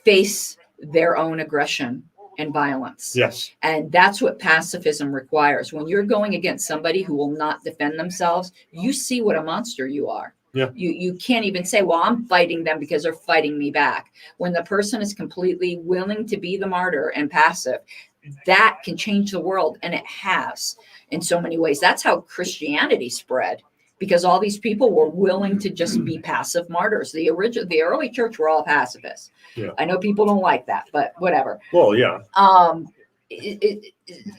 Speaker 3: face their own aggression and violence.
Speaker 2: Yes.
Speaker 3: And that's what pacifism requires. When you're going against somebody who will not defend themselves, you see what a monster you are.
Speaker 2: Yeah.
Speaker 3: You can't even say, well, I'm fighting them because they're fighting me back. When the person is completely willing to be the martyr and passive, that can change the world. And it has in so many ways. That's how Christianity spread. Because all these people were willing to just be passive martyrs. The early church were all pacifists.
Speaker 2: Yeah.
Speaker 3: I know people don't like that, but whatever.
Speaker 2: Well, yeah.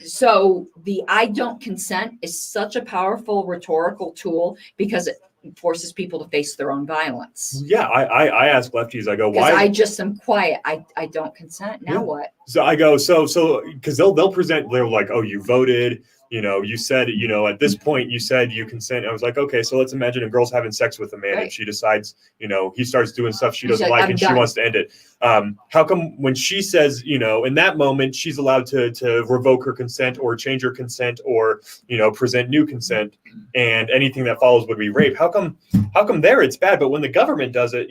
Speaker 3: So the I don't consent is such a powerful rhetorical tool because it forces people to face their own violence.
Speaker 2: Yeah, I ask lefties, I go, why?
Speaker 3: I just am quiet. I don't consent. Now what?
Speaker 2: So I go, so because they'll present, they're like, oh, you voted. you said, at this point you said you consent. I was like, okay, so let's imagine a girl's having sex with a man and she decides, he starts doing stuff she doesn't like and she wants to end it. How come when she says, in that moment, she's allowed to revoke her consent or change her consent or, present new consent, and anything that follows would be rape? How come there it's bad, but when the government does it,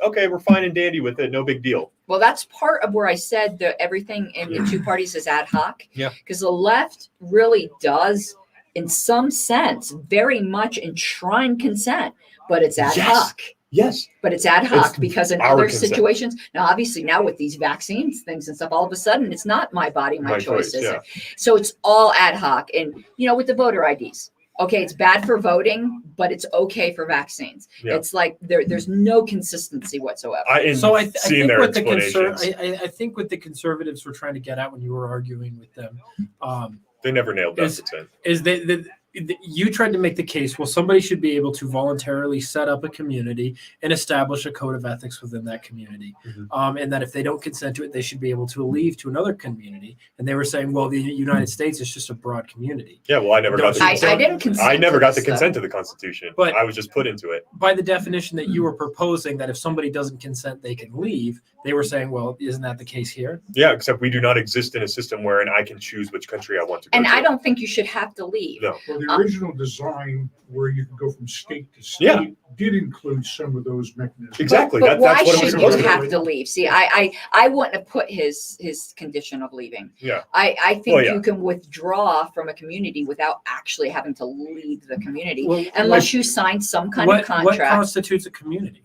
Speaker 2: okay, we're fine and dandy with it, no big deal.
Speaker 3: Well, that's part of where I said that everything in the two parties is ad hoc.
Speaker 2: Yeah.
Speaker 3: Because the left really does, in some sense, very much enshrine consent, but it's ad hoc.
Speaker 2: Yes.
Speaker 3: But it's ad hoc
Speaker 2: It's
Speaker 3: because in
Speaker 2: our
Speaker 3: other
Speaker 2: consent.
Speaker 3: situations, now obviously now with these vaccines things and stuff, all of a sudden it's not my body, my choice, is it? So it's all ad hoc. And with the voter IDs. Okay, it's bad for voting, but it's okay for vaccines. Yeah. It's like there's no consistency whatsoever.
Speaker 1: I think what the conservatives were trying to get at when you were arguing with them,
Speaker 2: they never nailed that.
Speaker 1: You tried to make the case, well, somebody should be able to voluntarily set up a community and establish a code of ethics within that community. Mm-hmm. And that if they don't consent to it, they should be able to leave to another community. And they were saying, well, the United States is just a broad community.
Speaker 2: Yeah, well, I never got the consent.
Speaker 3: I didn't consent.
Speaker 2: I never got the consent to the Constitution, but I was just put into it.
Speaker 1: By the definition that you were proposing, that if somebody doesn't consent, they can leave, they were saying, well, isn't that the case here?
Speaker 2: Yeah, except we do not exist in a system wherein I can choose which country I want to go
Speaker 3: to.
Speaker 2: And
Speaker 3: I don't think you should have to leave.
Speaker 2: No.
Speaker 5: Well, the original design where you could go from state to state did include some of those mechanisms.
Speaker 2: Exactly.
Speaker 3: But why
Speaker 2: that's what
Speaker 3: should you have to leave? See, I wouldn't have put his condition of leaving.
Speaker 2: Yeah.
Speaker 3: I think you can withdraw from a community without actually having to leave the community, unless you sign some kind of contract.
Speaker 1: What constitutes a community?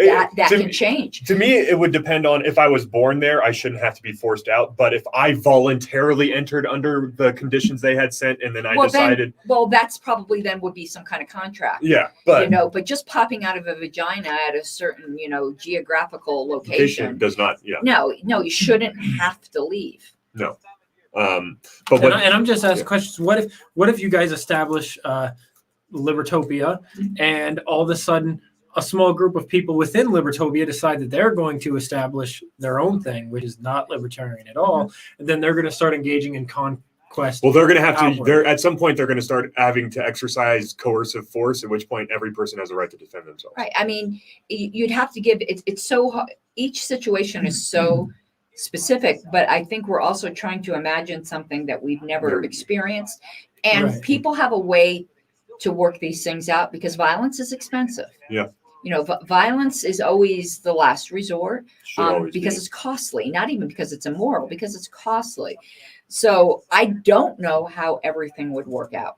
Speaker 3: That can change.
Speaker 2: To me, it would depend on if I was born there, I shouldn't have to be forced out. But if I voluntarily entered under the conditions they had sent and then I decided.
Speaker 3: That's probably then would be some kind of contract.
Speaker 2: Yeah. But
Speaker 3: but just popping out of a vagina at a certain, geographical location
Speaker 2: does not. Yeah.
Speaker 3: No, you shouldn't have to leave.
Speaker 2: No.
Speaker 1: And I'm just asking questions. What if you guys establish Libertopia and all of a sudden a small group of people within Libertopia decide that they're going to establish their own thing, which is not libertarian at all, and then they're going to start engaging in conquest.
Speaker 2: Well, they're going to have to. At some point, they're going to start having to exercise coercive force. At which point, every person has a right to defend themselves.
Speaker 3: Right. I mean, you'd have to give. It's so each situation is so specific, but I think we're also trying to imagine something that we've never experienced, and people have a way to work these things out because violence is expensive.
Speaker 2: Yeah.
Speaker 3: Violence is always the last resort because it's costly, not even because it's immoral, because it's costly. So I don't know how everything would work out.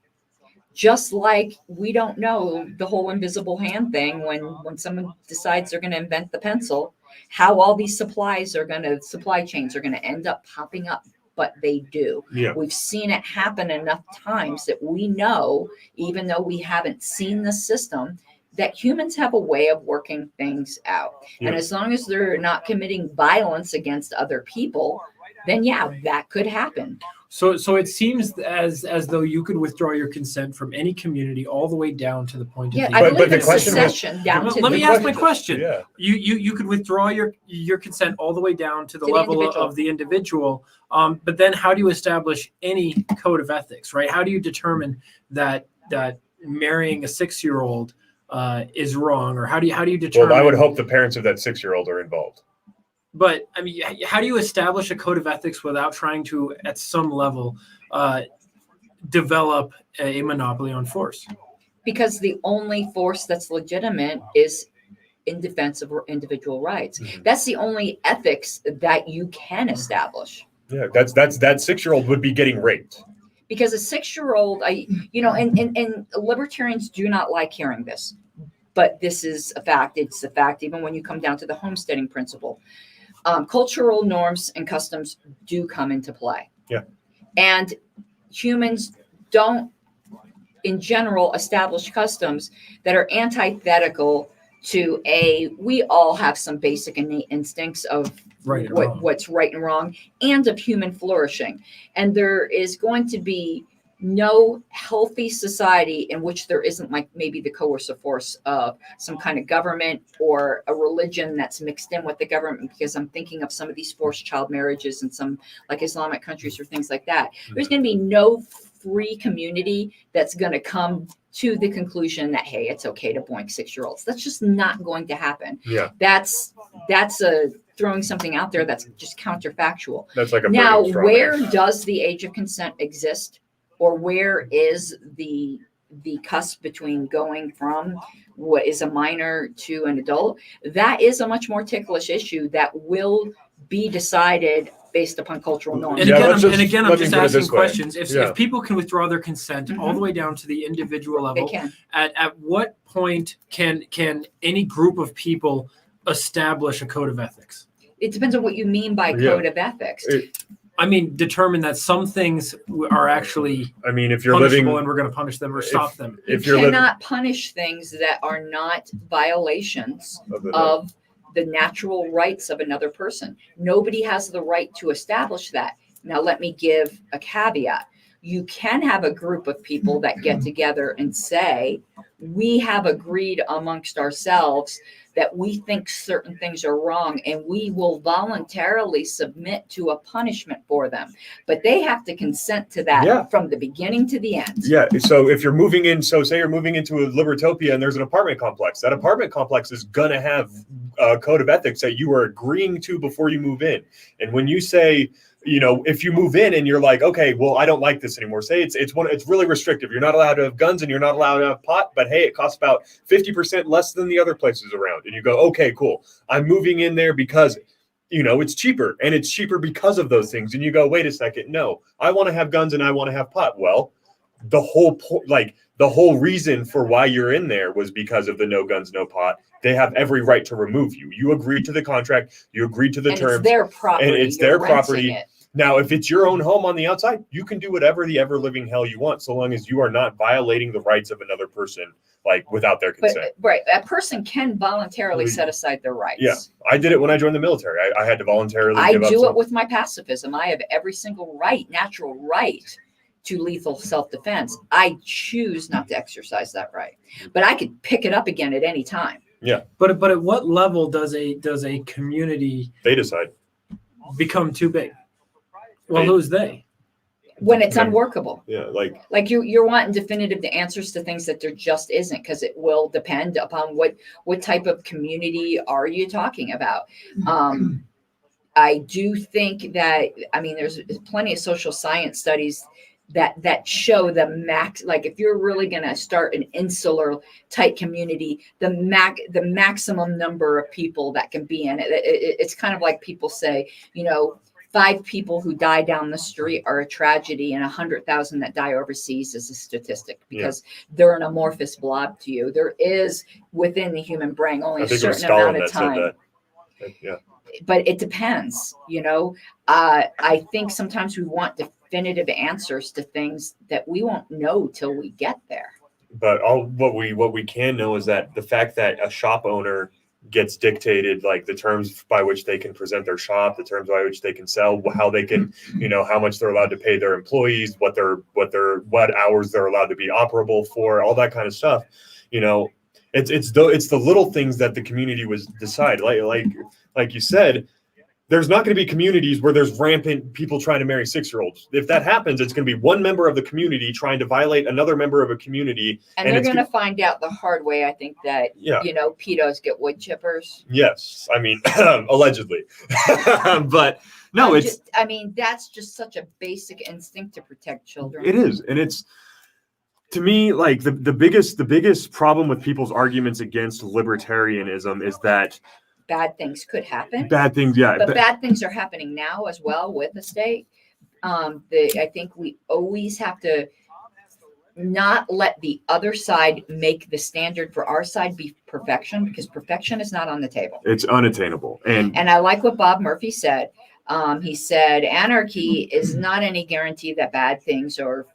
Speaker 3: Just like we don't know the whole invisible hand thing when someone decides they're going to invent the pencil, how all these supply chains are going to end up popping up. But they do.
Speaker 2: Yeah.
Speaker 3: We've seen it happen enough times that we know, even though we haven't seen the system, that humans have a way of working things out. Yeah. And as long as they're not committing violence against other people, then that could happen.
Speaker 1: So it seems as though you could withdraw your consent from any community all the way down to the point of
Speaker 3: I believe it's secession down to.
Speaker 1: Let me ask my question. Yeah. You could withdraw your consent all the way down to the level of the individual. But then how do you establish any code of ethics, right? How do you determine that marrying a 6-year-old is wrong, or how do you determine?
Speaker 2: Well, I would hope the parents of that 6-year-old are involved.
Speaker 1: But I mean, how do you establish a code of ethics without trying to, at some level, develop a monopoly on force?
Speaker 3: Because the only force that's legitimate is in defense of individual rights. Mm-hmm. That's the only ethics that you can establish.
Speaker 2: Yeah, that's that 6-year-old would be getting raped.
Speaker 3: Because a 6-year-old, and libertarians do not like hearing this, but this is a fact. It's a fact, even when you come down to the homesteading principle. Cultural norms and customs do come into play.
Speaker 2: Yeah.
Speaker 3: And humans don't, in general, establish customs that are antithetical to we all have some basic innate instincts of what's right and wrong, and of human flourishing. And there is going to be no healthy society in which there isn't like maybe the coercive force of some kind of government or a religion that's mixed in with the government, because I'm thinking of some of these forced child marriages in some like Islamic countries or things like that. There's going to be no free community that's going to come to the conclusion that, hey, it's okay to boink 6-year-olds. That's just not going to happen.
Speaker 2: Yeah.
Speaker 3: That's a throwing something out there that's just counterfactual.
Speaker 2: That's like a
Speaker 3: Now,
Speaker 2: burning straw
Speaker 3: where
Speaker 2: man.
Speaker 3: does the age of consent exist, or where is the cusp between going from what is a minor to an adult? That is a much more ticklish issue that will be decided based upon cultural norms.
Speaker 1: And
Speaker 2: Yeah,
Speaker 1: again,
Speaker 2: let's
Speaker 1: I'm
Speaker 2: just- let me
Speaker 1: just
Speaker 2: put it
Speaker 1: asking
Speaker 2: this way.
Speaker 1: questions.
Speaker 2: Yeah.
Speaker 1: If people can withdraw their consent all the way down to the individual
Speaker 3: They
Speaker 1: level,
Speaker 3: can.
Speaker 1: at what point can any group of people establish a code of ethics?
Speaker 3: It depends on what you mean by
Speaker 2: Yeah.
Speaker 3: code of ethics.
Speaker 1: I mean, determine that some things are actually
Speaker 2: I mean, if you're
Speaker 1: punishable
Speaker 2: living,
Speaker 1: and we're going to punish them or stop them.
Speaker 2: if
Speaker 3: You
Speaker 2: you're living,
Speaker 3: cannot punish things that are not violations
Speaker 2: of the-
Speaker 3: of the natural rights of another person. Nobody has the right to establish that. Now, let me give a caveat. You can have a group of people that get together and say, we have agreed amongst ourselves that we think certain things are wrong, and we will voluntarily submit to a punishment for them. But they have to consent to that
Speaker 2: Yeah.
Speaker 3: from the beginning to the end.
Speaker 2: Yeah. So if you're moving in, so say you're moving into a Libertopia and there's an apartment complex, that apartment complex is going to have a code of ethics that you are agreeing to before you move in. And when you say, if you move in and you're like, okay, well, I don't like this anymore. Say it's really restrictive. You're not allowed to have guns and you're not allowed to have pot, but hey, it costs about 50% less than the other places around. And you go, okay, cool. I'm moving in there because, it's cheaper, and it's cheaper because of those things. And you go, wait a second. No, I want to have guns and I want to have pot. Well, the whole reason for why you're in there was because of the no guns, no pot. They have every right to remove you. You agreed to the contract. You agreed to the
Speaker 3: And
Speaker 2: terms.
Speaker 3: it's their property.
Speaker 2: And it's
Speaker 3: You're
Speaker 2: their
Speaker 3: renting
Speaker 2: property.
Speaker 3: it.
Speaker 2: Now, if it's your own home on the outside, you can do whatever the ever living hell you want, so long as you are not violating the rights of another person, without their consent.
Speaker 3: But right, a person can voluntarily set aside their rights.
Speaker 2: Yeah, I did it when I joined the military. I had to voluntarily
Speaker 3: I
Speaker 2: give up
Speaker 3: do
Speaker 2: some-
Speaker 3: it with my pacifism. I have every single natural right to lethal self-defense. I choose not to exercise that right, but I could pick it up again at any time.
Speaker 1: But at what level does a community
Speaker 2: They decide.
Speaker 1: become too big? Well,
Speaker 2: They-
Speaker 1: who's they?
Speaker 3: When it's
Speaker 2: Them.
Speaker 3: unworkable.
Speaker 2: Yeah,
Speaker 3: Like you're wanting definitive answers to things that there just isn't, because it will depend upon what type of community are you talking about. I do think that, there's plenty of social science studies that show the max, like if you're really going to start an insular type community, the maximum number of people that can be in it. It's kind of like people say, 5 people who die down the street are a tragedy, and 100,000 that die overseas is a statistic, because they're an amorphous blob to you. There is within the human brain only
Speaker 2: I
Speaker 3: a
Speaker 2: think it was
Speaker 3: certain amount
Speaker 2: Stalin
Speaker 3: of
Speaker 2: that
Speaker 3: time.
Speaker 2: said that. Yeah.
Speaker 3: But it depends, I think sometimes we want definitive answers to things that we won't know till we get there.
Speaker 2: But what we can know is that the fact that a shop owner gets dictated, like the terms by which they can present their shop, the terms by which they can sell, how they can, how much they're allowed to pay their employees, what hours they're allowed to be operable for, all that kind of stuff. It's the little things that the community was decide. Like you said, there's not going to be communities where there's rampant people trying to marry 6-year-olds. If that happens, it's going to be one member of the community trying to violate another member of a community.
Speaker 3: And they're going to find out the hard way, I think, that, pedos get wood chippers.
Speaker 2: Yes. Allegedly. But no,
Speaker 3: that's just such a basic instinct to protect children.
Speaker 2: It is. And it's, to me, like the biggest problem with people's arguments against libertarianism is that
Speaker 3: bad things could happen.
Speaker 2: Bad things, yeah.
Speaker 3: But bad things are happening now as well with the state. I think we always have to not let the other side make the standard for our side be perfection, because perfection is not on the table.
Speaker 2: It's unattainable. And
Speaker 3: I like what Bob Murphy said. He said anarchy is not any guarantee that bad things or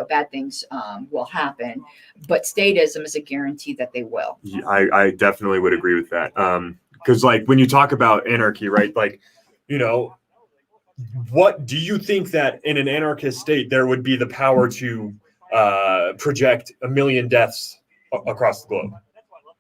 Speaker 3: bad things will happen, but statism is a guarantee that they will.
Speaker 2: I definitely would agree with that. Because when you talk about anarchy, right? What do you think that in an anarchist state there would be the power to project 1 million deaths across the globe?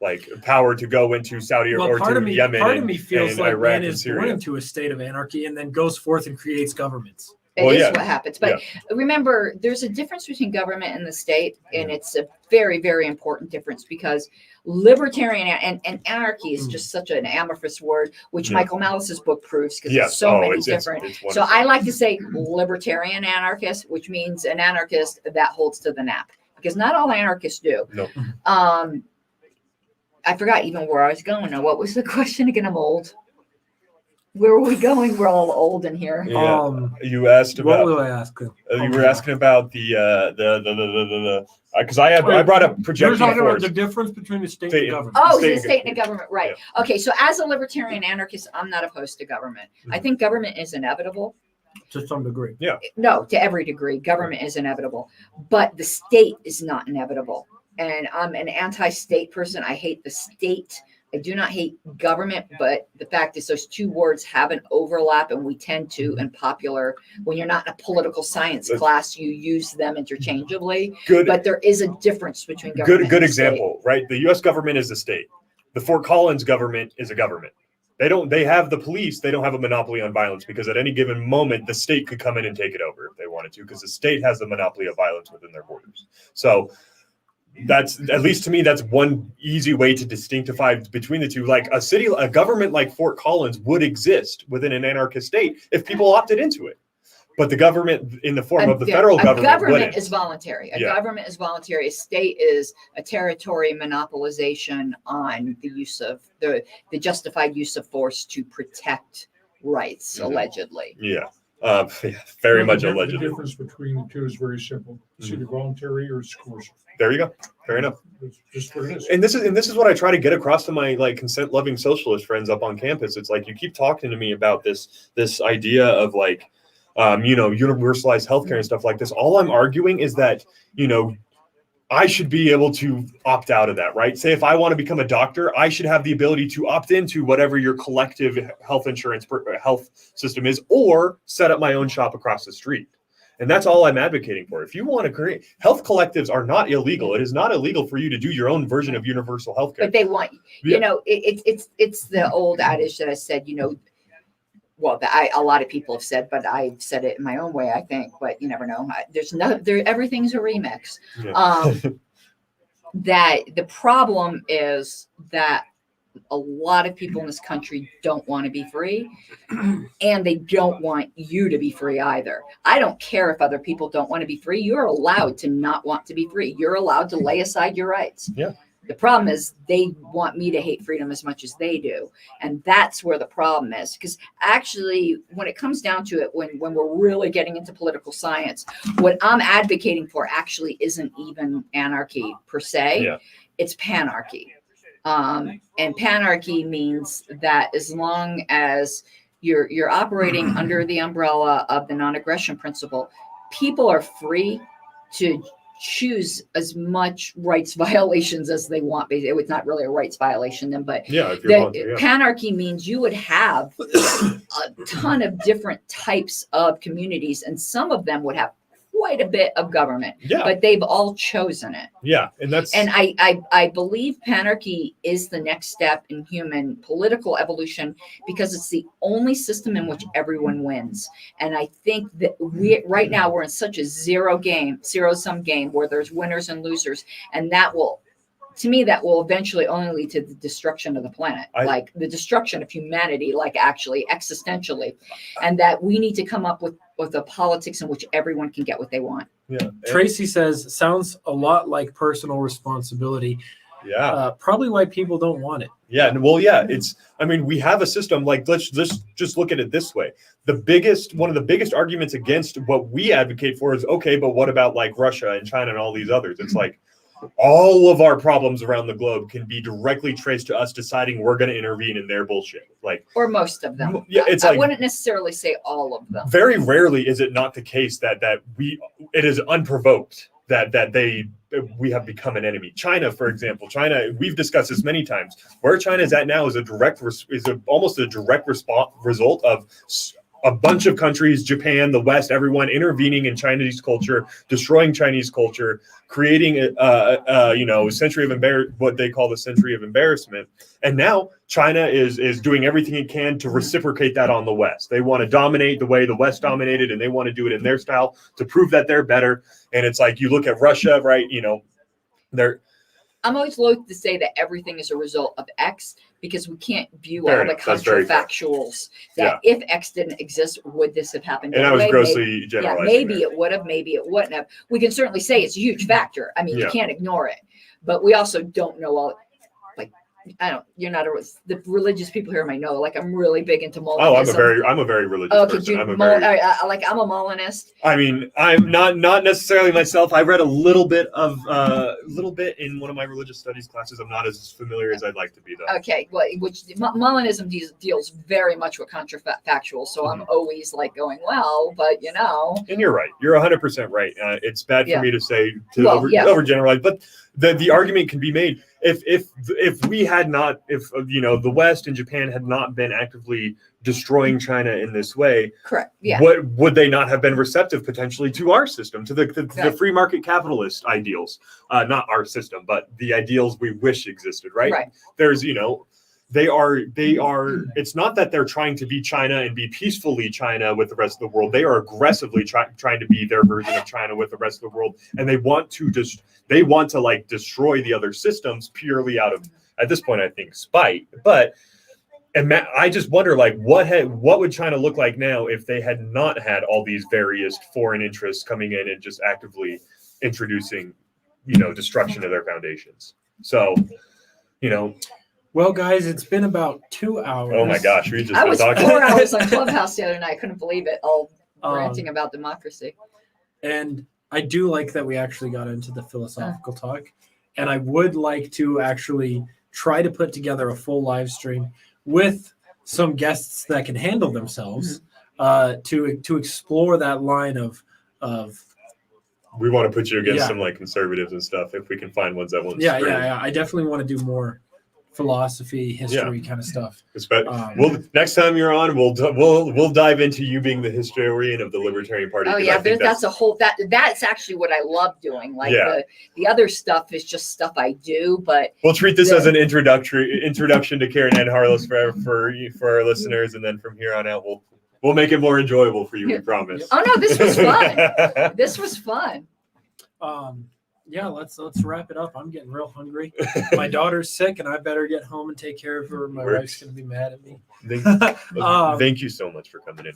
Speaker 2: Like power to go into Saudi or to Yemen.
Speaker 1: Part of me feels like
Speaker 2: Iraq
Speaker 1: man
Speaker 2: and
Speaker 1: is
Speaker 2: Syria.
Speaker 1: born into a state of anarchy and then goes forth and creates governments.
Speaker 3: It
Speaker 2: Well,
Speaker 3: is
Speaker 2: yeah.
Speaker 3: what happens. But remember, there's a difference between government and the state, and it's a very, very important difference because libertarian and anarchy is just such an amorphous word, which Michael Malice's book proves because it's so many different. So I like to say libertarian anarchist, which means an anarchist that holds to the nap, because not all anarchists do.
Speaker 2: No.
Speaker 3: I forgot even where I was going now. What was the question again? I'm old. Where were we going? We're all old in here.
Speaker 2: Yeah. You asked about.
Speaker 1: What will I ask?
Speaker 2: You were asking about the because I brought up
Speaker 1: You're
Speaker 2: projecting
Speaker 1: talking about
Speaker 2: force.
Speaker 1: the difference between the state
Speaker 2: State
Speaker 1: and government.
Speaker 3: Oh,
Speaker 2: State
Speaker 3: the state and the government, right. Okay, so as a libertarian anarchist, I'm not opposed to government. I think government is inevitable.
Speaker 1: To some degree.
Speaker 3: No, to every degree, government is inevitable. But the state is not inevitable. And I'm an anti-state person. I hate the state. I do not hate government, but the fact is those two words have an overlap, and we tend to, in popular, when you're not in a political science class, you use them interchangeably. But there is a difference between government
Speaker 2: Good
Speaker 3: and
Speaker 2: example,
Speaker 3: state.
Speaker 2: right? The U.S. government is a state. The Fort Collins government is a government. They have the police. They don't have a monopoly on violence because at any given moment, the state could come in and take it over if they wanted to, because the state has the monopoly of violence within their borders. So that's, at least to me, that's one easy way to distinctify between the two. Like a government like Fort Collins would exist within an anarchist state if people opted into it. But the government in the form of the federal government wouldn't.
Speaker 3: Is voluntary. Government is voluntary. A state is a territory monopolization on the use of the justified use of force to protect rights, allegedly.
Speaker 2: Very much
Speaker 5: The
Speaker 2: allegedly.
Speaker 5: difference between the two is very simple. It's either voluntary or it's coercive.
Speaker 2: There you go. Fair enough.
Speaker 5: That's just what it is.
Speaker 2: And this is what I try to get across to my like consent loving socialist friends up on campus. It's like you keep talking to me about this idea of like universalized healthcare and stuff like this. All I'm arguing is that, I should be able to opt out of that, right? Say if I want to become a doctor, I should have the ability to opt into whatever your collective health insurance health system is, or set up my own shop across the street. And that's all I'm advocating for. If you want to create health collectives are not illegal. It is not illegal for you to do your own version of universal healthcare.
Speaker 3: But they want, it's the old adage that I said, a lot of people have said, but I've said it in my own way, I think, but you never know. Everything's a remix. That the problem is that a lot of people in this country don't want to be free, and they don't want you to be free either. I don't care if other people don't want to be free. You're allowed to not want to be free. You're allowed to lay aside your rights.
Speaker 2: Yeah.
Speaker 3: The problem is they want me to hate freedom as much as they do. And that's where the problem is. Because actually, when it comes down to it, when we're really getting into political science, what I'm advocating for actually isn't even anarchy per se.
Speaker 2: Yeah.
Speaker 3: It's panarchy. And panarchy means that as long as you're operating under the umbrella of the non-aggression principle, people are free to choose as much rights violations as they want. It's not really a rights violation then, but panarchy means you would have a ton of different types of communities, and some of them would have quite a bit of government, but they've all chosen it. And I believe panarchy is the next step in human political evolution because it's the only system in which everyone wins. And I think that right now we're in such a zero-sum game where there's winners and losers, and that will eventually only lead to the destruction of the planet, like the destruction of humanity, like actually existentially, and that we need to come up with a politics in which everyone can get what they want.
Speaker 1: Tracy says, sounds a lot like personal responsibility. Probably why people don't want it.
Speaker 2: We have a system, like, let's just look at it this way. One of the biggest arguments against what we advocate for is, okay, but what about like Russia and China and all these others? It's like, all of our problems around the globe can be directly traced to us deciding we're going to intervene in their bullshit. Or most of them. I wouldn't necessarily say all of them. Very rarely is it not the case that it is unprovoked that we have become an enemy. China, for example, we've discussed this many times. Where China is at now is almost a direct result of a bunch of countries, Japan, the West, everyone intervening in Chinese culture, destroying Chinese culture, creating a century of what they call the century of embarrassment. And now China is doing everything it can to reciprocate that on the West. They want to dominate the way the West dominated, and they want to do it in their style to prove that they're better. And it's like, you look at Russia, right?
Speaker 3: I'm always loath to say that everything is a result of X, because we can't view
Speaker 2: Fair
Speaker 3: all
Speaker 2: enough.
Speaker 3: the
Speaker 2: That's very fair.
Speaker 3: counterfactuals that if X didn't exist, would this have happened?
Speaker 2: And I was
Speaker 3: anyway?
Speaker 2: grossly generalizing.
Speaker 3: Maybe
Speaker 2: there.
Speaker 3: it would have, maybe it wouldn't have. We can certainly say it's a huge factor. I mean, you
Speaker 2: Yeah.
Speaker 3: can't ignore it, but we also don't know all. Like, you're not the religious people here might know. Like, I'm really big into Molinism.
Speaker 2: Oh, I'm a very religious person. I'm a
Speaker 3: Molinist.
Speaker 2: I mean, I'm not necessarily myself. I read a little bit in one of my religious studies classes. I'm not as familiar as I'd like to be, though.
Speaker 3: Okay, well, Molinism deals very much with counterfactual, so I'm always like going, well, but
Speaker 2: And you're right. You're 100% right. It's bad for me to say overgeneralize, but the argument can be made if we had not, if the West and Japan had not been actively destroying China in this way,
Speaker 3: correct, yeah,
Speaker 2: what would they not have been receptive potentially to our system, to the free market capitalist ideals? Not our system, but the ideals we wish existed, right?
Speaker 3: Right.
Speaker 2: There's they are it's not that they're trying to be China and be peacefully China with the rest of the world. They are aggressively trying to be their version of China with the rest of the world, and they want to like destroy the other systems purely out of, at this point, I think, spite. But I just wonder, like, what would China look like now if they had not had all these various foreign interests coming in and just actively introducing, destruction of their foundations? So,
Speaker 1: Well, guys, it's been about 2 hours.
Speaker 2: Oh my gosh, we just
Speaker 3: I
Speaker 2: been
Speaker 3: was
Speaker 2: talking.
Speaker 3: 4 hours on Clubhouse the other night. I couldn't believe it. All ranting about democracy.
Speaker 1: And I do like that we actually got into the philosophical talk. And I would like to actually try to put together a full live stream with some guests that can handle themselves to explore that line of
Speaker 2: We want to put you against some like conservatives and stuff if we can find ones that won't.
Speaker 1: Yeah. I definitely want to do more philosophy, history kind of stuff.
Speaker 2: Next time you're on, we'll dive into you being the historian of the Libertarian Party.
Speaker 3: Oh yeah, that's a whole that's actually what I love doing. Like the other stuff is just stuff I do, but
Speaker 2: we'll treat this as an introduction to Caryn and Harlos for our listeners, and then from here on out we'll make it more enjoyable for you. We promise.
Speaker 3: Oh no, this was fun. This was fun.
Speaker 1: Yeah, let's wrap it up. I'm getting real hungry. My daughter's sick, and I better get home and take care of her. My wife's gonna be mad at me.
Speaker 2: Thank you so much for coming in.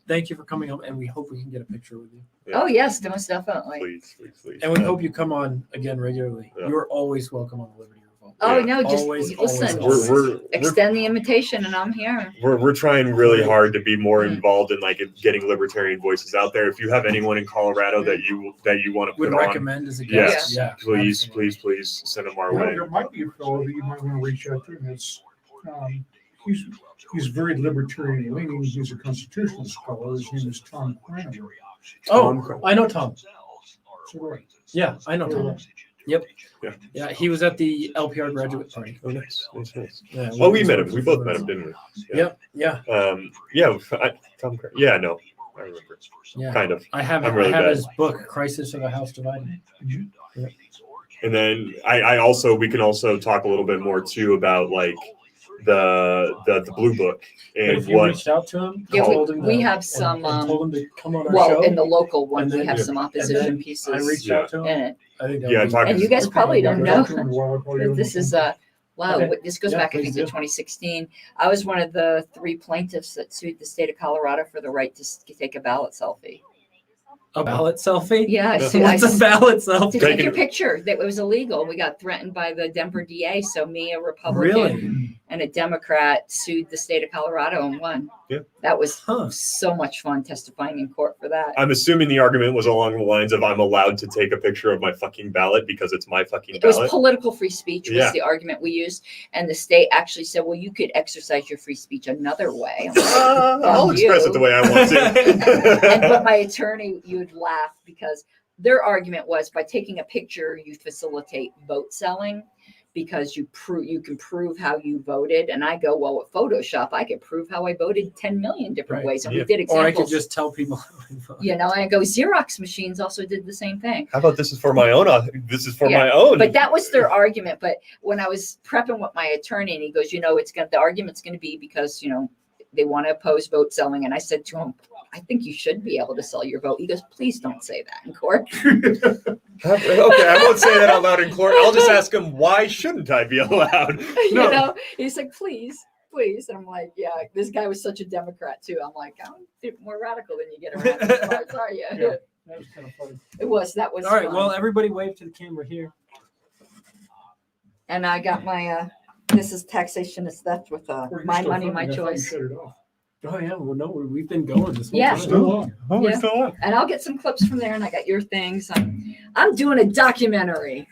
Speaker 1: Thank you for coming home, and we hope we can get a picture with you.
Speaker 3: Yeah. Oh yes, most definitely.
Speaker 2: Please.
Speaker 1: And we hope you come on again regularly. Yeah. You're always welcome on the Liberty Revolt.
Speaker 3: Oh no, just listen. We're extend the invitation, and I'm here.
Speaker 2: We're trying really hard to be more involved in like getting libertarian voices out there. If you have anyone in Colorado that you want to put
Speaker 1: recommend as a guest,
Speaker 2: please send them our way.
Speaker 5: There might be a fellow that you might want to reach out to. That's he's very libertarian leaning. He's a constitutional scholar. His name is Tom Caryn.
Speaker 1: I know Tom. Yeah, I know Tom. Yep. Yeah, he was at the LPR graduate party.
Speaker 2: Oh, nice.
Speaker 1: Yeah,
Speaker 2: we met him. We both met him, didn't we?
Speaker 1: Yeah.
Speaker 2: Tom Caryn. Yeah, no, I remember.
Speaker 1: Yeah,
Speaker 2: kind of.
Speaker 1: I have his book, Crisis of a House Divided.
Speaker 2: Yeah. And then we can also talk a little bit more too about like the blue book and
Speaker 1: if you reached out to him.
Speaker 3: Yeah, we have some.
Speaker 1: Told him to come on our show.
Speaker 3: In the local one, we have some opposition pieces.
Speaker 1: I reached out to him.
Speaker 3: In it.
Speaker 1: I think
Speaker 3: and you guys probably don't know. This is wow.
Speaker 1: Okay.
Speaker 3: This goes back, I think, to 2016. I was one of the 3 plaintiffs that sued the state of Colorado for the right to take a ballot selfie.
Speaker 1: A ballot selfie?
Speaker 3: Yeah.
Speaker 1: What's a ballot selfie?
Speaker 3: To take your picture. That was illegal. We got threatened by the Denver DA. So me, a Republican, and a Democrat sued the state of Colorado and won.
Speaker 2: Yeah.
Speaker 3: That was so much fun testifying in court for that.
Speaker 2: I'm assuming the argument was along the lines of I'm allowed to take a picture of my fucking ballot because it's my fucking ballot.
Speaker 3: It was political free speech was the argument we used. And the state actually said, well, you could exercise your free speech another way. Like,
Speaker 2: I'll express it the way I want to.
Speaker 3: But my attorney, you would laugh because their argument was by taking a picture, you facilitate vote selling. because you can prove how you voted. And I go, well, with Photoshop, I could prove how I voted 10 million different
Speaker 1: Right.
Speaker 3: ways. And
Speaker 2: Yeah.
Speaker 3: we did
Speaker 1: Or I
Speaker 3: examples.
Speaker 1: could just tell people how I vote.
Speaker 3: You know, I go, Xerox machines also did the same thing.
Speaker 2: How about this is for my own? This is for
Speaker 3: Yeah,
Speaker 2: my own.
Speaker 3: But that was their argument. But when I was prepping with my attorney, and he goes, the argument's going to be because, they want to oppose vote selling. And I said to him, I think you should be able to sell your vote. He goes, please don't say that in court.
Speaker 2: Okay, I won't say that out loud in court. I'll just ask him, why shouldn't I be allowed? No.
Speaker 3: He's like, please. And I'm like, yeah, this guy was such a Democrat too. I'm like, I'm more radical than you get around these parts, are you?
Speaker 5: Yeah. That was kind of funny.
Speaker 3: That was
Speaker 1: All right.
Speaker 3: fun.
Speaker 1: Well, everybody wave to the camera here.
Speaker 3: And I got my, this is taxation is theft with
Speaker 5: Or you're
Speaker 3: my
Speaker 5: still
Speaker 3: money,
Speaker 5: filming.
Speaker 3: my
Speaker 5: I thought you
Speaker 3: choice.
Speaker 5: shut it off.
Speaker 1: Oh yeah. Well, no, we've been going this whole
Speaker 3: Yeah.
Speaker 1: time.
Speaker 5: Still on.
Speaker 2: Oh,
Speaker 3: Yeah.
Speaker 2: we're still on.
Speaker 3: And I'll get some clips from there, and I got your things. I'm doing a documentary.